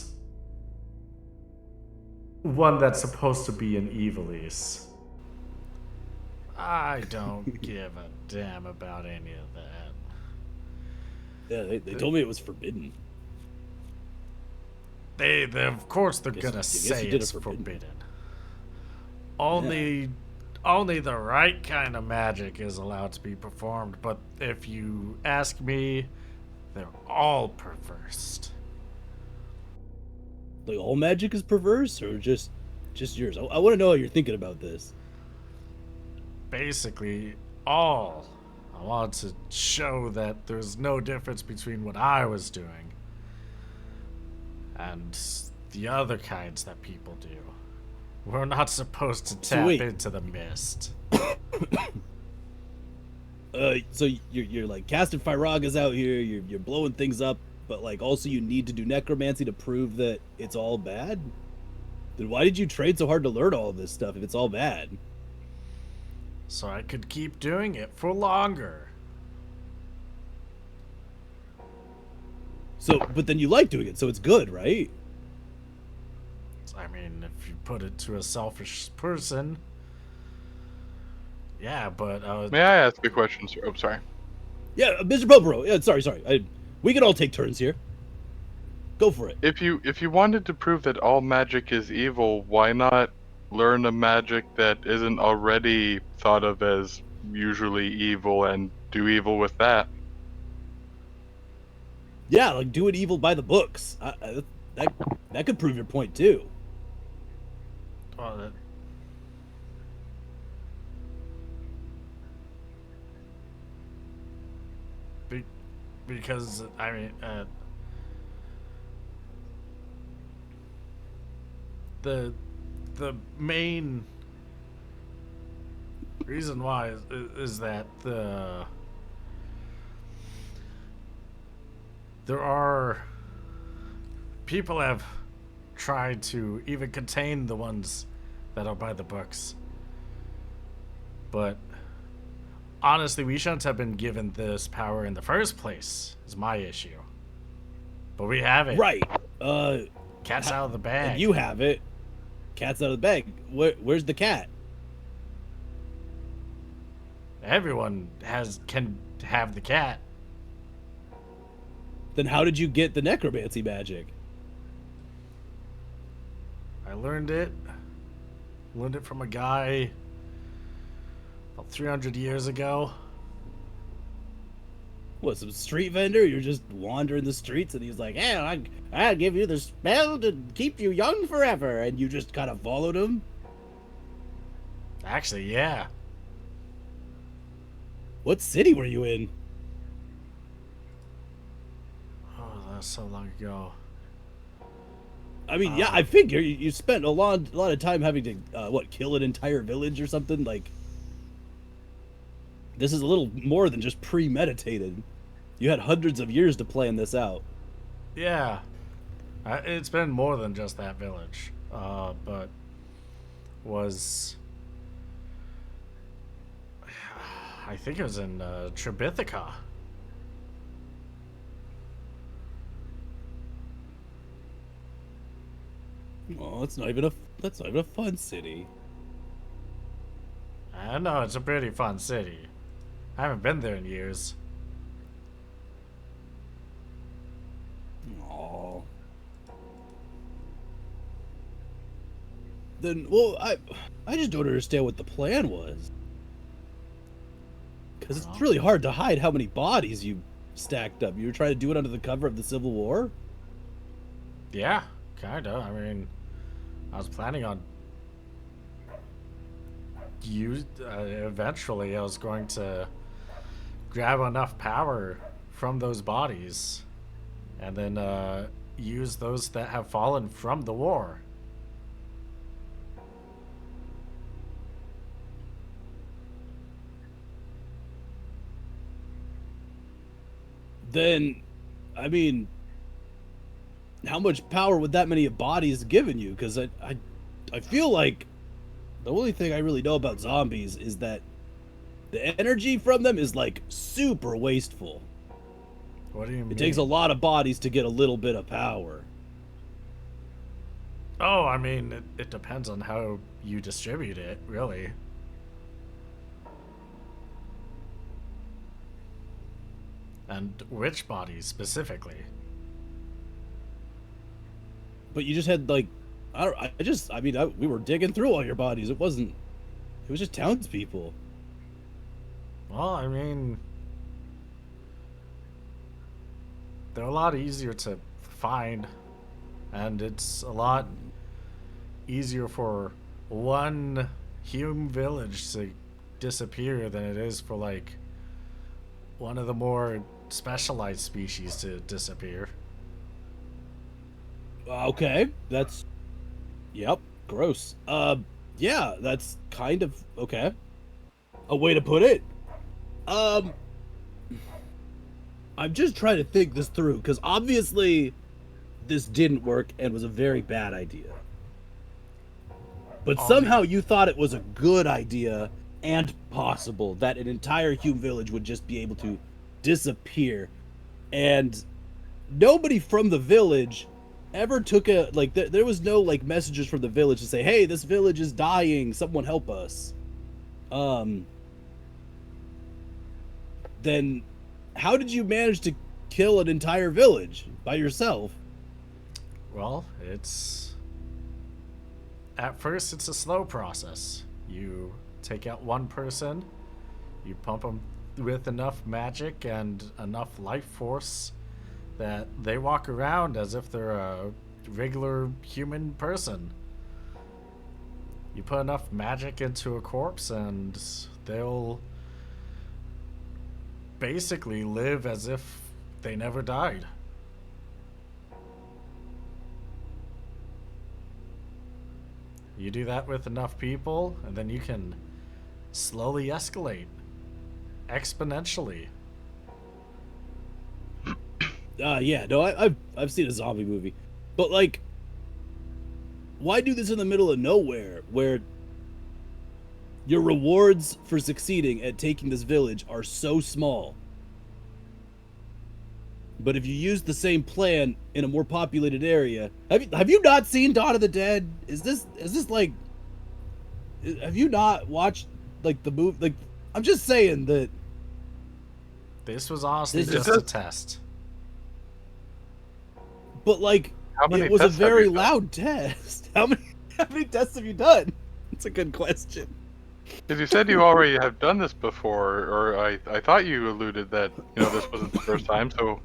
one that's supposed to be an evilise. I don't give a damn about any of that. Yeah, they told me it was forbidden. They of course they're Guess- gonna I guess say you did it's it forbidden. forbidden. Only the right kind of magic is allowed to be performed, but if you ask me, they're all perverse. Like all magic is perverse, or just yours? I want to know how you're thinking about this. Basically, all. I want to show that there's no difference between what I was doing and the other kinds that people do. We're not supposed to tap wait. into the mist. So you're like casting Firagas out here. You're blowing things up, but like also you need to do necromancy to prove that it's all bad. Then why did you train so hard to learn all of this stuff if it's all bad? So I could keep doing it for longer. So, but then you like doing it, so it's good, right? I mean, if you put it to a selfish person, yeah, but May I ask a question, sir? Oh, sorry. Yeah, Mr. Popero. Yeah, sorry. We can all take turns here. Go for it. If you wanted to prove that all magic is evil, why not learn a magic that isn't already thought of as usually evil and do evil with that? Yeah, like doing evil by the books. That could prove your point too. well, because I mean, the main reason why is that there are people have tried to even contain the ones that are by the books, but honestly, we shouldn't have been given this power in the first place. Is my issue, but we have it. Right. Cat's out of the bag. And you have it. Cat's out of the bag. Where's the cat? Everyone can have the cat. Then how did you get the necromancy magic? I learned it from a guy about 300 years ago. What, some street vendor? You're just wandering the streets and he's like, hey, I'll give you the spell to keep you young forever. And you just kind of followed him? Actually, yeah. What city were you in? Oh, that was so long ago. I mean, yeah, I figure you spent a lot of time having to, kill an entire village or something? Like, this is a little more than just premeditated. You had hundreds of years to plan this out. Yeah. It's been more than just that village. But was... I think it was in Trebithica. Oh, that's not even a fun city. I know, it's a pretty fun city. I haven't been there in years. Oh. Then, well, I just don't understand what the plan was. Because it's really hard to hide how many bodies you stacked up. You were trying to do it under the cover of the Civil War? Yeah, kinda. I mean, I was planning on eventually I was going to grab enough power from those bodies and then use those that have fallen from the war. Then, I mean, how much power would that many bodies given you? Because I feel like the only thing I really know about zombies is that the energy from them is like super wasteful. What do you mean? It takes a lot of bodies to get a little bit of power. Oh, I mean, it depends on how you distribute it, really. And which bodies specifically? But you just had like We were digging through all your bodies. It was just townspeople. Well, I mean, they're a lot easier to find, and it's a lot easier for one human village to disappear than it is for like one of the more specialized species to disappear. Okay, yep, gross. Yeah, that's kind of okay. A way to put it. Um, I'm just trying to think this through because obviously this didn't work and was a very bad idea. But somehow you thought it was a good idea and possible that an entire human village would just be able to disappear. And nobody from the village ever took there was no like messages from the village to say, hey, this village is dying, someone help us. Then how did you manage to kill an entire village by yourself? Well, at first it's a slow process. You take out one person, you pump them with enough magic and enough life force that they walk around as if they're a regular human person. You put enough magic into a corpse and they'll basically live as if they never died. You do that with enough people, and then you can slowly escalate exponentially. Yeah, no, I've seen a zombie movie, but like, why do this in the middle of nowhere where your rewards for succeeding at taking this village are so small? But if you use the same plan in a more populated area, have you not seen Dawn of the Dead? Is this like, have you not watched like the movie? Like, I'm just saying that This was honestly just a test. But like, How many it was a tests have very you done? loud test. How many tests have you done? It's a good question. Because you said you already have done this before, or I thought you alluded that this wasn't the first time. So,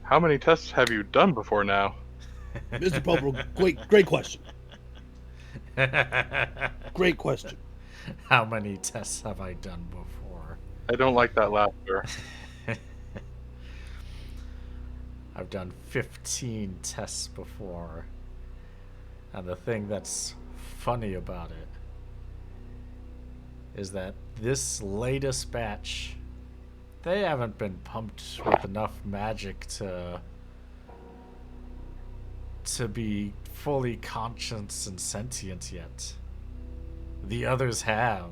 how many tests have you done before now? Mr. Popper, great question. Great question. How many tests have I done before? I don't like that laughter. I've done 15 tests before. And the thing that's funny about it is that this latest batch, they haven't been pumped with enough magic to be fully conscious and sentient yet. The others have.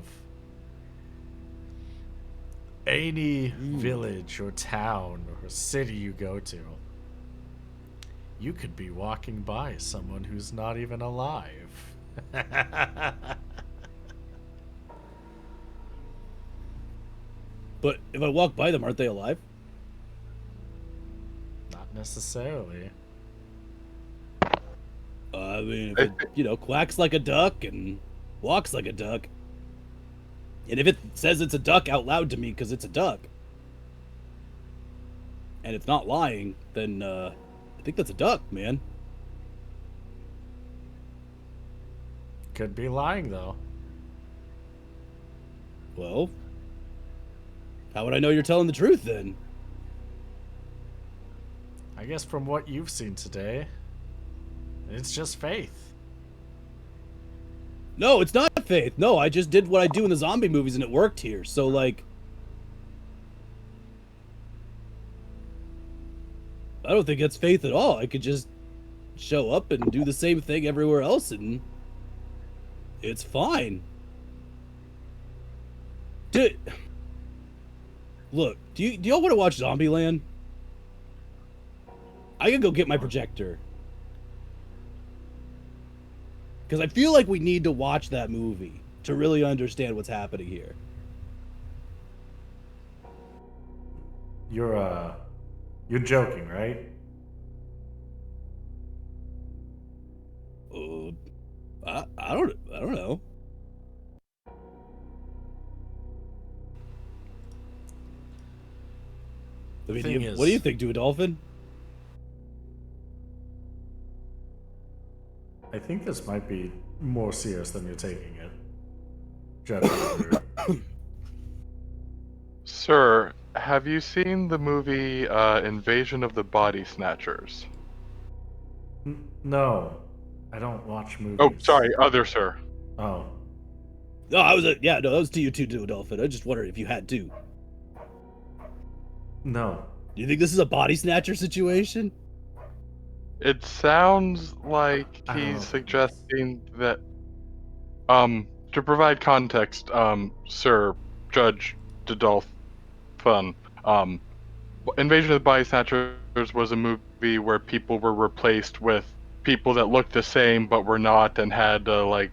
Any village or town or city you go to, you could be walking by someone who's not even alive. But if I walk by them, aren't they alive? Not necessarily. I mean, if it, quacks like a duck and walks like a duck, and if it says it's a duck out loud to me because it's a duck, and it's not lying, then I think that's a duck, man. Could be lying, though. Well, how would I know you're telling the truth then? I guess from what you've seen today, it's just faith. No, it's not faith. No, I just did what I do in the zombie movies and it worked here. So, like, I don't think that's faith at all. I could just show up and do the same thing everywhere else and it's fine. Dude, look, do y'all want to watch Zombieland? I can go get my projector. Because I feel like we need to watch that movie to really understand what's happening here. You're joking, right? I don't know. I mean, Thing what do you is- think, Dolphin? I think this might be more serious than you're taking it. Judging you. Sir, have you seen the movie Invasion of the Body Snatchers? No, I don't watch movies. Oh, sorry, other sir. Oh, No, that was to you too, Dolphin. I just wondered if you had to. no. Do you think this is a body snatcher situation? It sounds like I don't know he's if it is. suggesting that, to provide context, Sir Judge Fun, Invasion of the Body Snatchers was a movie where people were replaced with people that looked the same but were not, and had like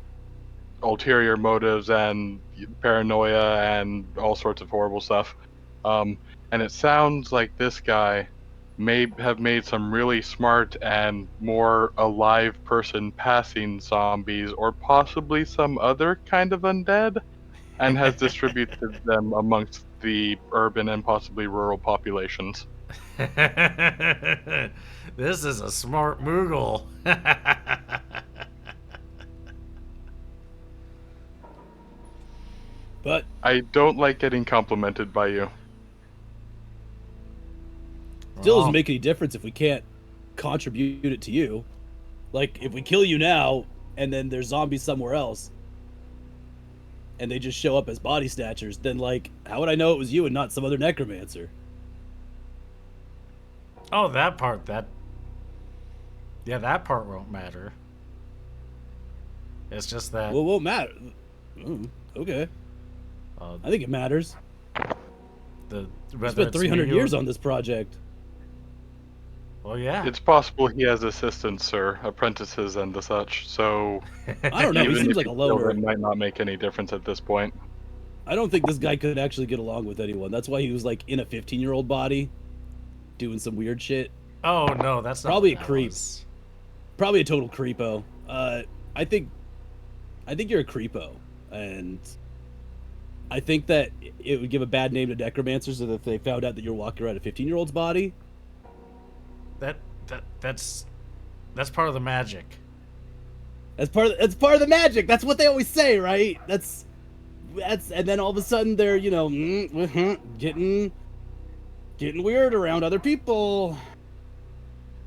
ulterior motives and paranoia and all sorts of horrible stuff. And it sounds like this guy may have made some really smart and more alive person passing zombies, or possibly some other kind of undead, and has distributed them amongst the urban and possibly rural populations. This is a smart Moogle. But I don't like getting complimented by you. still doesn't Well, make any difference if we can't contribute it to you. Like, if we kill you now, and then there's zombies somewhere else, and they just show up as body snatchers, then, like, how would I know it was you and not some other necromancer? Oh, that part. Yeah, that part won't matter. It's just that. Well, it won't matter. Okay. uh, I think it matters. the We whether spent it's 300 me or- years on this project. Well, yeah. It's possible he has assistants, sir, apprentices and the such, so I don't know. He even seems if like a you kill loner. him, might not make any difference at this point. I don't think this guy could actually get along with anyone. That's why he was, like, in a 15-year-old body, doing some weird shit. Oh no, that's not Probably what a that creep. was. Probably a total creepo. I think you're a creepo, and I think that it would give a bad name to necromancers if they found out that you're walking around a 15-year-old's body. That's part of the magic. That's part of the magic. That's what they always say, right? That's and then all of a sudden they're, getting weird around other people.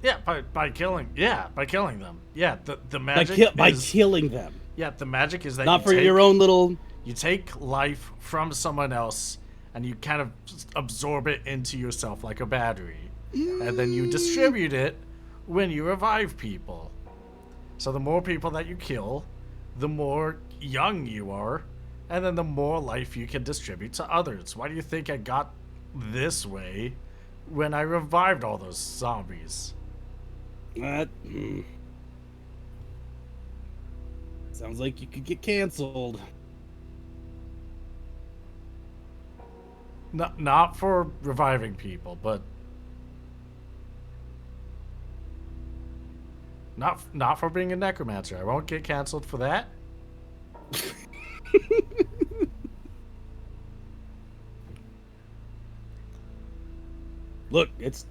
Yeah, by killing. Yeah, by killing them. Yeah, the By, magic by is, killing them. Yeah, the magic is that Not you for take, your own little. You take life from someone else and you kind of absorb it into yourself like a battery, and then you distribute it when you revive people. So the more people that you kill, the more young you are, and then the more life you can distribute to others. Why do you think I got this way when I revived all those zombies? Sounds like you could get canceled. Not for reviving people, but not for being a necromancer. I won't get canceled for that. Look, it's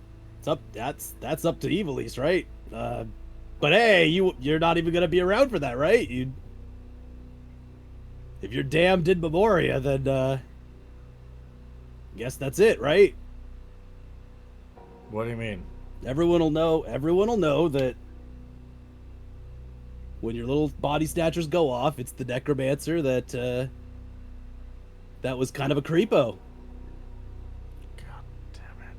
up. That's up to Evilise, right? But hey, you're not even gonna be around for that, right? If you're damned in memoria, then guess that's it, right? What do you mean? Everyone will know that when your little body snatchers go off, it's the necromancer that was kind of a creepo. God damn it.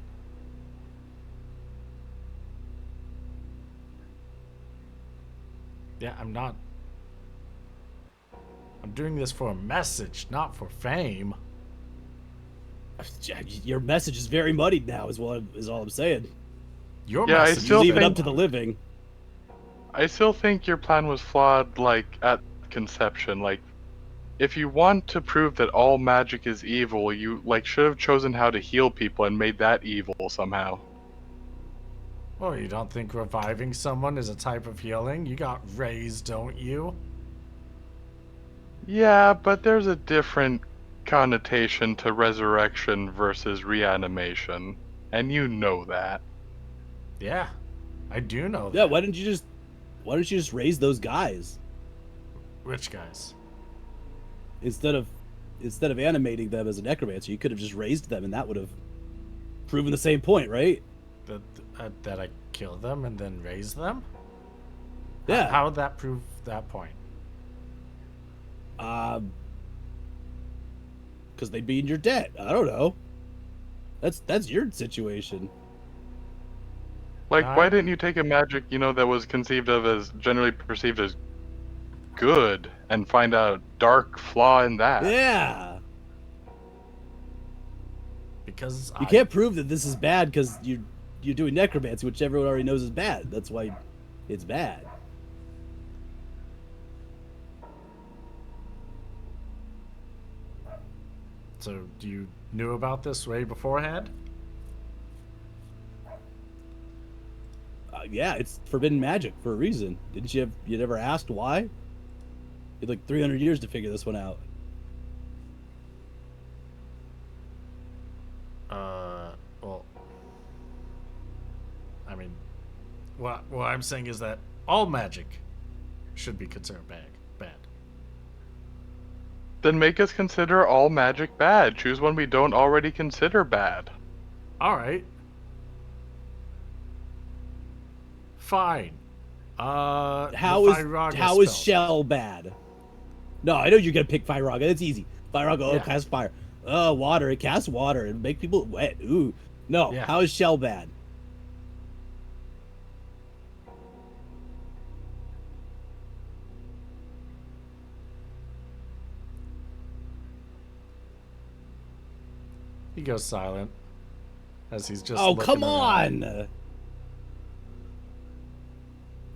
Yeah, I'm not. I'm doing this for a message, not for fame. Your message is very muddied now, is all I'm saying. Your Yeah, I message still is Leave it think- up to the living. I still think your plan was flawed, like, at conception. Like, if you want to prove that all magic is evil, you, like, should have chosen how to heal people and made that evil somehow. Well, you don't think reviving someone is a type of healing? You got raised, don't you? Yeah, but there's a different connotation to resurrection versus reanimation, and you know that. Yeah, I do know Yeah, that. why don't you just raise those guys Which guys? instead of animating them as a necromancer? You could have just raised them, and that would have proven the same point, right? That I kill them and then raise them? Yeah. How would that prove that point? Because they'd be in your debt. I don't know. That's your situation. Like, why I didn't you take a magic, that was conceived of as generally perceived as good and find a dark flaw in that? Yeah. because You I can't prove that this is bad because you're doing necromancy, which everyone already knows is bad. That's why it's bad. So you knew about this way beforehand? Yeah, it's forbidden magic for a reason. Didn't you never asked why? You had like 300 years to figure this one out. Well, I mean, what I'm saying is that all magic should be considered bad. Then make us consider all magic bad. Choose one we don't already consider bad. All right. Fine. The Fyraga How is spell. Shell bad? No, I know you're gonna pick Fyraga. It's easy. Fyraga, Yeah. casts fire. Water. It casts water and make people wet. Ooh, no. Yeah. How is Shell bad? He goes silent as he's just. Oh, looking come around. on!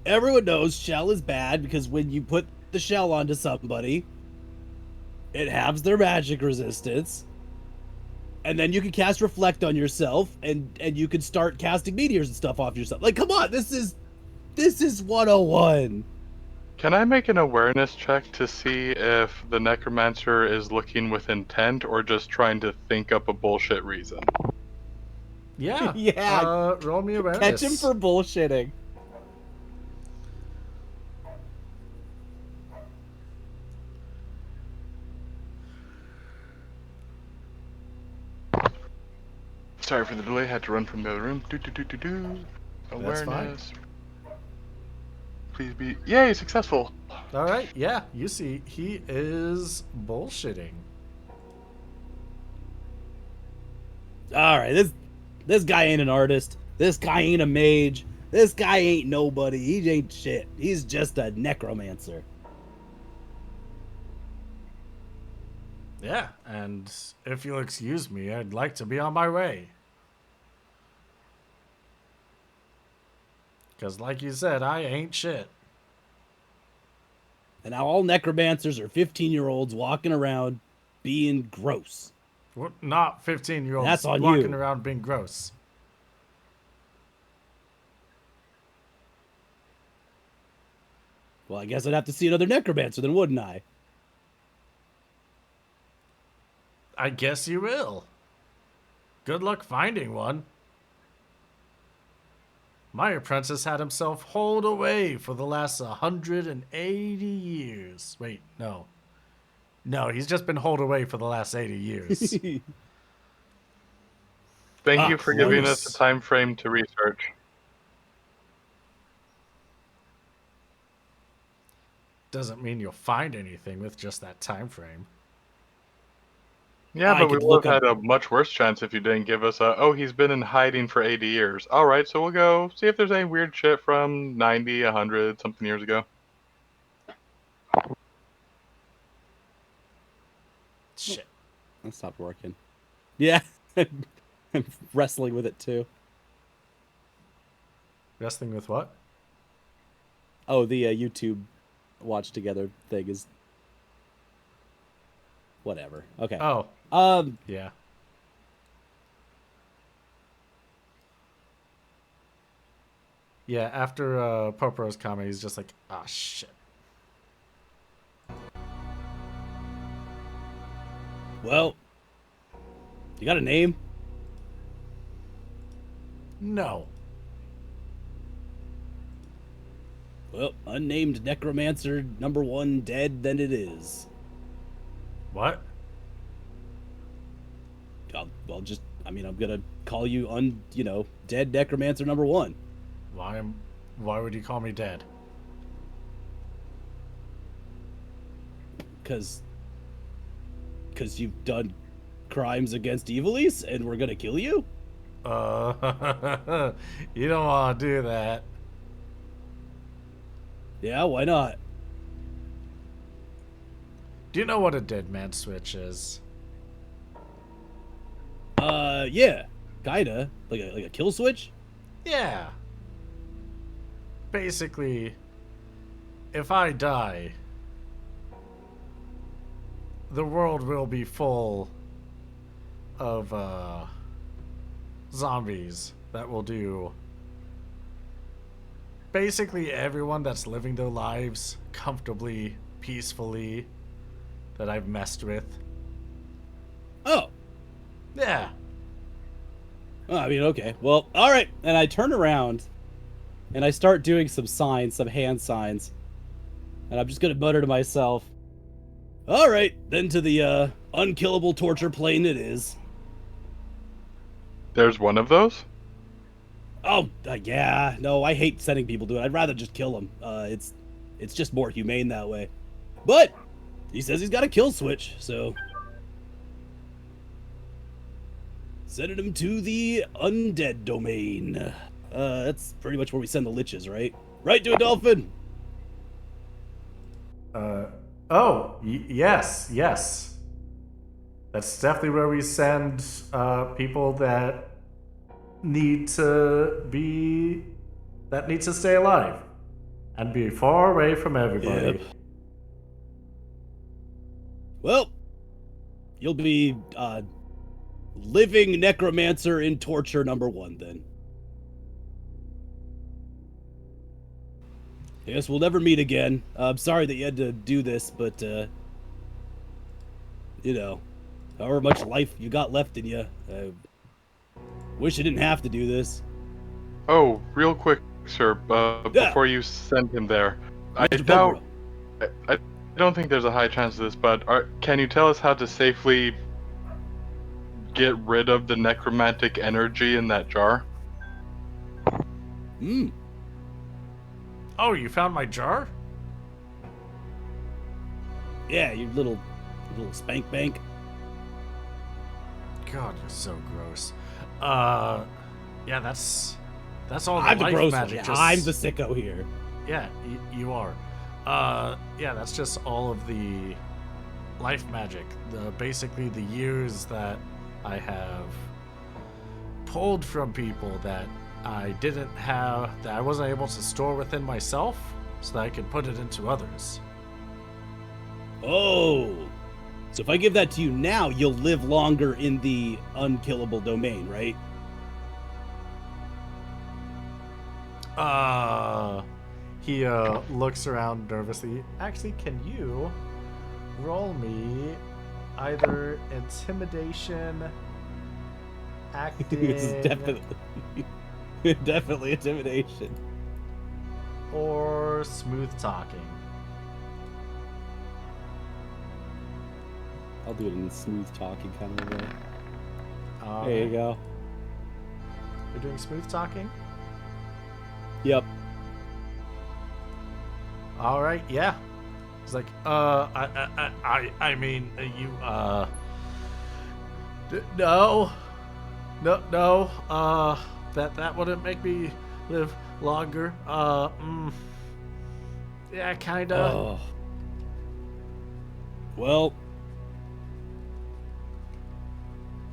Everyone knows Shell is bad because when you put the shell onto somebody, it halves their magic resistance. And then you can cast Reflect on yourself, and you can start casting meteors and stuff off yourself. Like, come on, this is 101. Can I make an awareness check to see if the necromancer is looking with intent or just trying to think up a bullshit reason? Yeah. Yeah. Roll me awareness. Catch him for bullshitting. Sorry for the delay. Had to run from the other room. That's fine. Awareness. Please be. Yay! Successful. All right. Yeah. You see, he is bullshitting. All right, this guy ain't an artist. This guy ain't a mage. This guy ain't nobody. He ain't shit. He's just a necromancer. Yeah. And if you'll excuse me, I'd like to be on my way. Because, like you said, I ain't shit. And now all necromancers are 15-year-olds walking around being gross. We're not 15-year-olds That's on walking you. around being gross. Well, I guess I'd have to see another necromancer then, wouldn't I? I guess you will. Good luck finding one. My apprentice had himself holed away for the last 180 years. Wait, no. No, he's just been holed away for the last 80 years. Thank you for giving us a close. time frame to research. Doesn't mean you'll find anything with just that time frame. Yeah, I but we could would look have had up- a much worse chance if you didn't give us a, oh, he's been in hiding for 80 years. Alright, so we'll go see if there's any weird shit from 90, 100, something years ago. Shit. That stopped working. Yeah. I'm wrestling with it too. Wrestling with what? Oh, the YouTube watch together thing is whatever. Okay. Oh, Um, yeah. Yeah, after Popro's comment, he's just like, ah, shit. Well, you got a name? No. Well, unnamed necromancer number 1 dead, then it is. What? I'm gonna call you dead necromancer number 1. Why would you call me dead? Cause you've done crimes against evilies and we're gonna kill you? You don't want to do that. Yeah, why not? Do you know what a dead man switch is? Yeah, kinda. Like a kill switch? Yeah. Basically, if I die, the world will be full of zombies that will do basically everyone that's living their lives comfortably, peacefully, that I've messed with. Oh. Yeah. Okay. Well, alright. And I turn around and I start doing some signs, some hand signs. And I'm just gonna mutter to myself, alright, then to the unkillable torture plane it is. There's one of those? Oh, yeah. No, I hate sending people to it. I'd rather just kill them. It's just more humane that way. But he says he's got a kill switch, so sending him to the undead domain. That's pretty much where we send the liches, right? Right to a dolphin. Yes. That's definitely where we send people that need to stay alive and be far away from everybody. Yep. Well, you'll be living necromancer in torture number 1 then. Yes, we'll never meet again. I'm sorry that you had to do this, but however much life you got left in you, wish you didn't have to do this. Oh, real quick, sir, before you send him there, I don't think there's a high chance of this, but can you tell us how to safely get rid of the necromantic energy in that jar? Oh, you found my jar? Yeah, you little spank bank. God, you're so gross. Yeah, that's all the I'm the life gross magic. one. Just... I'm the sicko here. Yeah, you are. Yeah, that's just all of the life magic. Basically the years that I have pulled from people that I didn't have, that I wasn't able to store within myself, so that I could put it into others. Oh, so if I give that to you now, you'll live longer in the unkillable domain, right? He looks around nervously. Actually, can you roll me either intimidation, acting, It's definitely intimidation, or smooth talking? I'll do it in smooth talking kind of way. Uh, There you go. You're doing smooth talking? Yep. All right, yeah. He's like, I mean, you, no, that wouldn't make me live longer. Yeah, kinda. Oh. Well,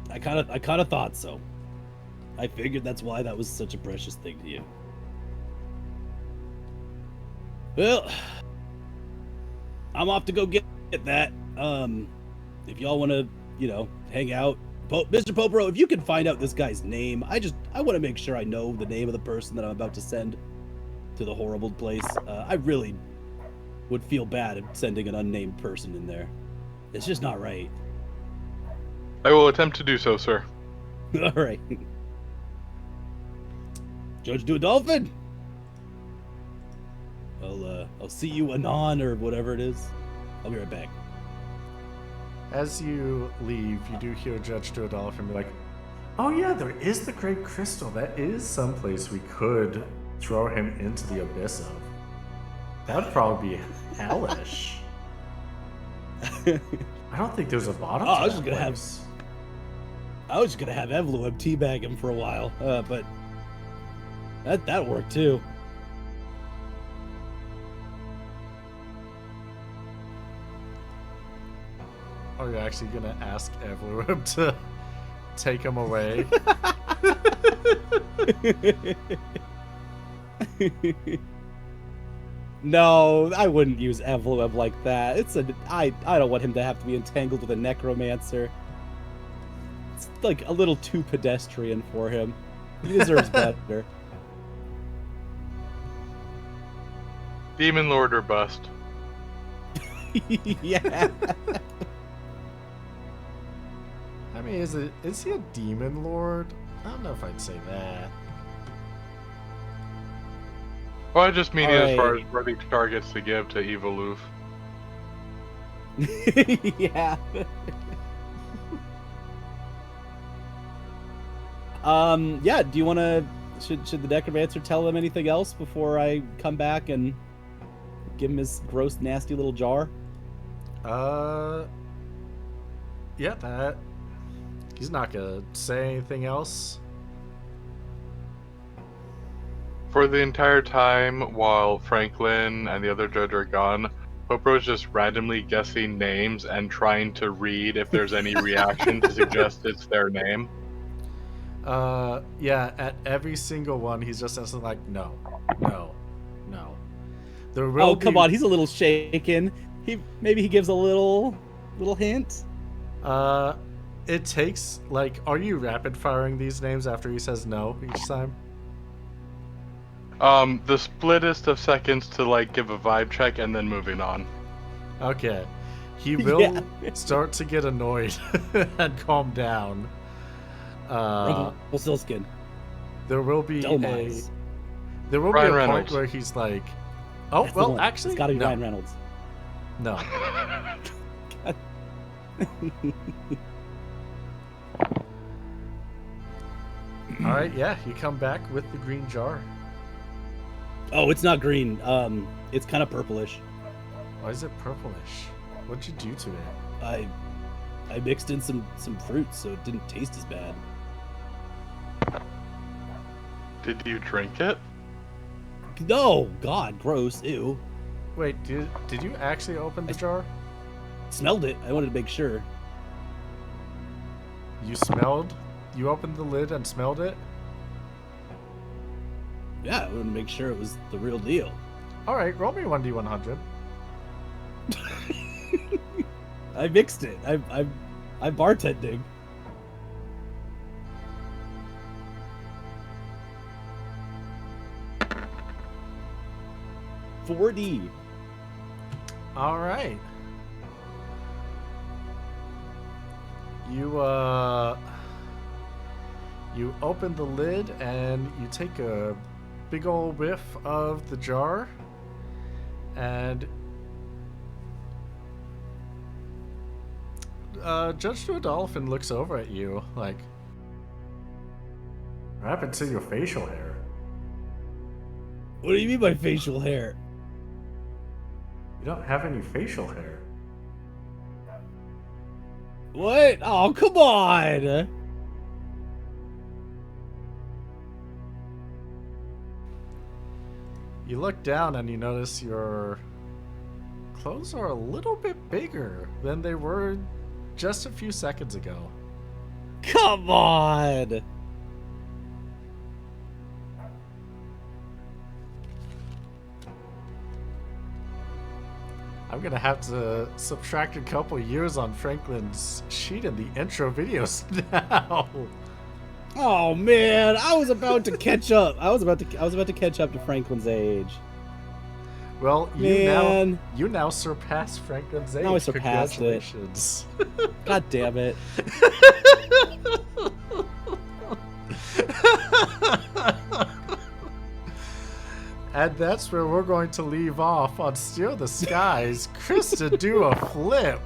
I kind of thought so. I figured that's why that was such a precious thing to you. Well, I'm off to go get that. If y'all want to, hang out, Mr. Popero, if you can find out this guy's name, I want to make sure I know the name of the person that I'm about to send. to the horrible place. I really would feel bad at sending an unnamed person in there. It's just not right. I will attempt to do so, sir. All right. Judge Do Dolphin. I'll see you anon or whatever it is. I'll be right back. As you leave, you do hear Judge Duodolph and be like, "Oh yeah, there is the Great Crystal. That is someplace we could throw him into the abyss of. That would probably be hellish. I don't think there's a bottom. Oh, to I was that just gonna place. I was just gonna have Evloeb teabag him for a while, but that worked too. Are you actually gonna ask Evloeb to take him away? No, I wouldn't use Evloeb like that. I don't want him to have to be entangled with a necromancer. It's like a little too pedestrian for him. He deserves better. Demon Lord or bust. Yeah. I mean, is he a demon lord? I don't know if I'd say that. Well, I just mean it as far Alright. as worthy targets to give to Eviloof. Yeah. Yeah, do you want to should the necromancer tell him anything else before I come back and give him his gross nasty little jar? Yeah, that. He's not gonna say anything else. For the entire time while Franklin and the other judge are gone, Popro's just randomly guessing names and trying to read if there's any reaction to suggest it's their name. Yeah, at every single one, he's just answering like, no. There will Oh, come on, he's a little shaken. Maybe he gives a little hint. It takes, like, are you rapid firing these names after he says no each time? The splittest of seconds to like give a vibe check and then moving on. Okay. He will Yeah. start to get annoyed and calm down. Rumpelstiltskin. There will be Delmize. there will Ryan be a Reynolds. point where he's like, oh, That's the well, one. actually, It's gotta be no. Ryan Reynolds. No. All right, yeah, you come back with the green jar. Oh, it's not green. It's kind of purplish. Why is it purplish? What'd you do to it? I mixed in some fruit, so it didn't taste as bad. Did you drink it? No, God, gross, ew. Wait, did you actually open the jar? Smelled it. I wanted to make sure. You opened the lid and smelled it? Yeah, I wanted to make sure it was the real deal. All right, roll me 1d100. I mixed it. I'm bartending. $40. All right. You open the lid and you take a big old whiff of the jar, and Judge Dolphin looks over at you like, what happened to your facial hair? What do you mean by facial hair? You don't have any facial hair. What? Oh, come on! You look down and you notice your clothes are a little bit bigger than they were just a few seconds ago. Come on! I'm gonna have to subtract a couple years on Franklin's sheet in the intro videos now. Oh man, I was about to catch up. I was about to catch up to Franklin's age. Well, Man. you now surpass Franklin's age. Now I surpassed it. Congratulations. God damn it. And that's where we're going to leave off on Steal the Skies. Crysta do a flip.